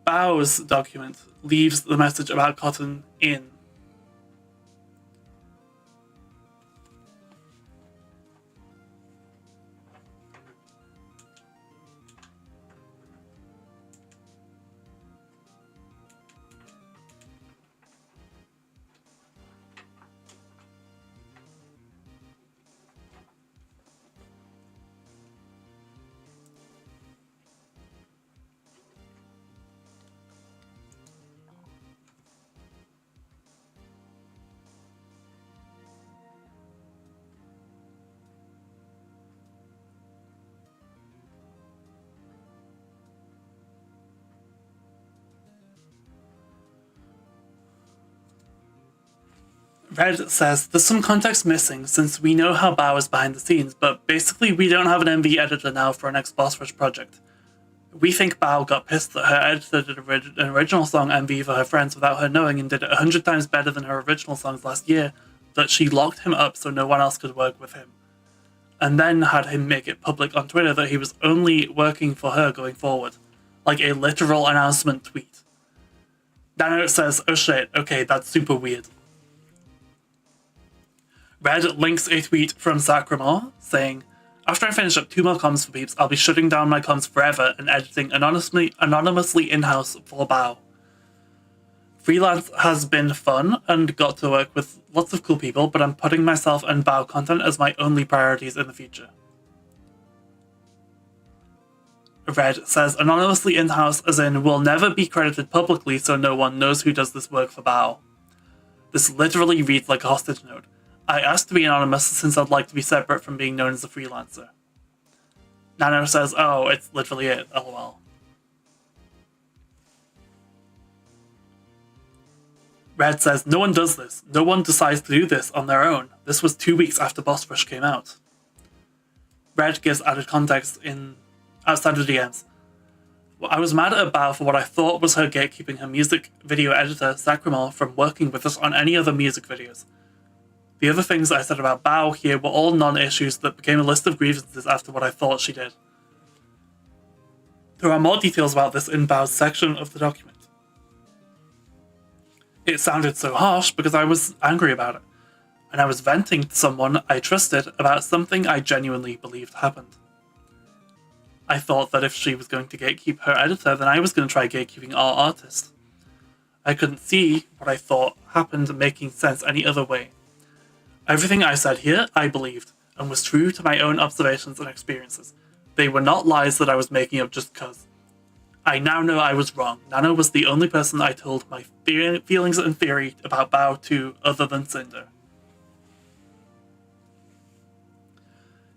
Bao's document leaves the message about Cotton in. Red says, there's some context missing since we know how Bao is behind the scenes, but basically we don't have an MV editor now for our next Boss Rush project. We think Bao got pissed that her editor did an original song MV for her friends without her knowing and did it 100 times better than her original songs last year, that she locked him up so no one else could work with him. And then had him make it public on Twitter that he was only working for her going forward. Like a literal announcement tweet. Nano says, oh shit, okay, that's super weird. Red links a tweet from Sacramore saying, after I finish up 2 more comms for peeps, I'll be shutting down my comms forever and editing anonymously in-house for Bao. Freelance has been fun and got to work with lots of cool people, but I'm putting myself and Bao content as my only priorities in the future. Red says, anonymously in-house as in will never be credited publicly so no one knows who does this work for Bao. This literally reads like a hostage note. I asked to be anonymous since I'd like to be separate from being known as a freelancer. Nano says, oh, it's literally it, lol. Red says, no one does this. No one decides to do this on their own. This was 2 weeks after Boss Rush came out. Red gives added context in outside of DMs. I was mad at Bao for what I thought was her gatekeeping her music video editor, Sacramore, from working with us on any other music videos. The other things I said about Bao here were all non-issues that became a list of grievances after what I thought she did. There are more details about this in Bao's section of the document. It sounded so harsh because I was angry about it, and I was venting to someone I trusted about something I genuinely believed happened. I thought that if she was going to gatekeep her editor, then I was going to try gatekeeping our artist. I couldn't see what I thought happened making sense any other way. Everything I said here, I believed, and was true to my own observations and experiences. They were not lies that I was making up just cause. I now know I was wrong. Nano was the only person I told my feelings and theory about Bao to other than Sinder.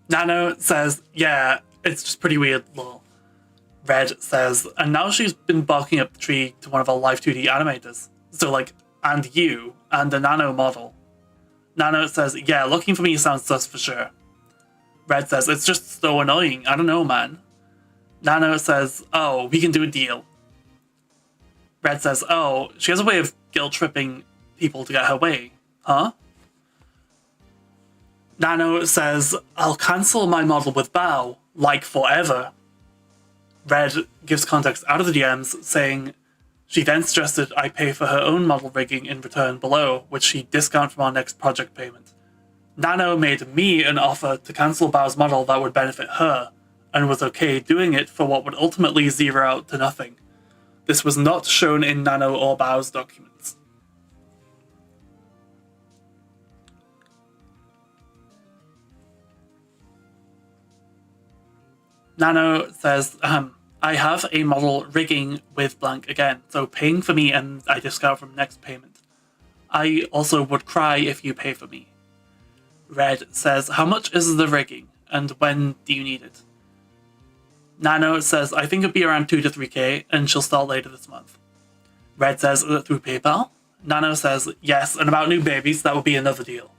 Nano says, yeah, it's just pretty weird, lol. Red says, and now she's been barking up the tree to one of our live 2D animators. So like, and you, and the Nano model. Nano says, yeah, looking for me sounds sus for sure. Red says, it's just so annoying. I don't know, man. Nano says, oh, we can do a deal. Red says, oh, she has a way of guilt-tripping people to get her way. Huh? Nano says, I'll cancel my model with Bao, like forever. Red gives context out of the DMs, saying she then suggested I pay for her own model rigging in return below, which she'd discount from our next project payment. Nano made me an offer to cancel Bao's model that would benefit her, and was okay doing it for what would ultimately zero out to nothing. This was not shown in Nano or Bao's documents. Nano says, I have a model rigging with blank again, so paying for me and I discount from next payment. I also would cry if you pay for me. Red says, how much is the rigging, and when do you need it? Nano says, I think it'd be around 2 to 3k, and she'll start later this month. Red says, through PayPal? Nano says, yes, and about new babies, that would be another deal.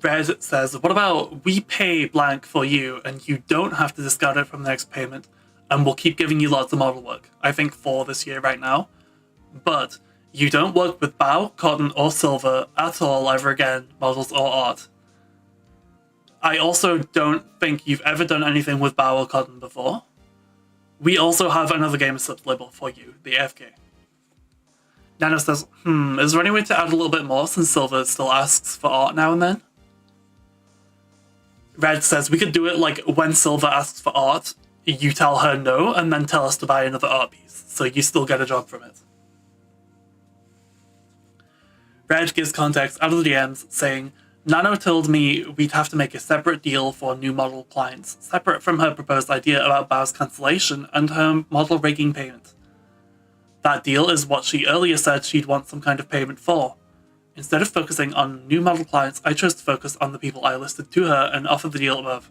Red says, what about we pay blank for you and you don't have to discount it from the next payment and we'll keep giving you lots of model work. I think 4 this year right now. But you don't work with Bao, Cotton or Silver at all ever again, models or art. I also don't think you've ever done anything with Bao or Cotton before. We also have another game sub label for you, the AFK. Nano says, is there any way to add a little bit more since Silver still asks for art now and then? Red says, we could do it like when Silver asks for art, you tell her no, and then tell us to buy another art piece, so you still get a job from it. Red gives context out of the DMs, saying, Nano told me we'd have to make a separate deal for new model clients, separate from her proposed idea about Bao's cancellation and her model rigging payment. That deal is what she earlier said she'd want some kind of payment for. Instead of focusing on new model clients, I chose to focus on the people I listed to her and offered the deal above.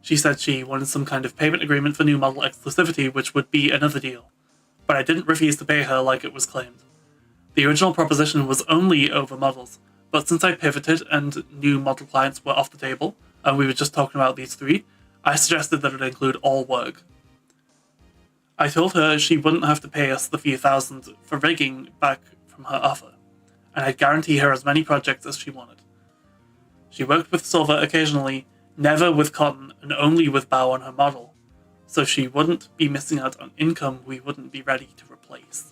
She said she wanted some kind of payment agreement for new model exclusivity, which would be another deal. But I didn't refuse to pay her like it was claimed. The original proposition was only over models, but since I pivoted and new model clients were off the table, and we were just talking about these 3, I suggested that it include all work. I told her she wouldn't have to pay us the few thousand for rigging back from her offer, and I'd guarantee her as many projects as she wanted. She worked with Silver occasionally, never with Cotton, and only with Bao on her model, so she wouldn't be missing out on income we wouldn't be ready to replace.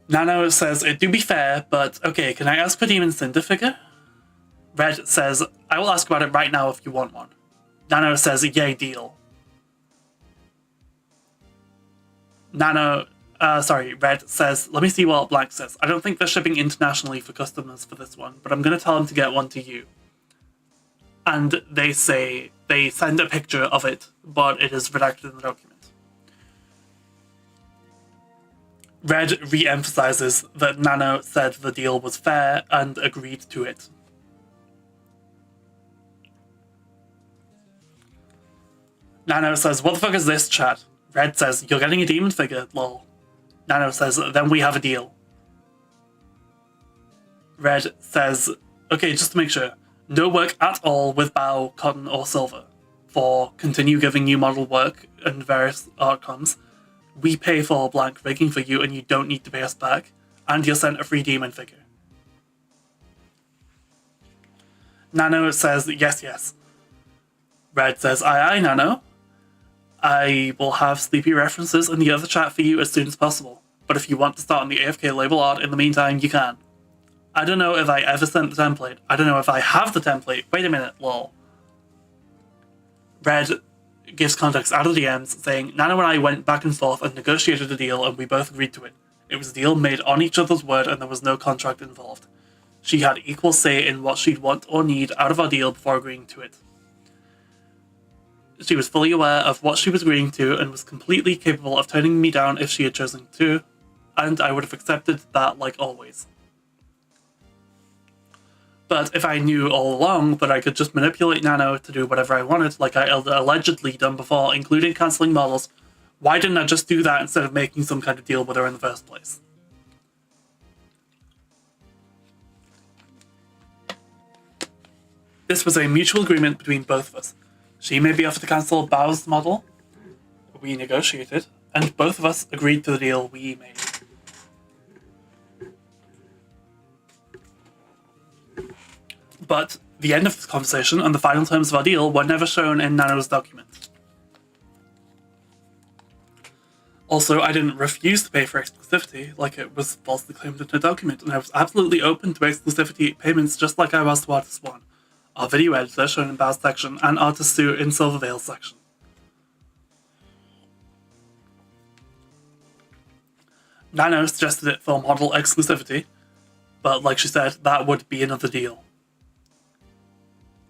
Nano says, it do be fair, but okay, can I ask for Demon Sinder figure? Red says, I will ask about it right now if you want one. Nano says, yay, deal. Red says, let me see what blank says. I don't think they're shipping internationally for customers for this one, but I'm going to tell them to get one to you. And they say, they send a picture of it, but it is redacted in the document. Red re-emphasizes that Nano said the deal was fair and agreed to it. Nano says, what the fuck is this, chat? Red says, you're getting a demon figure, lol. Nano says, then we have a deal. Red says, okay, just to make sure, no work at all with Bao, Cotton, or Silver. For continue giving new model work and various outcomes. We pay for blank rigging for you and you don't need to pay us back, and you're sent a free demon figure. Nano says, yes, yes. Red says, aye, Nano. I will have sleepy references in the other chat for you as soon as possible, but if you want to start on the AFK label art in the meantime, you can. I don't know if I ever sent the template. I don't know if I have the template. Wait a minute, lol. Red gives context out of the DMs, saying, Nano and I went back and forth and negotiated a deal and we both agreed to it. It was a deal made on each other's word and there was no contract involved. She had equal say in what she'd want or need out of our deal before agreeing to it. She was fully aware of what she was agreeing to and was completely capable of turning me down if she had chosen to, and I would have accepted that like always. But if I knew all along that I could just manipulate Nano to do whatever I wanted, like I allegedly done before, including cancelling models, why didn't I just do that instead of making some kind of deal with her in the first place? This was a mutual agreement between both of us. She made me offer to cancel Bao's model, we negotiated, and both of us agreed to the deal we made. But the end of this conversation and the final terms of our deal were never shown in Nano's document. Also, I didn't refuse to pay for exclusivity like it was falsely claimed in the document, and I was absolutely open to exclusivity payments just like I was to Artist 1, our video editor shown in Bao's section, and Artist 2 in Silvervale's section. Nano suggested it for model exclusivity, but like she said, that would be another deal.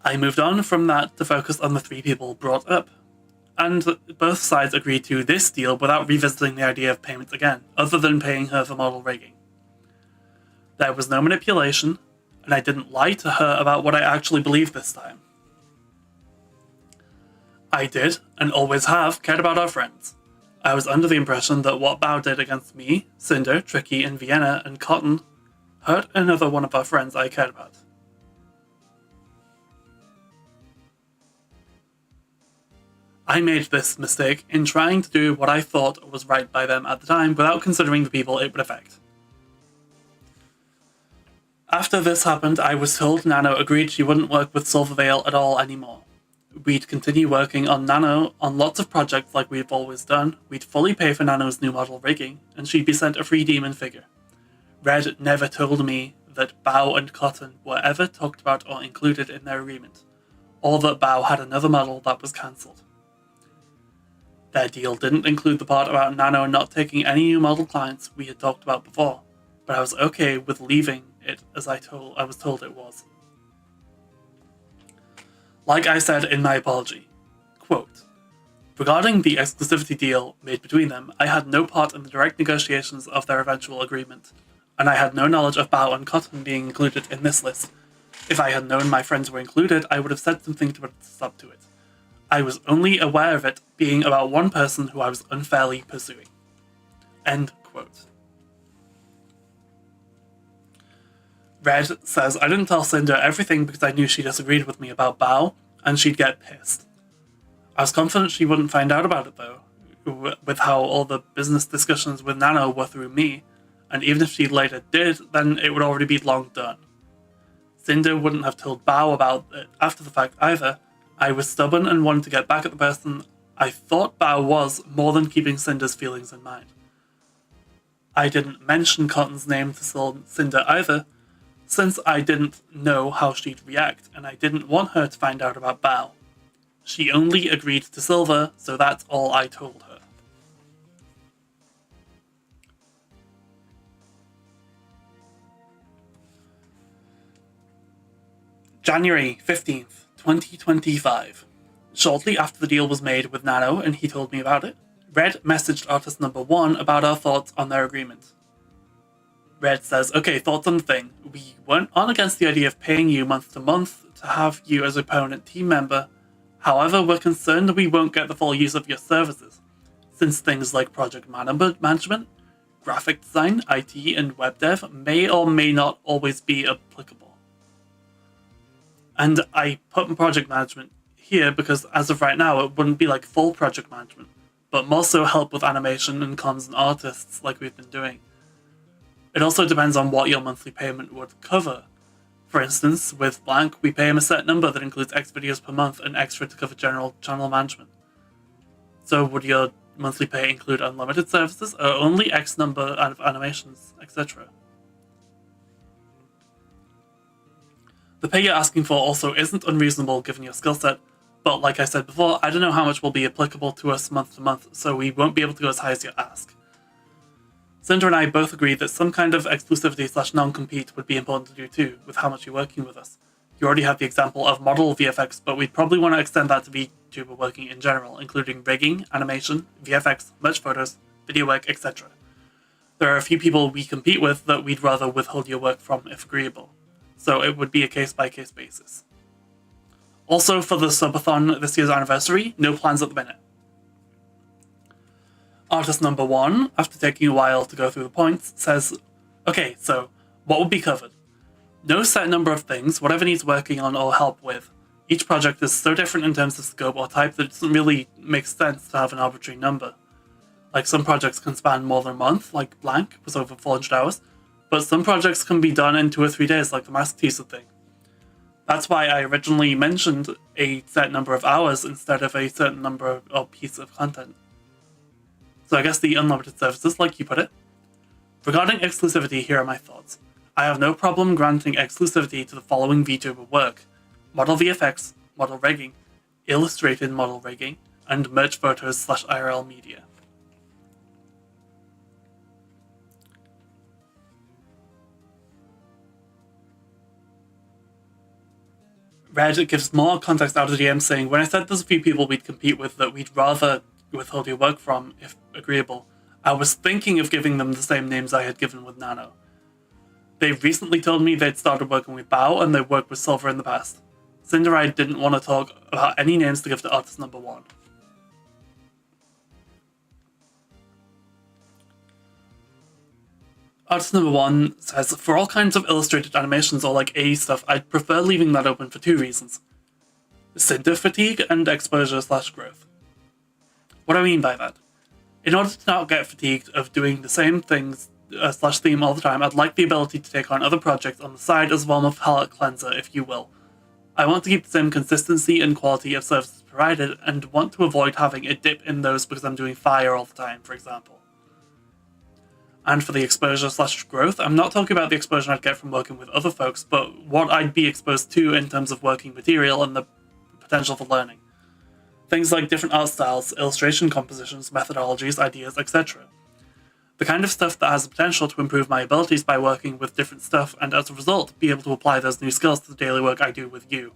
I moved on from that to focus on the three people brought up, and both sides agreed to this deal without revisiting the idea of payments again, other than paying her for model rigging. There was no manipulation, and I didn't lie to her about what I actually believed this time. I did, and always have, cared about our friends. I was under the impression that what Bao did against me, Sinder, Tricky, and Vienna, and Cotton hurt another one of our friends I cared about. I made this mistake in trying to do what I thought was right by them at the time without considering the people it would affect. After this happened, I was told Nano agreed she wouldn't work with Silvervale at all anymore. We'd continue working on Nano on lots of projects like we've always done, we'd fully pay for Nano's new model rigging, and she'd be sent a free demon figure. Red never told me that Bao and Cotton were ever talked about or included in their agreement, or that Bao had another model that was cancelled. Their deal didn't include the part about Nano not taking any new model clients we had talked about before, but I was okay with leaving it as I was told it was. Like I said in my apology, quote, regarding the exclusivity deal made between them, I had no part in the direct negotiations of their eventual agreement, and I had no knowledge of Bao and Cotton being included in this list. If I had known my friends were included, I would have said something to put a stop to it. I was only aware of it being about one person who I was unfairly pursuing. End quote. Red says, I didn't tell Sinder everything because I knew she disagreed with me about Bao, and she'd get pissed. I was confident she wouldn't find out about it though, with how all the business discussions with Nano were through me, and even if she later did, then it would already be long done. Sinder wouldn't have told Bao about it after the fact either. I was stubborn and wanted to get back at the person I thought Bao was more than keeping Cinder's feelings in mind. I didn't mention Cotton's name to Sinder either, since I didn't know how she'd react, and I didn't want her to find out about Bao. She only agreed to Silver, so that's all I told her. January 15th. 2025. Shortly after the deal was made with Nano and he told me about it, Red messaged artist number 1 about our thoughts on their agreement. Red says, okay, thoughts on the thing. We weren't on against the idea of paying you month to month to have you as a permanent team member. However, we're concerned that we won't get the full use of your services, since things like project management, graphic design, IT, and web dev may or may not always be applicable. And I put project management here because as of right now, it wouldn't be like full project management, but more so help with animation and comms and artists like we've been doing. It also depends on what your monthly payment would cover. For instance, with Blank, we pay him a set number that includes X videos per month and extra to cover general channel management. So would your monthly pay include unlimited services or only X number of animations, etc.? The pay you're asking for also isn't unreasonable given your skill set, but like I said before, I don't know how much will be applicable to us month to month, so we won't be able to go as high as your ask. Sinder and I both agree that some kind of exclusivity / non-compete would be important to do too, with how much you're working with us. You already have the example of model VFX, but we'd probably want to extend that to VTuber working in general, including rigging, animation, VFX, merch photos, video work, etc. There are a few people we compete with that we'd rather withhold your work from if agreeable. so it would be a case-by-case basis. Also, for the subathon this year's anniversary, no plans at the minute. Artist number 1, after taking a while to go through the points, says, okay, so what would be covered? No set number of things, whatever needs working on or help with. Each project is so different in terms of scope or type that it doesn't really make sense to have an arbitrary number. Like, some projects can span more than a month, like Blank was over 400 hours, but some projects can be done in 2 or 3 days, like the Mask Teaser thing. That's why I originally mentioned a set number of hours instead of a certain number or piece of content. So I guess the unlimited services, like you put it. Regarding exclusivity, here are my thoughts. I have no problem granting exclusivity to the following VTuber work: model VFX, model rigging, illustrated model rigging, and merch photos / IRL media. Red gives more context out of the DM, saying, when I said there's a few people we'd compete with that we'd rather withhold your work from, if agreeable, I was thinking of giving them the same names I had given with Nano. They recently told me they'd started working with Bao and they'd worked with Silver in the past. Sinder, I didn't want to talk about any names to give to artist number 1. Artist number 1 says, for all kinds of illustrated animations or like AE stuff, I'd prefer leaving that open for 2 reasons. Sinder fatigue and exposure / growth. What do I mean by that? In order to not get fatigued of doing the same things / theme all the time, I'd like the ability to take on other projects on the side as a form of palette cleanser, if you will. I want to keep the same consistency and quality of services provided, and want to avoid having a dip in those because I'm doing fire all the time, for example. And for the exposure / growth, I'm not talking about the exposure I'd get from working with other folks, but what I'd be exposed to in terms of working material and the potential for learning. Things like different art styles, illustration compositions, methodologies, ideas, etc. The kind of stuff that has the potential to improve my abilities by working with different stuff, and as a result, be able to apply those new skills to the daily work I do with you.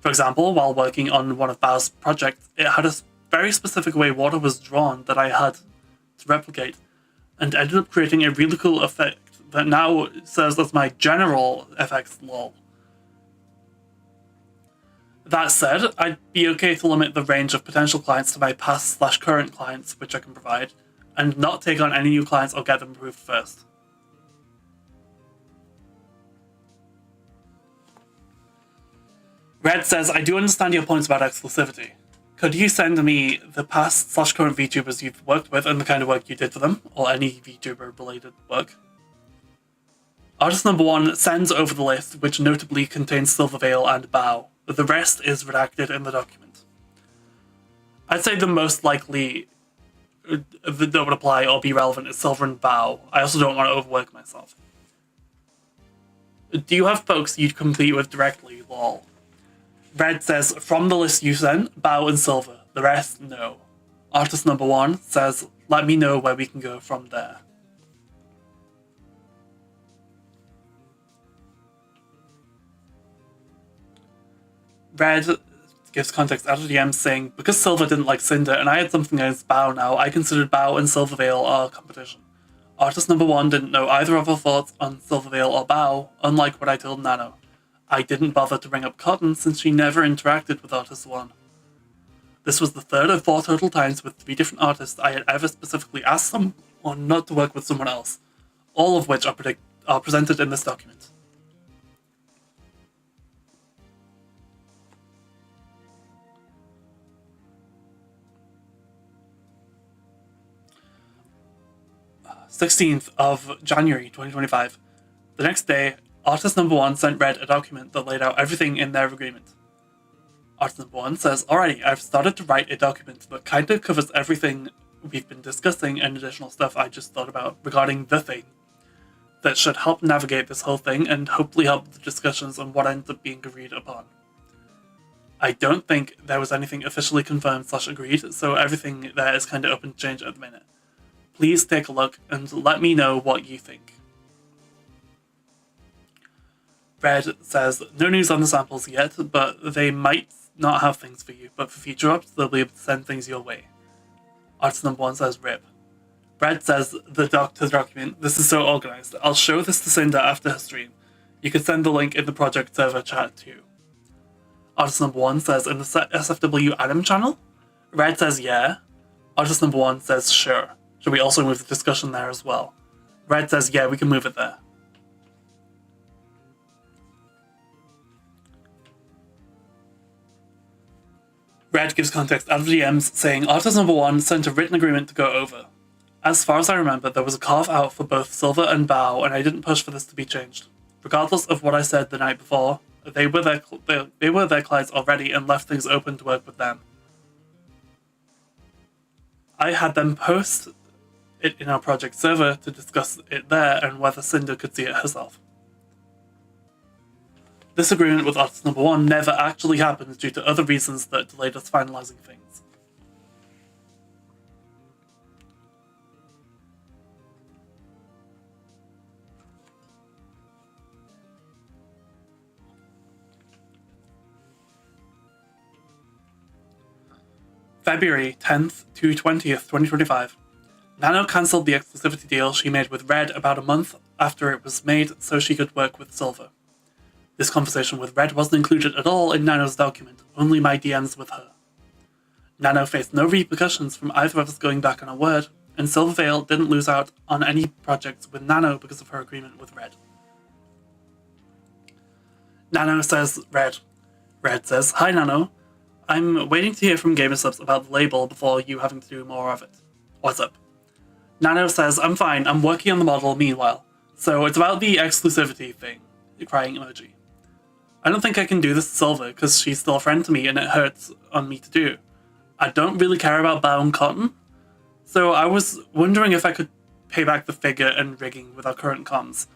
For example, while working on one of Bao's projects, it had a very specific way water was drawn that I had to replicate, and ended up creating a really cool effect that now serves as my general FX lol. That said, I'd be okay to limit the range of potential clients to my past / current clients, which I can provide, and not take on any new clients or get them approved first. Red says, I do understand your points about exclusivity. Could you send me the past / current VTubers you've worked with and the kind of work you did for them, or any VTuber-related work? Artist number 1 sends over the list, which notably contains Silverveil and Bao. The rest is redacted in the document. I'd say the most likely that would apply or be relevant is Silver and Bao. I also don't want to overwork myself. Do you have folks you'd compete with directly, lol? Red says, from the list you sent, Bao and Silver. The rest, no. Artist number 1 says, let me know where we can go from there. Red gives context out of the DM, saying, because Silver didn't like Sinder and I had something against Bao now, I considered Bao and Silverveil our competition. Artist number 1 didn't know either of our thoughts on Silverveil or Bao, unlike what I told Nano. I didn't bother to bring up Cotton since she never interacted with Artist 1. This was the 3rd of 4 total times with 3 different artists I had ever specifically asked someone not to work with someone else, all of which are presented in this document. January 16th, 2025. The next day, artist number 1 sent Red a document that laid out everything in their agreement. Artist number 1 says, alrighty, I've started to write a document that kind of covers everything we've been discussing and additional stuff I just thought about regarding the thing that should help navigate this whole thing and hopefully help the discussions on what ends up being agreed upon. I don't think there was anything officially confirmed / agreed, so everything there is kind of open to change at the minute. Please take a look and let me know what you think. Red says, no news on the samples yet, but they might not have things for you, but for future ups, they'll be able to send things your way. Artist number 1 says, rip. Red says, the document, this is so organized. I'll show this to Cinder after her stream. You can send the link in the project server chat too. Artist number 1 says, in the SFW Adam channel? Red says yeah. Artist number 1 says sure. Should we also move the discussion there as well? Red says yeah, we can move it there. Red gives context out of DMs saying, Artist number 1 sent a written agreement to go over. As far as I remember, there was a carve out for both Silver and Bao, and I didn't push for this to be changed. Regardless of what I said the night before, they were their clients already and left things open to work with them. I had them post it in our project server to discuss it there and whether Sinder could see it herself. This agreement with artist number 1 never actually happened due to other reasons that delayed us finalizing things. February 10th to 20th, 2025. Nano cancelled the exclusivity deal she made with Red about a month after it was made so she could work with Silver. This conversation with Red wasn't included at all in Nano's document, only my DMs with her. Nano faced no repercussions from either of us going back on a word, and Silvervale didn't lose out on any projects with Nano because of her agreement with Red. Nano says Red. Red says, Hi Nano. I'm waiting to hear from GamerSubs about the label before you having to do more of it. What's up? Nano says, I'm fine, I'm working on the model meanwhile. So it's about the exclusivity thing. The crying emoji. I don't think I can do this to Silver because she's still a friend to me and it hurts on me to do. I don't really care about Bao and Cotton. So I was wondering if I could pay back the figure and rigging with our current comms.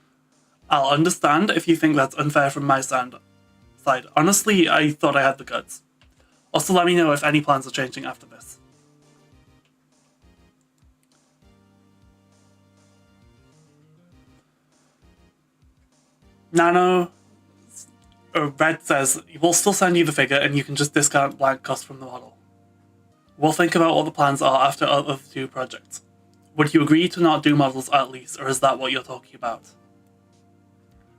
I'll understand if you think that's unfair from my side. Honestly, I thought I had the guts. Also, let me know if any plans are changing after this. Nano, Red says, we'll still send you the figure and you can just discount blank cost from the model. We'll think about what the plans are after our other 2 projects. Would you agree to not do models at least, or is that what you're talking about?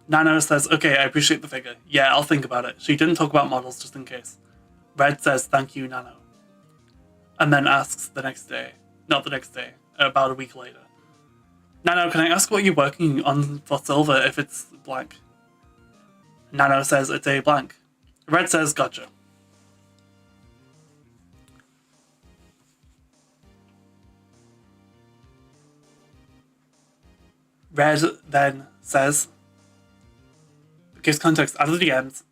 Nano says, okay, I appreciate the figure. Yeah, I'll think about it. She didn't talk about models just in case. Red says, thank you, Nano. And then asks the next day. Not the next day, about a week later. Nano, can I ask what you're working on for Silver if it's blank? Nano says it's a blank. Red says, gotcha. Red then says, gives context out of the DMs,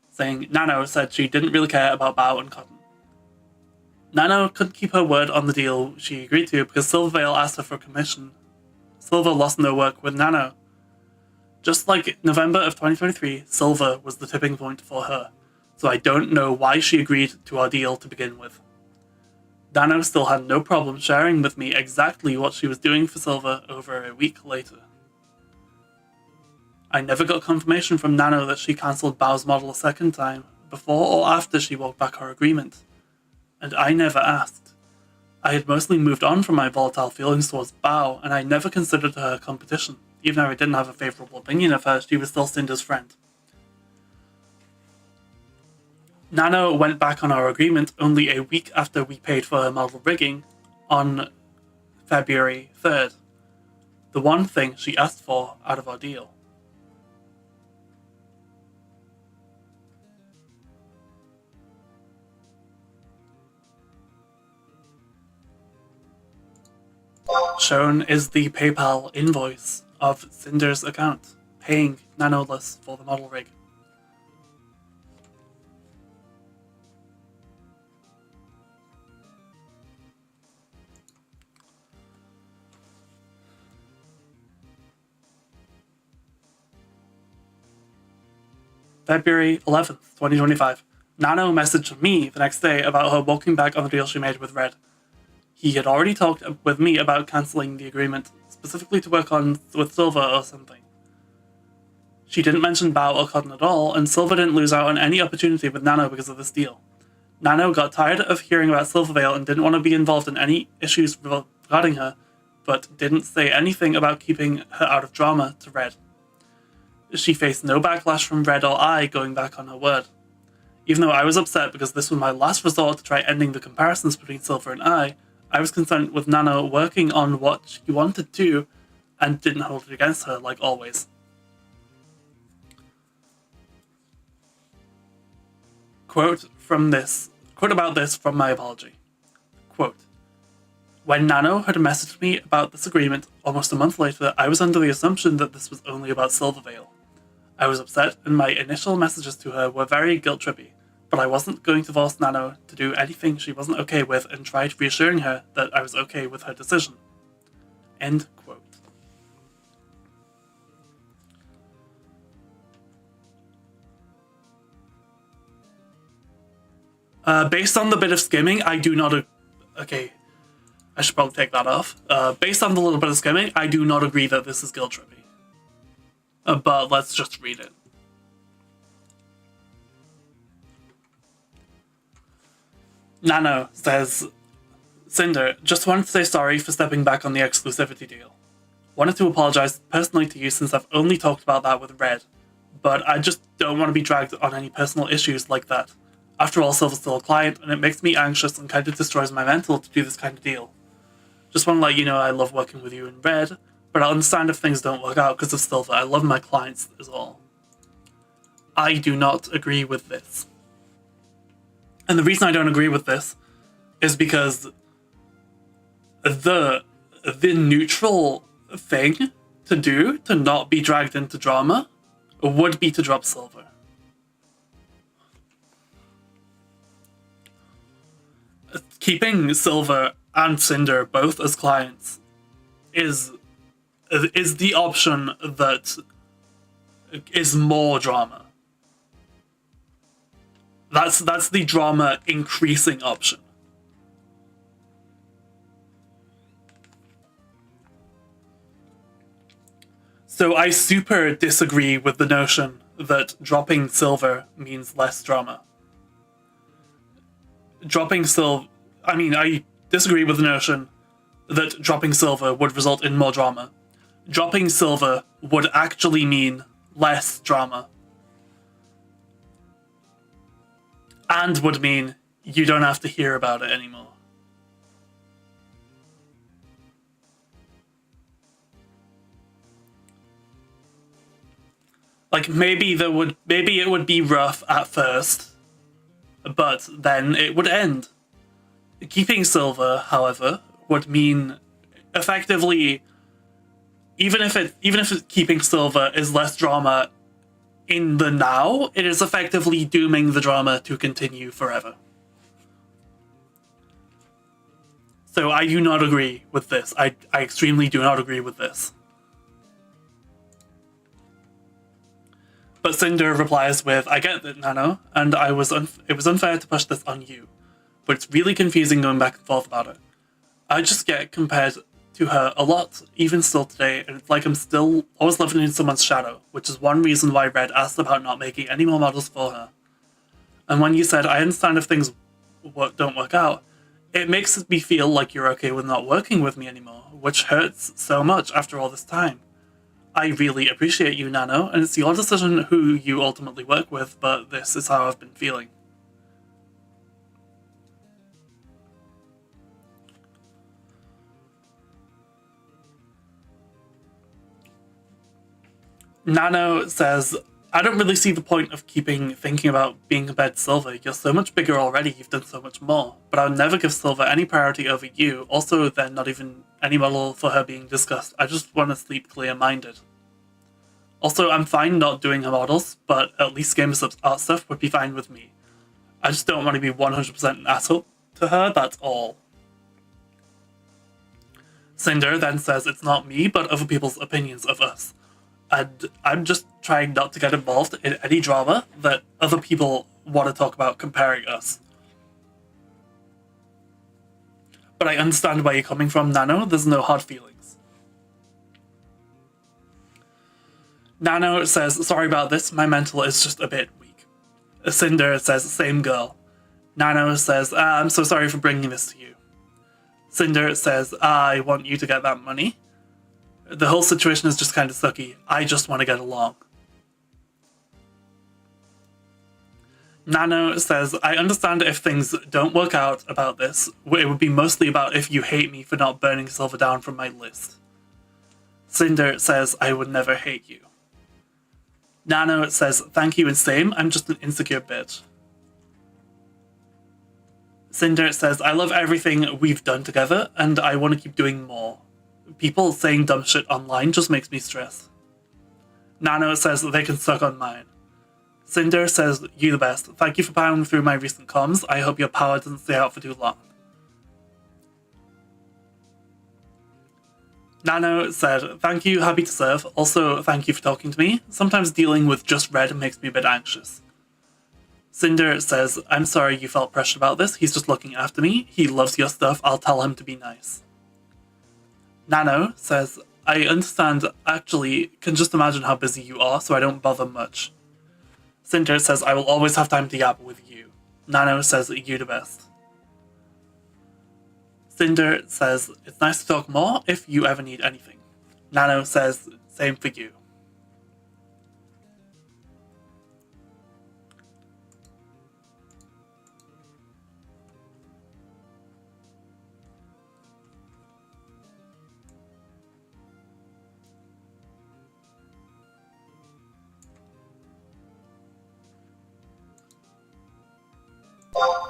saying Nano said she didn't really care about Bao and Cotton. Nano couldn't keep her word on the deal she agreed to because Silvervale asked her for a commission. Silver lost no work with Nano. Just like November of 2023, Silver was the tipping point for her, so I don't know why she agreed to our deal to begin with. Nano still had no problem sharing with me exactly what she was doing for Silver over a week later. I never got confirmation from Nano that she cancelled Bao's model a second time, before or after she walked back her agreement. And I never asked. I had mostly moved on from my volatile feelings towards Bao, and I never considered her a competition. Even though I didn't have a favourable opinion of her, she was still Cinder's friend. Nano went back on our agreement only a week after we paid for her model rigging on February 3rd. The one thing she asked for out of our deal. Shown is the PayPal invoice of Cinder's account, paying Nanoless for the model rig. February 11th, 2025. Nano messaged me the next day about her walking back on the deal she made with Red. He had already talked with me about cancelling the agreement, specifically to work on with Silver or something. She didn't mention Bao or Cotton at all, and Silver didn't lose out on any opportunity with Nano because of this deal. Nano got tired of hearing about Silvervale and didn't want to be involved in any issues regarding her, but didn't say anything about keeping her out of drama to Red. She faced no backlash from Red or I going back on her word. Even though I was upset because this was my last resort to try ending the comparisons between Silver and I was concerned with Nano working on what she wanted to and didn't hold it against her, like always. Quote about this from my apology. Quote, when Nano had messaged me about this agreement almost a month later, I was under the assumption that this was only about Silvervale. I was upset, and my initial messages to her were very guilt-trippy, but I wasn't going to force Nano to do anything she wasn't okay with and tried reassuring her that I was okay with her decision. End quote. Based on the bit of skimming, I do not... Okay, I should probably take that off. Based on the little bit of skimming, I do not agree that this is guilt-trippy. But let's just read it. Nano says, Sinder, just wanted to say sorry for stepping back on the exclusivity deal. Wanted to apologize personally to you since I've only talked about that with Red, but I just don't want to be dragged on any personal issues like that. After all, Silver's still a client, and it makes me anxious and kind of destroys my mental to do this kind of deal. Just want to let you know I love working with you in Red, but I'll understand if things don't work out because of Silver. I love my clients as well. I do not agree with this. And the reason I don't agree with this is because the neutral thing to do to not be dragged into drama would be to drop Silver. Keeping Silver and Sinder both as clients is the option that is more drama. That's the drama increasing option. So I super disagree with the notion that dropping Silver means less drama. I disagree with the notion that dropping Silver would result in more drama. Dropping Silver would actually mean less drama. And would mean you don't have to hear about it anymore. Like, maybe it would be rough at first, but then it would end. Keeping Silver, however, would mean effectively, even if keeping Silver is less drama in the now, it is effectively dooming the drama to continue forever. So I do not agree with this. I extremely do not agree with this. But Sinder replies with, I get it, Nano, and it was unfair to push this on you. But it's really confusing going back and forth about it. I just get compared to her a lot, even still today, and it's like I'm still always living in someone's shadow, which is one reason why Red asked about not making any more models for her. And when you said, I understand if things don't work out, it makes me feel like you're okay with not working with me anymore, which hurts so much after all this time. I really appreciate you, Nano, and it's your decision who you ultimately work with, but this is how I've been feeling. Nano says, I don't really see the point of thinking about being compared to Silver. You're so much bigger already, you've done so much more. But I'll never give Silver any priority over you. Also, then not even any model for her being discussed. I just want to sleep clear-minded. Also, I'm fine not doing her models, but at least GamerSup's art stuff would be fine with me. I just don't want to be 100% an asshole to her, that's all. Sinder then says it's not me, but other people's opinions of us. And I'm just trying not to get involved in any drama that other people want to talk about comparing us. But I understand where you're coming from, Nano. There's no hard feelings. Nano says, sorry about this, my mental is just a bit weak. Sinder says, same girl. Nano says, I'm so sorry for bringing this to you. Sinder says, I want you to get that money. The whole situation is just kind of sucky. I just want to get along. Nano says, I understand if things don't work out about this, it would be mostly about if you hate me for not burning Silver down from my list. Sinder says, I would never hate you. Nano says, thank you and same, I'm just an insecure bitch. Sinder says, I love everything we've done together, and I want to keep doing more. People saying dumb shit online just makes me stress. Nano says they can suck on mine. Sinder says, you the best. Thank you for powering through my recent comms. I hope your power doesn't stay out for too long. Nano said, thank you, happy to serve. Also, thank you for talking to me. Sometimes dealing with just Red makes me a bit anxious. Sinder says, I'm sorry you felt pressured about this. He's just looking after me. He loves your stuff. I'll tell him to be nice. Nano says, I understand, actually, can just imagine how busy you are, so I don't bother much. Sinder says, I will always have time to yap with you. Nano says, you the best. Sinder says, it's nice to talk more if you ever need anything. Nano says, same for you.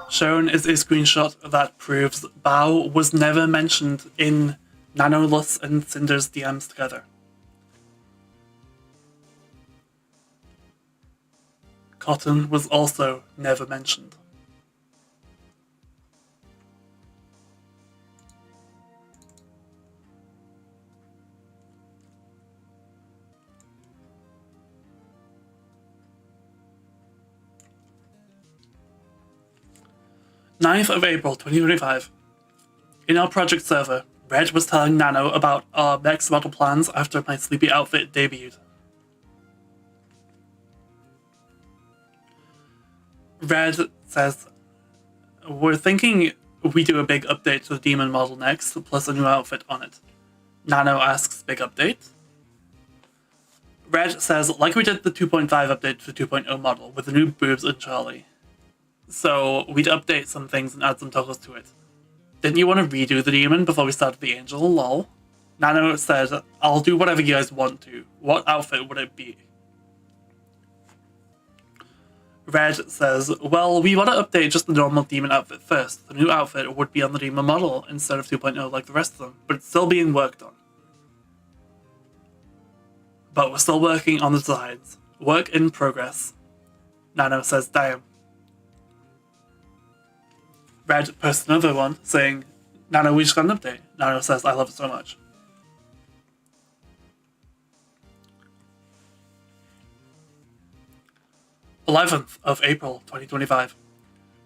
Shown is a screenshot that proves Bao was never mentioned in Nano, Lus, and Cinder's DMs together. Cotton was also never mentioned. Ninth of April 2025. In our project server, Red was telling Nano about our next model plans after my sleepy outfit debuted. Red says, we're thinking we do a big update to the demon model next, plus a new outfit on it. Nano asks, big update? Red says, like we did the 2.5 update to 2.0 model, with the new boobs and Charlie. So we'd update some things and add some toggles to it. Didn't you want to redo the demon before we started the angel, lol? Nano said, I'll do whatever you guys want to. What outfit would it be? Red says, well, we want to update just the normal demon outfit first. The new outfit would be on the demon model instead of 2.0 like the rest of them, but it's still being worked on. But we're still working on the designs. Work in progress. Nano says, damn. Red posts another one saying, Nano, we just got an update. Nano says, I love it so much. "11th of April 2025.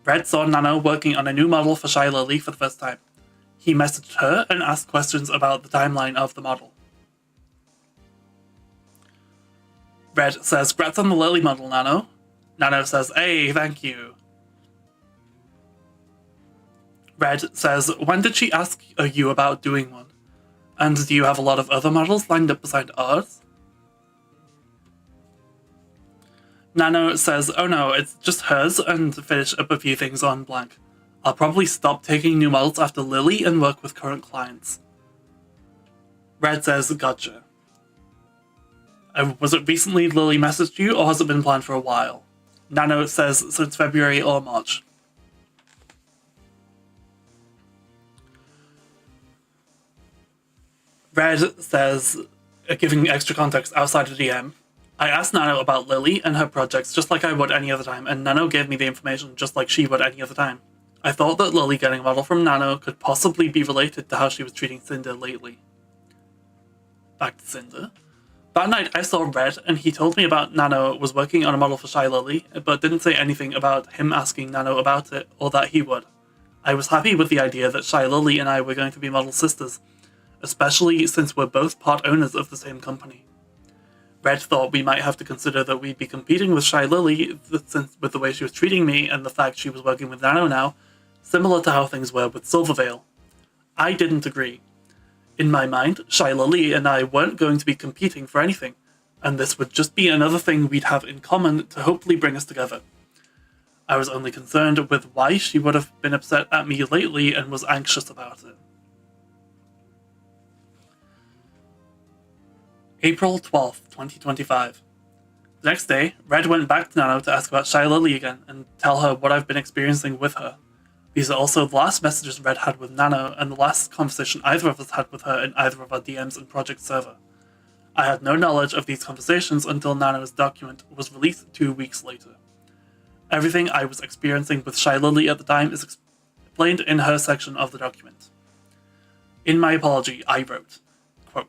Red saw Nano working on a new model for Shy Lily for the first time. He messaged her and asked questions about the timeline of the model. Red says, "Grats on the Lily model, Nano." Nano says, "Hey, thank you." Red says, "When did she ask you about doing one? And do you have a lot of other models lined up beside ours?" Nano says, "Oh no, it's just hers and finish up a few things on blank. I'll probably stop taking new models after Lily and work with current clients." Red says, "Gotcha. Was it recently Lily messaged you, or has it been planned for a while?" Nano says, "Since February or March." Red says, giving extra context outside of DM, "I asked Nano about Lily and her projects just like I would any other time, and Nano gave me the information just like she would any other time. I thought that Lily getting a model from Nano could possibly be related to how she was treating Sinder lately." Back to Sinder. "That night I saw Red and he told me about Nano was working on a model for Shy Lily, but didn't say anything about him asking Nano about it or that he would. I was happy with the idea that Shy Lily and I were going to be model sisters, especially since we're both part owners of the same company. Red thought we might have to consider that we'd be competing with Shy Lily since with the way she was treating me and the fact she was working with Nano now, similar to how things were with Silvervale. I didn't agree. In my mind, Shy Lily and I weren't going to be competing for anything, and this would just be another thing we'd have in common to hopefully bring us together. I was only concerned with why she would have been upset at me lately and was anxious about it. April 12th, 2025. The next day, Red went back to Nano to ask about Shy Lily again and tell her what I've been experiencing with her. These are also the last messages Red had with Nano and the last conversation either of us had with her in either of our DMs and Project Server. I had no knowledge of these conversations until Nano's document was released 2 weeks later. Everything I was experiencing with Shy Lily at the time is explained in her section of the document. In my apology, I wrote, quote,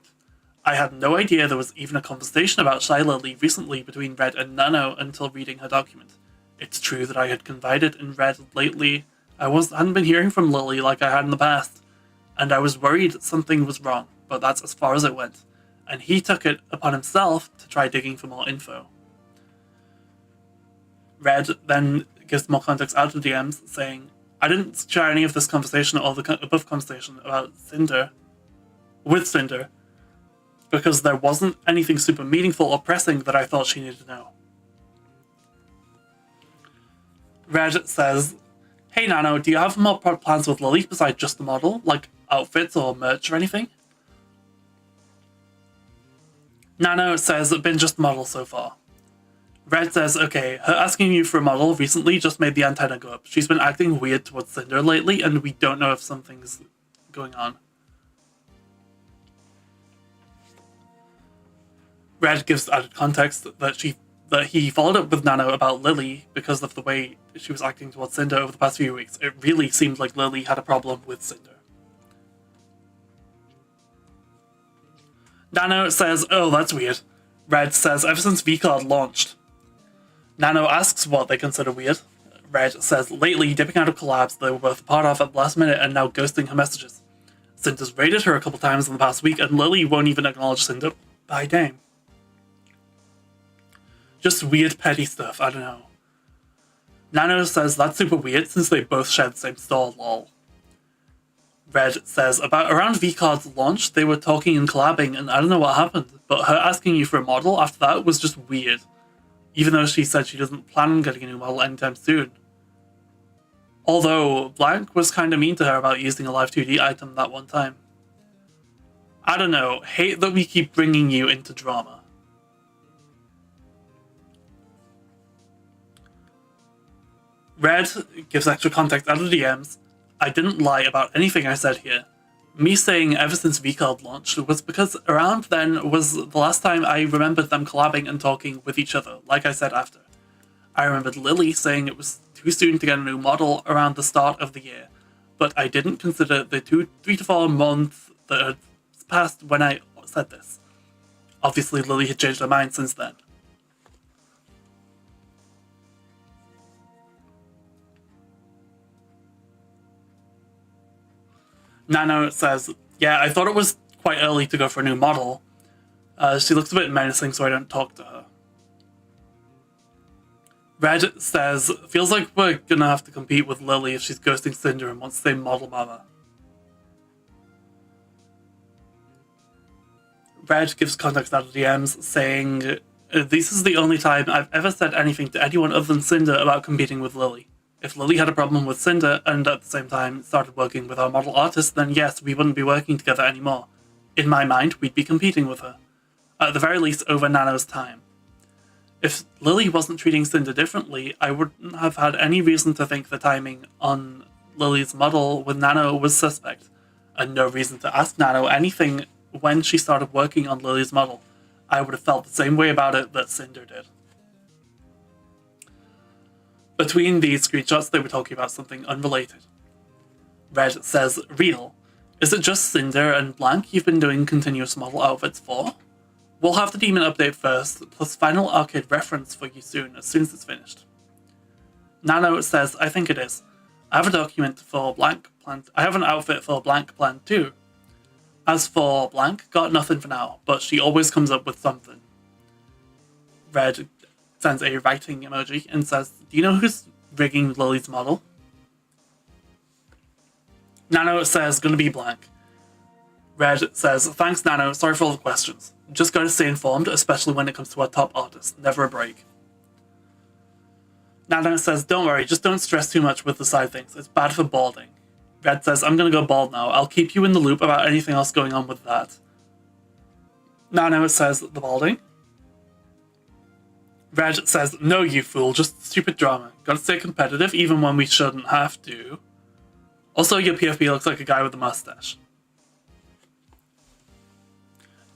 I had no idea there was even a conversation about Shy Lily recently between Red and Nano until reading her document. It's true that I had confided in Red lately. I hadn't been hearing from Lily like I had in the past, and I was worried something was wrong, but that's as far as it went, and he took it upon himself to try digging for more info. Red then gives more context out of DMs, saying, I didn't share any of this conversation or the above conversation about with Sinder, because there wasn't anything super meaningful or pressing that I thought she needed to know. Red says, Hey Nano, do you have more plans with Lily besides just the model, like outfits or merch or anything? Nano says, been just the model so far. Red says, okay, her asking you for a model recently just made the antenna go up. She's been acting weird towards Sinder lately, and we don't know if something's going on. Red gives added context that he followed up with Nano about Lily because of the way she was acting towards Sinder over the past few weeks. It really seemed like Lily had a problem with Sinder. Nano says, oh, that's weird. Red says, ever since VCard launched. Nano asks what they consider weird. Red says, lately dipping out of collabs they were both a part of at the last minute and now ghosting her messages. Cinder's raided her a couple times in the past week and Lily won't even acknowledge Cinder by name. Just weird petty stuff, I don't know. Nano says that's super weird since they both share the same store, lol. Red says, around VCard's launch, they were talking and collabing and I don't know what happened, but her asking you for a model after that was just weird. Even though she said she doesn't plan on getting a new model anytime soon. Although, Blank was kinda mean to her about using a live 2D item that one time. I don't know, hate that we keep bringing you into drama. Red gives extra context out of DMs. I didn't lie about anything I said here. Me saying ever since VCard launched was because around then was the last time I remembered them collabing and talking with each other, like I said after. I remembered Lily saying it was too soon to get a new model around the start of the year, but I didn't consider the 3 to 4 months that had passed when I said this. Obviously Lily had changed her mind since then. Nano says, yeah, I thought it was quite early to go for a new model. She looks a bit menacing, so I don't talk to her. Red says, feels like we're gonna have to compete with Lily if she's ghosting Cinder and wants the same model mama. Red gives context out of DMs, saying, this is the only time I've ever said anything to anyone other than Cinder about competing with Lily. If Lily had a problem with Cinder and at the same time started working with our model artist, then yes, we wouldn't be working together anymore. In my mind, we'd be competing with her. At the very least, over Nano's time. If Lily wasn't treating Cinder differently, I wouldn't have had any reason to think the timing on Lily's model with Nano was suspect, and no reason to ask Nano anything when she started working on Lily's model. I would have felt the same way about it that Cinder did. Between these screenshots, they were talking about something unrelated. Red says, real. Is it just Cinder and Blank you've been doing continuous model outfits for? We'll have the demon update first, plus final arcade reference for you soon, as soon as it's finished. Nano says, I think it is. I have a document for Blank planned. I have an outfit for Blank planned too. As for Blank, got nothing for now, but she always comes up with something. Red sends a writing emoji and says, do you know who's rigging Lily's model? Nano says, gonna be Blank. Red says, thanks Nano, sorry for all the questions. Just gotta stay informed, especially when it comes to our top artist. Never a break. Nano says, don't worry, just don't stress too much with the side things. It's bad for balding. Red says, I'm gonna go bald now. I'll keep you in the loop about anything else going on with that. Nano says, the balding. Red says, no, you fool, just stupid drama. Gotta stay competitive even when we shouldn't have to. Also, your PFP looks like a guy with a mustache.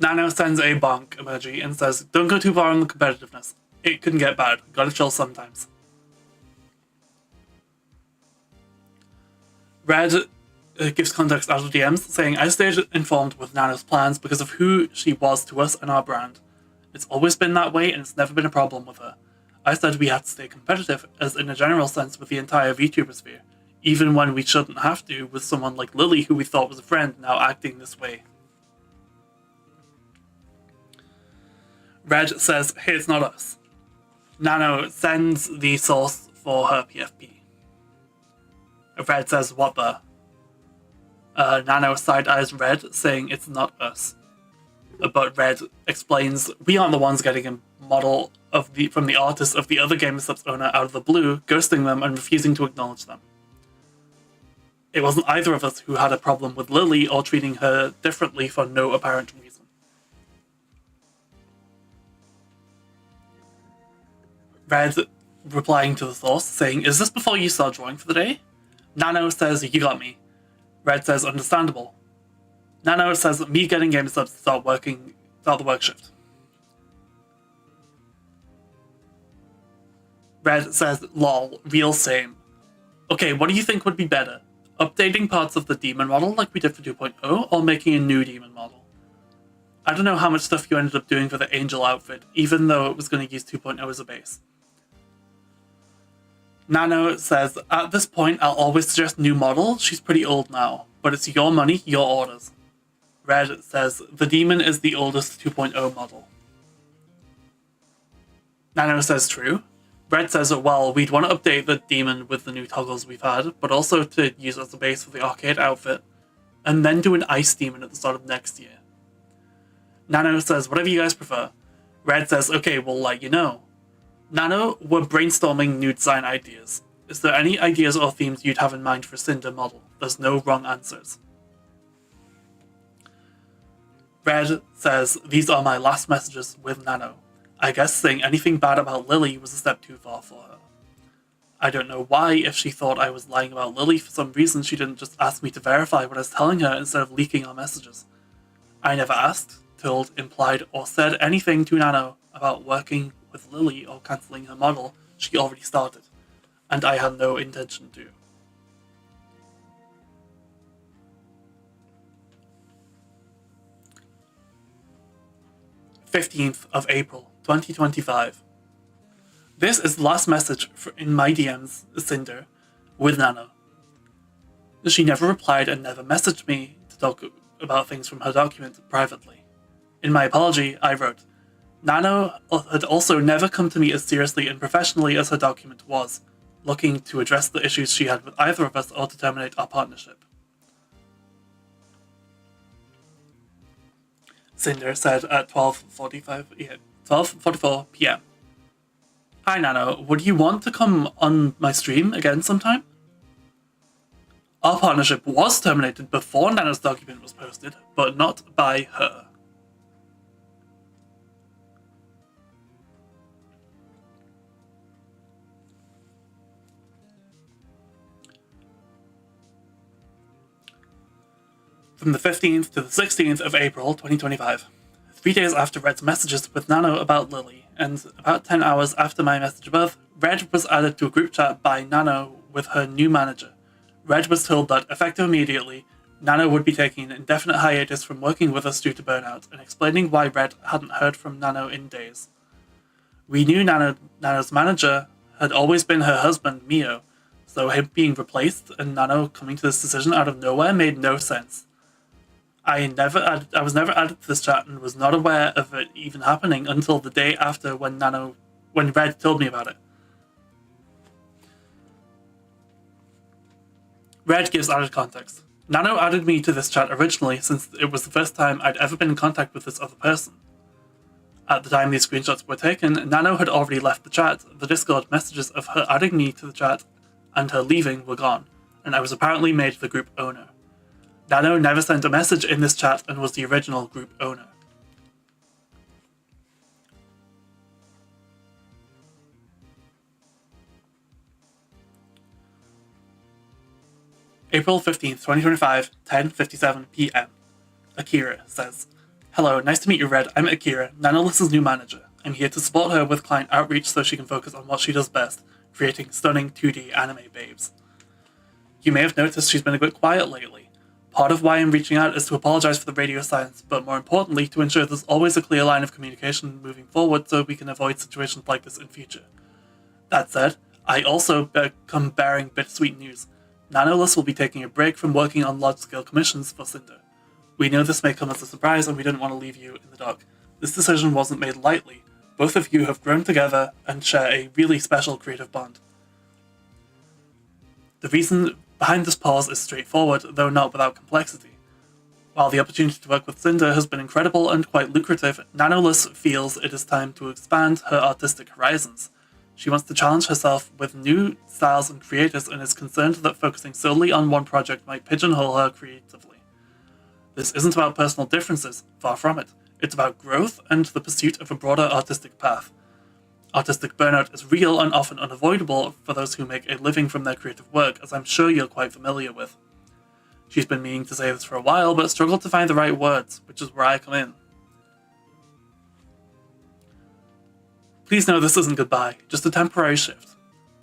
Nano sends a bonk emoji and says, don't go too far on the competitiveness. It can get bad. Gotta chill sometimes. Red gives context out of DMs, saying, I stayed informed with Nano's plans because of who she was to us and our brand. It's always been that way and it's never been a problem with her. I said we have to stay competitive, as in a general sense with the entire VTuber sphere, even when we shouldn't have to with someone like Lily who we thought was a friend now acting this way. Red says, hey, it's not us. Nano sends the source for her PFP. Red says, what the? Nano side-eyes Red, saying it's not us. But Red explains, we aren't the ones getting a model from the artist of the other GamerSubs owner out of the blue, ghosting them and refusing to acknowledge them. It wasn't either of us who had a problem with Lily or treating her differently for no apparent reason. Red replying to the source, saying, is this before you start drawing for the day? Nano says, you got me. Red says, understandable. Nano says, me getting GamerSubs to start the work shift. Red says, lol, real same. Okay, what do you think would be better? Updating parts of the demon model like we did for 2.0, or making a new demon model? I don't know how much stuff you ended up doing for the angel outfit, even though it was going to use 2.0 as a base. Nano says, at this point, I'll always suggest new model. She's pretty old now, but it's your money, your orders. Red says, the demon is the oldest 2.0 model. Nano says, true. Red says, well, we'd want to update the demon with the new toggles we've had, but also to use as a base for the arcade outfit, and then do an ice demon at the start of next year. Nano says, whatever you guys prefer. Red says, okay, we'll let you know. Nano, we're brainstorming new design ideas. Is there any ideas or themes you'd have in mind for Sinder model? There's no wrong answers. Red says, these are my last messages with Nano. I guess saying anything bad about Lily was a step too far for her. I don't know why, if she thought I was lying about Lily for some reason, she didn't just ask me to verify what I was telling her instead of leaking our messages. I never asked, told, implied, or said anything to Nano about working with Lily or cancelling her model she already started, and I had no intention to. April 15th, 2025. This is the last message in my DMs, Sinder, with Nano. She never replied and never messaged me to talk about things from her document privately. In my apology, I wrote, Nano had also never come to me as seriously and professionally as her document was, looking to address the issues she had with either of us or to terminate our partnership. Sinder said at 12:44 p.m. Hi Nano, would you want to come on my stream again sometime? Our partnership was terminated before Nano's document was posted, but not by her. From the 15th to the 16th of April 2025, 3 days after Red's messages with Nano about Lily, and about 10 hours after my message above, Red was added to a group chat by Nano with her new manager. Red was told that, effective immediately, Nano would be taking an indefinite hiatus from working with us due to burnout, and explaining why Red hadn't heard from Nano in days. We knew Nano's manager had always been her husband, Mio, so him being replaced and Nano coming to this decision out of nowhere made no sense. I was never added to this chat and was not aware of it even happening until the day after when Red told me about it. Red gives added context. Nano added me to this chat originally since it was the first time I'd ever been in contact with this other person. At the time these screenshots were taken, Nano had already left the chat. The Discord messages of her adding me to the chat and her leaving were gone, and I was apparently made the group owner. Nano never sent a message in this chat and was the original group owner. April 15th, 2025, 10:57 p.m. Akira says, "Hello, nice to meet you, Red. I'm Akira, Nanolist's new manager. I'm here to support her with client outreach so she can focus on what she does best, creating stunning 2D anime babes. You may have noticed she's been a bit quiet lately. Part of why I'm reaching out is to apologize for the radio silence, but more importantly, to ensure there's always a clear line of communication moving forward so we can avoid situations like this in future. That said, I also come bearing bittersweet news. Nanolist will be taking a break from working on large-scale commissions for Sinder. We know this may come as a surprise and we didn't want to leave you in the dark. This decision wasn't made lightly. Both of you have grown together and share a really special creative bond. The reason behind this pause is straightforward, though not without complexity. While the opportunity to work with Sinder has been incredible and quite lucrative, Nanolist feels it is time to expand her artistic horizons. She wants to challenge herself with new styles and creators and is concerned that focusing solely on one project might pigeonhole her creatively. This isn't about personal differences, far from it. It's about growth and the pursuit of a broader artistic path. Artistic burnout is real and often unavoidable for those who make a living from their creative work, as I'm sure you're quite familiar with. She's been meaning to say this for a while, but struggled to find the right words, which is where I come in. Please know this isn't goodbye, just a temporary shift.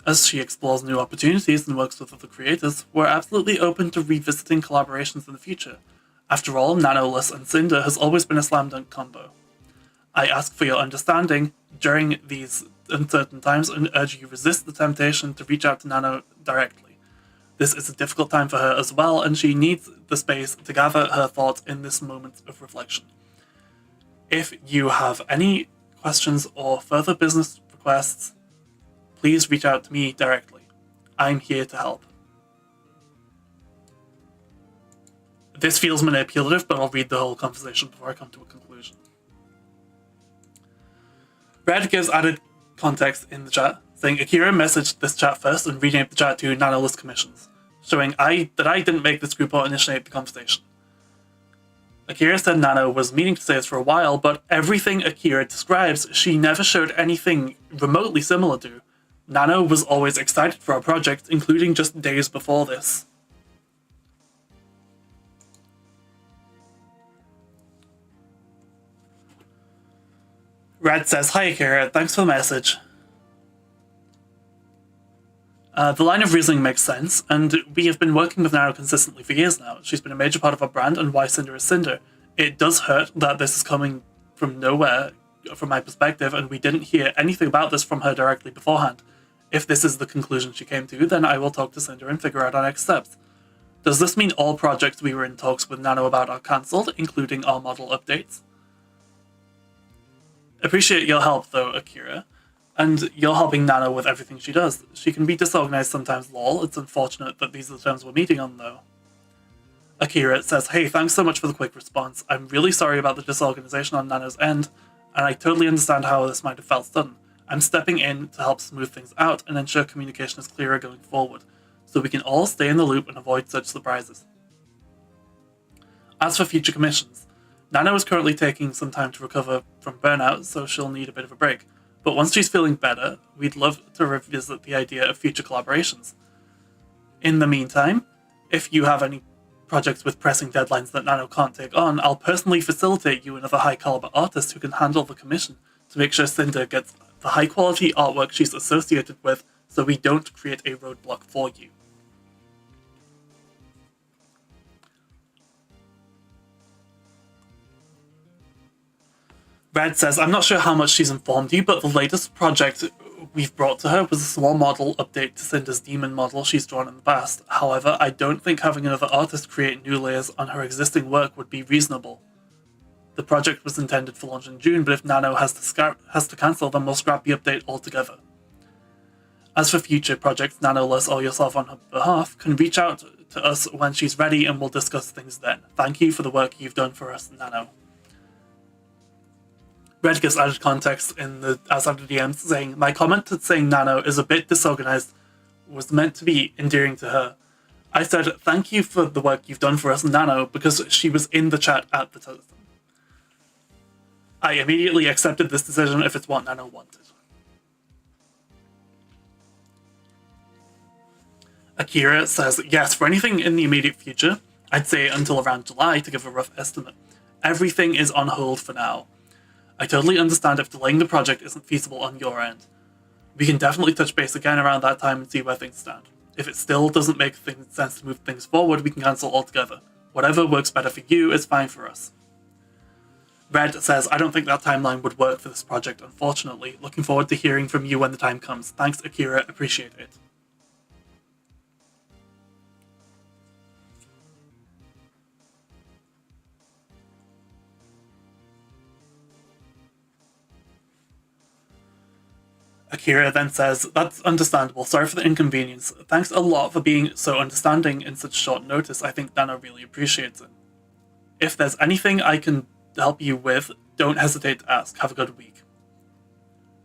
As she explores new opportunities and works with other creators, we're absolutely open to revisiting collaborations in the future. After all, Nanolist and Sinder has always been a slam dunk combo. I ask for your understanding during these uncertain times and urge you resist the temptation to reach out to Nano directly. This is a difficult time for her as well, and she needs the space to gather her thoughts in this moment of reflection. If you have any questions or further business requests, please reach out to me directly. I'm here to help." This feels manipulative, but I'll read the whole conversation before I come to a conclusion. Red gives added context in the chat, saying Akira messaged this chat first and renamed the chat to Nanolist Commissions, showing that I didn't make this group or initiate the conversation. Akira said Nano was meaning to say this for a while, but everything Akira describes, she never showed anything remotely similar to. Nano was always excited for our project, including just days before this. Red says, "Hi Akira, thanks for the message. The line of reasoning makes sense, and we have been working with Nano consistently for years now. She's been a major part of our brand and why Sinder is Sinder. It does hurt that this is coming from nowhere, from my perspective, and we didn't hear anything about this from her directly beforehand. If this is the conclusion she came to, then I will talk to Sinder and figure out our next steps. Does this mean all projects we were in talks with Nano about are cancelled, including our model updates? Appreciate your help, though, Akira. And you're helping Nano with everything she does. She can be disorganized sometimes, lol. It's unfortunate that these are the terms we're meeting on, though." Akira says, "Hey, thanks so much for the quick response. I'm really sorry about the disorganization on Nano's end, and I totally understand how this might have felt sudden. I'm stepping in to help smooth things out and ensure communication is clearer going forward, so we can all stay in the loop and avoid such surprises. As for future commissions, Nano is currently taking some time to recover from burnout, so she'll need a bit of a break. But once she's feeling better, we'd love to revisit the idea of future collaborations. In the meantime, if you have any projects with pressing deadlines that Nano can't take on, I'll personally facilitate you another high-caliber artist who can handle the commission to make sure Sinder gets the high-quality artwork she's associated with so we don't create a roadblock for you." Red says, "I'm not sure how much she's informed you, but the latest project we've brought to her was a small model update to Cinder's demon model she's drawn in the past. However, I don't think having another artist create new layers on her existing work would be reasonable. The project was intended for launch in June, but if Nano has to cancel, then we'll scrap the update altogether. As for future projects, Nanolist or yourself on her behalf can reach out to us when she's ready and we'll discuss things then. Thank you for the work you've done for us, Nano." Red gives added context in the outside of the DMs, saying, "My comment saying Nano is a bit disorganized was meant to be endearing to her. I said, thank you for the work you've done for us, Nano, because she was in the chat at the time. I immediately accepted this decision if it's what Nano wanted." Akira says, "Yes, for anything in the immediate future, I'd say until around July to give a rough estimate. Everything is on hold for now. I totally understand if delaying the project isn't feasible on your end. We can definitely touch base again around that time and see where things stand. If it still doesn't make sense to move things forward, we can cancel altogether. Whatever works better for you is fine for us." Red says, "I don't think that timeline would work for this project, unfortunately. Looking forward to hearing from you when the time comes. Thanks, Akira. Appreciate it." Akira then says, "That's understandable. Sorry for the inconvenience. Thanks a lot for being so understanding in such short notice. I think Nano really appreciates it. If there's anything I can help you with, don't hesitate to ask. Have a good week."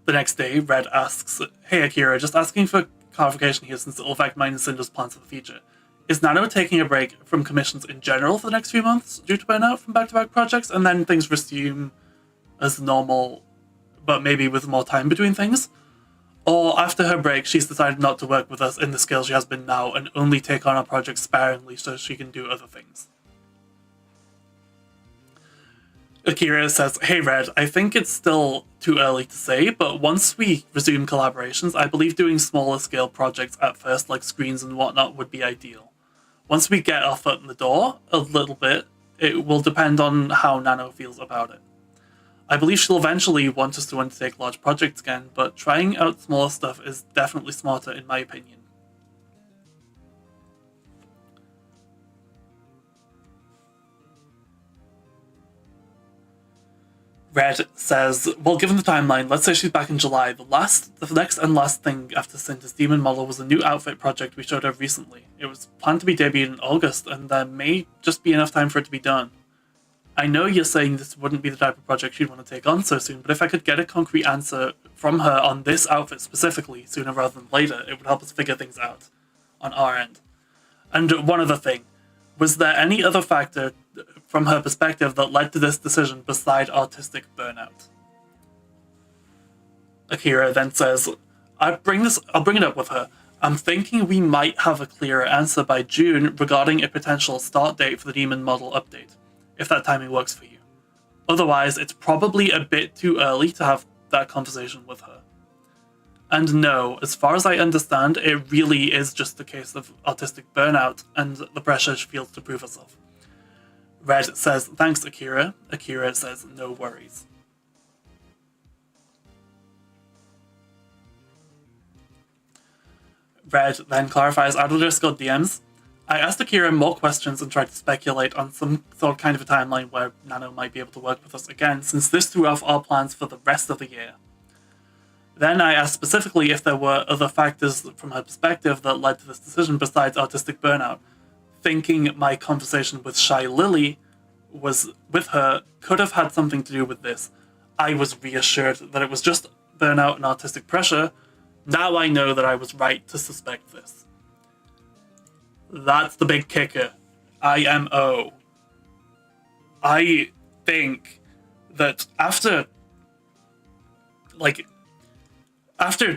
The next day, Red asks, "Hey Akira, just asking for clarification here since it will affect mine and Cinder's plans for the future. Is Nano taking a break from commissions in general for the next few months due to burnout from back-to-back projects, and then things resume as normal, but maybe with more time between things? Or after her break, she's decided not to work with us in the scale she has been now and only take on our projects sparingly so she can do other things?" Akira says, "Hey Red, I think it's still too early to say, but once we resume collaborations, I believe doing smaller scale projects at first, like screens and whatnot, would be ideal. Once we get our foot in the door a little bit, it will depend on how Nano feels about it. I believe she'll eventually want us to undertake large projects again, but trying out smaller stuff is definitely smarter in my opinion." Red says, "Well, given the timeline, let's say she's back in July. The next and last thing after Sinder's demon model was a new outfit project we showed her recently. It was planned to be debuted in August, and there may just be enough time for it to be done. I know you're saying this wouldn't be the type of project she'd want to take on so soon, but if I could get a concrete answer from her on this outfit specifically sooner rather than later, it would help us figure things out on our end. And one other thing, was there any other factor from her perspective that led to this decision beside artistic burnout?" Akira then says, I'll bring it up with her. I'm thinking we might have a clearer answer by June regarding a potential start date for the demon model update, if that timing works for you. Otherwise, it's probably a bit too early to have that conversation with her. And no, as far as I understand, it really is just a case of artistic burnout and the pressure she feels to prove herself." Red says, "Thanks, Akira." Akira says, "No worries." Red then clarifies out of Discord DMs, "I asked Akira more questions and tried to speculate on some kind of a timeline where Nano might be able to work with us again, since this threw off our plans for the rest of the year. Then I asked specifically if there were other factors from her perspective that led to this decision besides artistic burnout, thinking my conversation with Shy Lily was with her could have had something to do with this. I was reassured that it was just burnout and artistic pressure. Now I know that I was right to suspect this." That's the big kicker. IMO. I think that after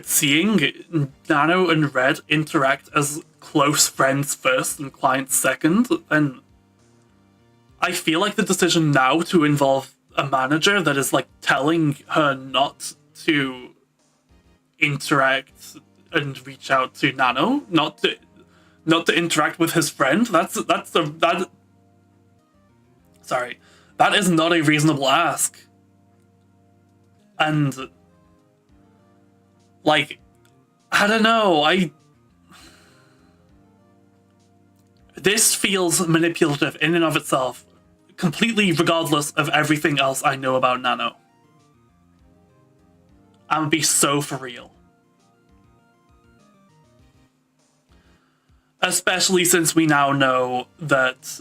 seeing Nano and Red interact as close friends first and clients second, then I feel like the decision now to involve a manager that is telling her not to interact and reach out to Nano, not to interact with his friend, that is not a reasonable ask. And I don't know, this feels manipulative in and of itself, completely regardless of everything else I know about Nano. I'm gonna be so for real. Especially since we now know that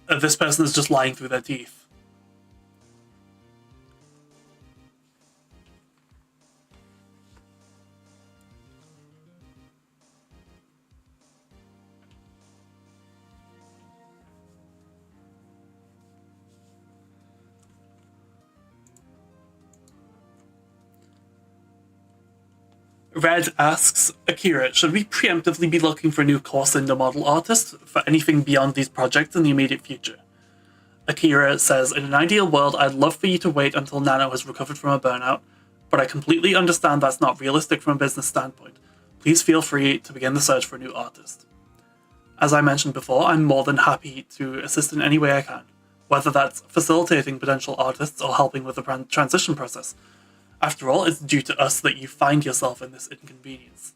this person is just lying through their teeth. Red asks, Akira, should we preemptively be looking for a new core Sinder model artist for anything beyond these projects in the immediate future? Akira says, in an ideal world, I'd love for you to wait until Nano has recovered from her burnout, but I completely understand that's not realistic from a business standpoint. Please feel free to begin the search for a new artist. As I mentioned before, I'm more than happy to assist in any way I can, whether that's facilitating potential artists or helping with the transition process. After all, it's due to us that you find yourself in this inconvenience.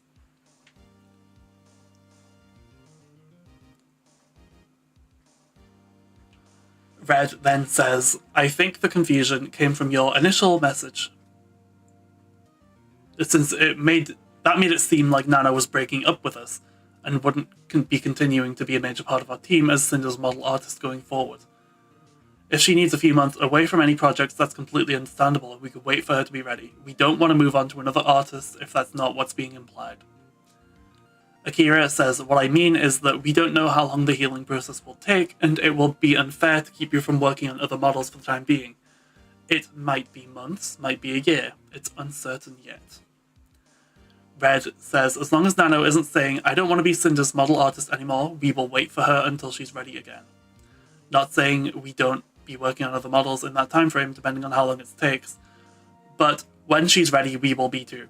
Red then says, I think the confusion came from your initial message, since that made it seem like Nano was breaking up with us and wouldn't be continuing to be a major part of our team as Cinder's model artist going forward. If she needs a few months away from any projects, that's completely understandable, and we could wait for her to be ready. We don't want to move on to another artist if that's not what's being implied. Akira says, what I mean is that we don't know how long the healing process will take, and it will be unfair to keep you from working on other models for the time being. It might be months, might be a year. It's uncertain yet. Red says, as long as Nano isn't saying, I don't want to be Cinder's model artist anymore, we will wait for her until she's ready again. Not saying we don't be working on other models in that time frame, depending on how long it takes, but when she's ready, we will be too.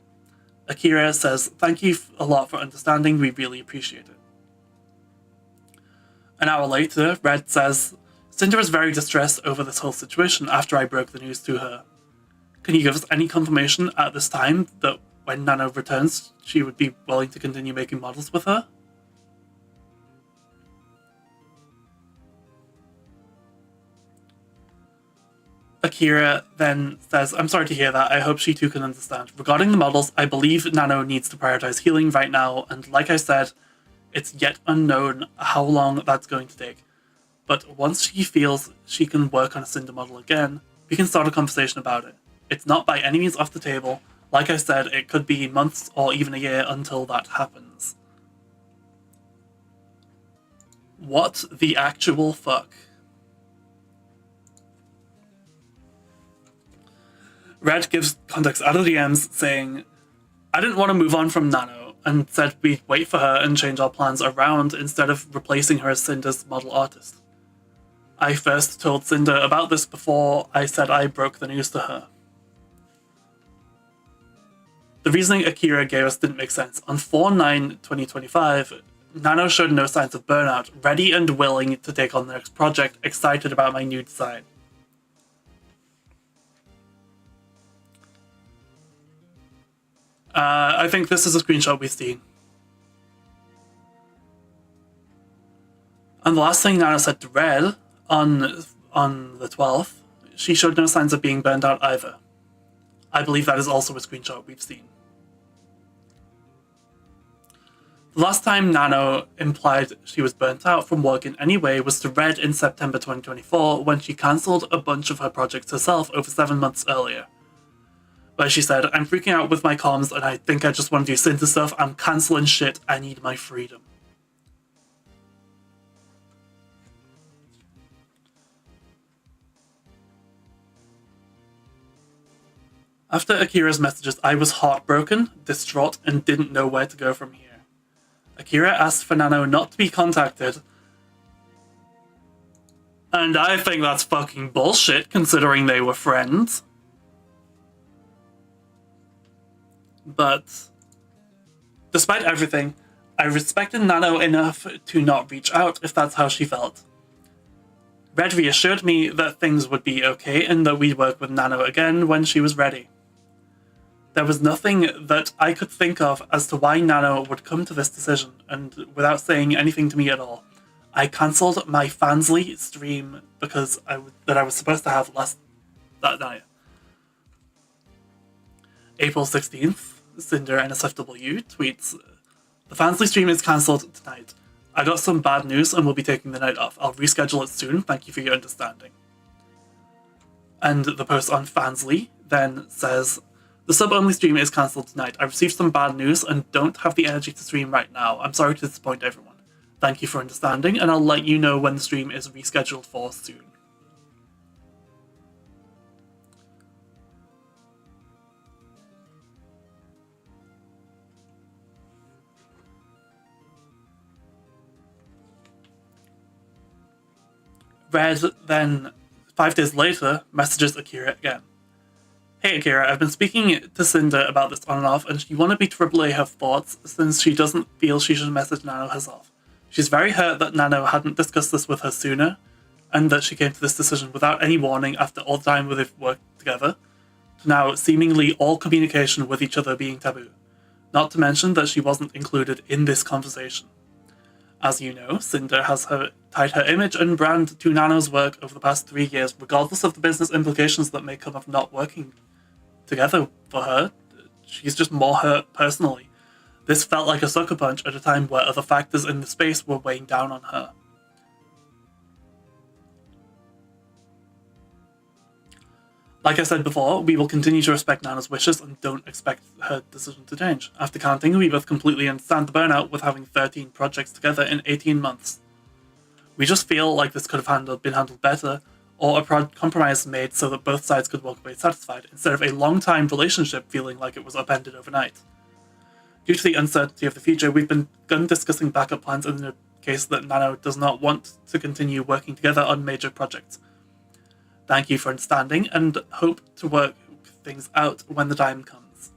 Akira says, thank you a lot for understanding, we really appreciate it. An hour later, Red says, Cinder is very distressed over this whole situation after I broke the news to her. Can you give us any confirmation at this time that when Nano returns, she would be willing to continue making models with her? Akira then says, I'm sorry to hear that, I hope she too can understand. Regarding the models, I believe Nano needs to prioritize healing right now, and like I said, it's yet unknown how long that's going to take. But once she feels she can work on a Cinder model again, we can start a conversation about it. It's not by any means off the table. Like I said, it could be months or even a year until that happens. What the actual fuck? Red gives context out of the DMs saying, I didn't want to move on from Nano and said we'd wait for her and change our plans around instead of replacing her as Cinder's model artist. I first told Cinder about this before I said I broke the news to her. The reasoning Akira gave us didn't make sense. On 4/9/2025, Nano showed no signs of burnout, ready and willing to take on the next project, excited about my new design. I think this is a screenshot we've seen. And the last thing Nano said to Red on the 12th, she showed no signs of being burned out either. I believe that is also a screenshot we've seen. The last time Nano implied she was burnt out from work in any way was to Red in September 2024 when she cancelled a bunch of her projects herself over 7 months earlier. Where she said, I'm freaking out with my comms and I think I just want to do Cinder stuff, I'm cancelling shit, I need my freedom. After Akira's messages, I was heartbroken, distraught, and didn't know where to go from here. Akira asked for Nano not to be contacted, and I think that's fucking bullshit considering they were friends. But despite everything, I respected Nano enough to not reach out if that's how she felt. Red reassured me that things would be okay and that we'd work with Nano again when she was ready. There was nothing that I could think of as to why Nano would come to this decision, and without saying anything to me at all, I cancelled my Fansly stream because I was supposed to have that night. April 16th, Sinder NSFW tweets, the Fansly stream is cancelled tonight. I got some bad news and will be taking the night off. I'll reschedule it soon. Thank you for your understanding. And the post on Fansly then says, the sub-only stream is cancelled tonight. I received some bad news and don't have the energy to stream right now. I'm sorry to disappoint everyone. Thank you for understanding, and I'll let you know when the stream is rescheduled for soon. Red then, 5 days later, messages Akira again. Hey Akira, I've been speaking to Sinder about this on and off, and she wanted me to relay her thoughts since she doesn't feel she should message Nano herself. She's very hurt that Nano hadn't discussed this with her sooner, and that she came to this decision without any warning after all the time they've worked together, to now seemingly all communication with each other being taboo. Not to mention that she wasn't included in this conversation. As you know, Sinder has tied her image and brand to Nano's work over the past 3 years, regardless of the business implications that may come of not working together for her. She's just more hurt personally. This felt like a sucker punch at a time where other factors in the space were weighing down on her. Like I said before, we will continue to respect Nana's wishes and don't expect her decision to change. After counting, we both completely understand the burnout with having 13 projects together in 18 months. We just feel like this could have been handled better, or a compromise made so that both sides could walk away satisfied, instead of a long-time relationship feeling like it was upended overnight. Due to the uncertainty of the future, we've begun discussing backup plans in the case that Nano does not want to continue working together on major projects. Thank you for understanding, and hope to work things out when the time comes.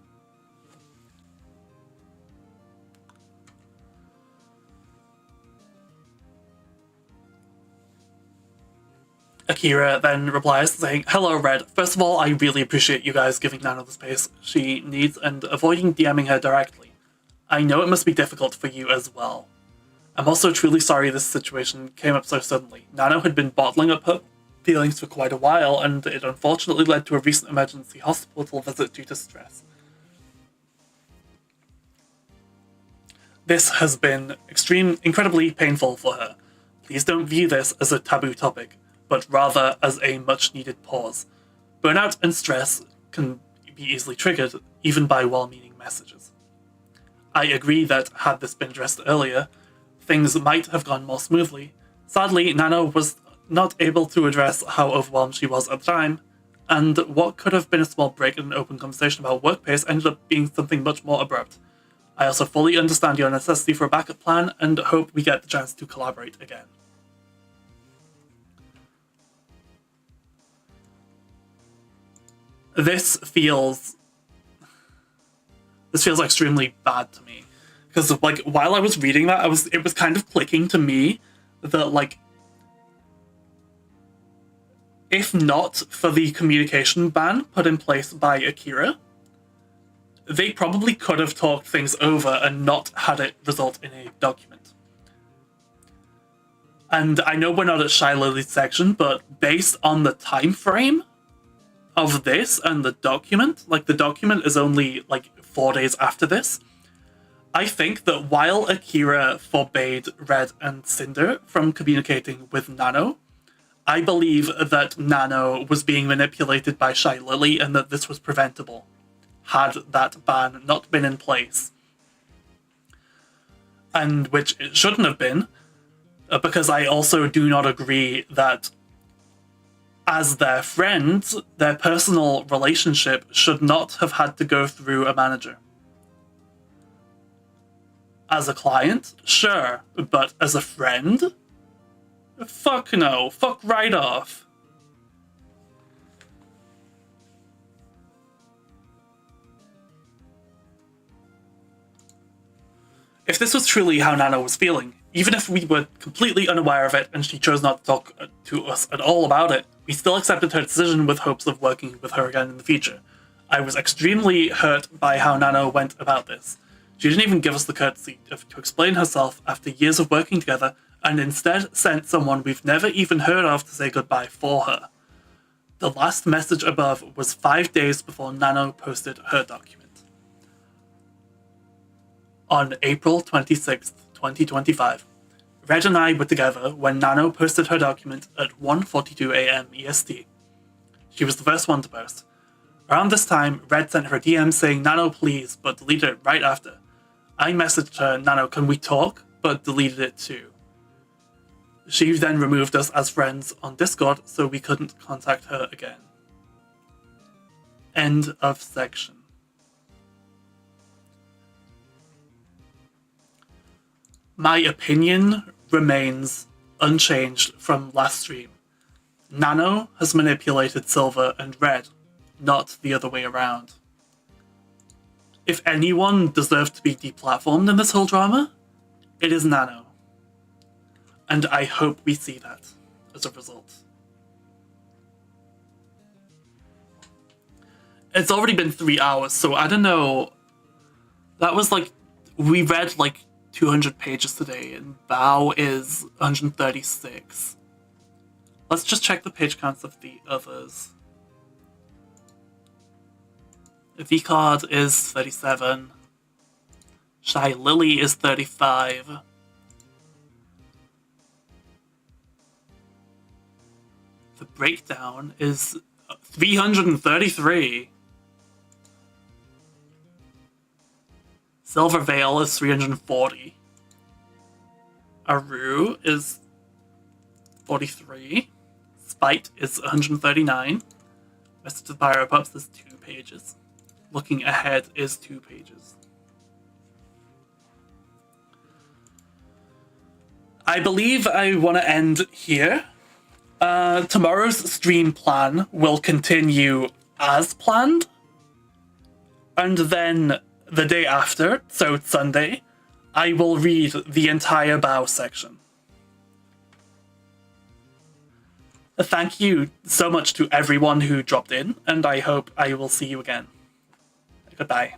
Akira then replies saying, Hello Red, first of all I really appreciate you guys giving Nano the space she needs and avoiding DMing her directly. I know it must be difficult for you as well. I'm also truly sorry this situation came up so suddenly. Nano had been bottling up her feelings for quite a while, and it unfortunately led to a recent emergency hospital visit due to stress. This has been incredibly painful for her. Please don't view this as a taboo topic, but rather as a much-needed pause. Burnout and stress can be easily triggered, even by well-meaning messages. I agree that, had this been addressed earlier, things might have gone more smoothly. Sadly, Nano was not able to address how overwhelmed she was at the time, and what could have been a small break in an open conversation about work pace ended up being something much more abrupt. I also fully understand your necessity for a backup plan, and hope we get the chance to collaborate again. This feels extremely bad to me, because while I was reading that, it was kind of clicking to me that if not for the communication ban put in place by Akira, they probably could have talked things over and not had it result in a document. And I know we're not at Shy Lily's section, but based on the time frame of this and the document, the document is only 4 days after this, I think that while Akira forbade Red and Sinder from communicating with Nano, I believe that Nano was being manipulated by Shy Lily and that this was preventable, had that ban not been in place. And which it shouldn't have been, because I also do not agree that as their friends, their personal relationship should not have had to go through a manager. As a client, sure, but as a friend? Fuck no. Fuck right off. If this was truly how Nano was feeling, even if we were completely unaware of it and she chose not to talk to us at all about it, we still accepted her decision with hopes of working with her again in the future. I was extremely hurt by how Nano went about this. She didn't even give us the courtesy to explain herself after years of working together, and instead sent someone we've never even heard of to say goodbye for her. The last message above was 5 days before Nano posted her document. On April 26th, 2025, Red and I were together when Nano posted her document at 1:42 AM EST. She was the first one to post. Around this time, Red sent her a DM saying, Nano please, but deleted it right after. I messaged her, Nano can we talk, but deleted it too. She then removed us as friends on Discord so we couldn't contact her again. End of section. My opinion remains unchanged from last stream. Nano has manipulated Silver and Red, not the other way around. If anyone deserved to be deplatformed in this whole drama, it is Nano. And I hope we see that as a result. It's already been 3 hours, so I don't know. That was like, we read like 200 pages today, and Bao is 136. Let's just check the page counts of the others. V-Card is 37. Shy Lily is 35. The Breakdown is 333. Silver Veil is 340. Aru is 43. Spite is 139. Rest of the Pyropups is 2 pages. Looking Ahead is 2 pages. I believe I want to end here. Tomorrow's stream plan will continue as planned. And then the day after, so Sunday, I will read the entire Bao section. Thank you so much to everyone who dropped in, and I hope I will see you again. Goodbye.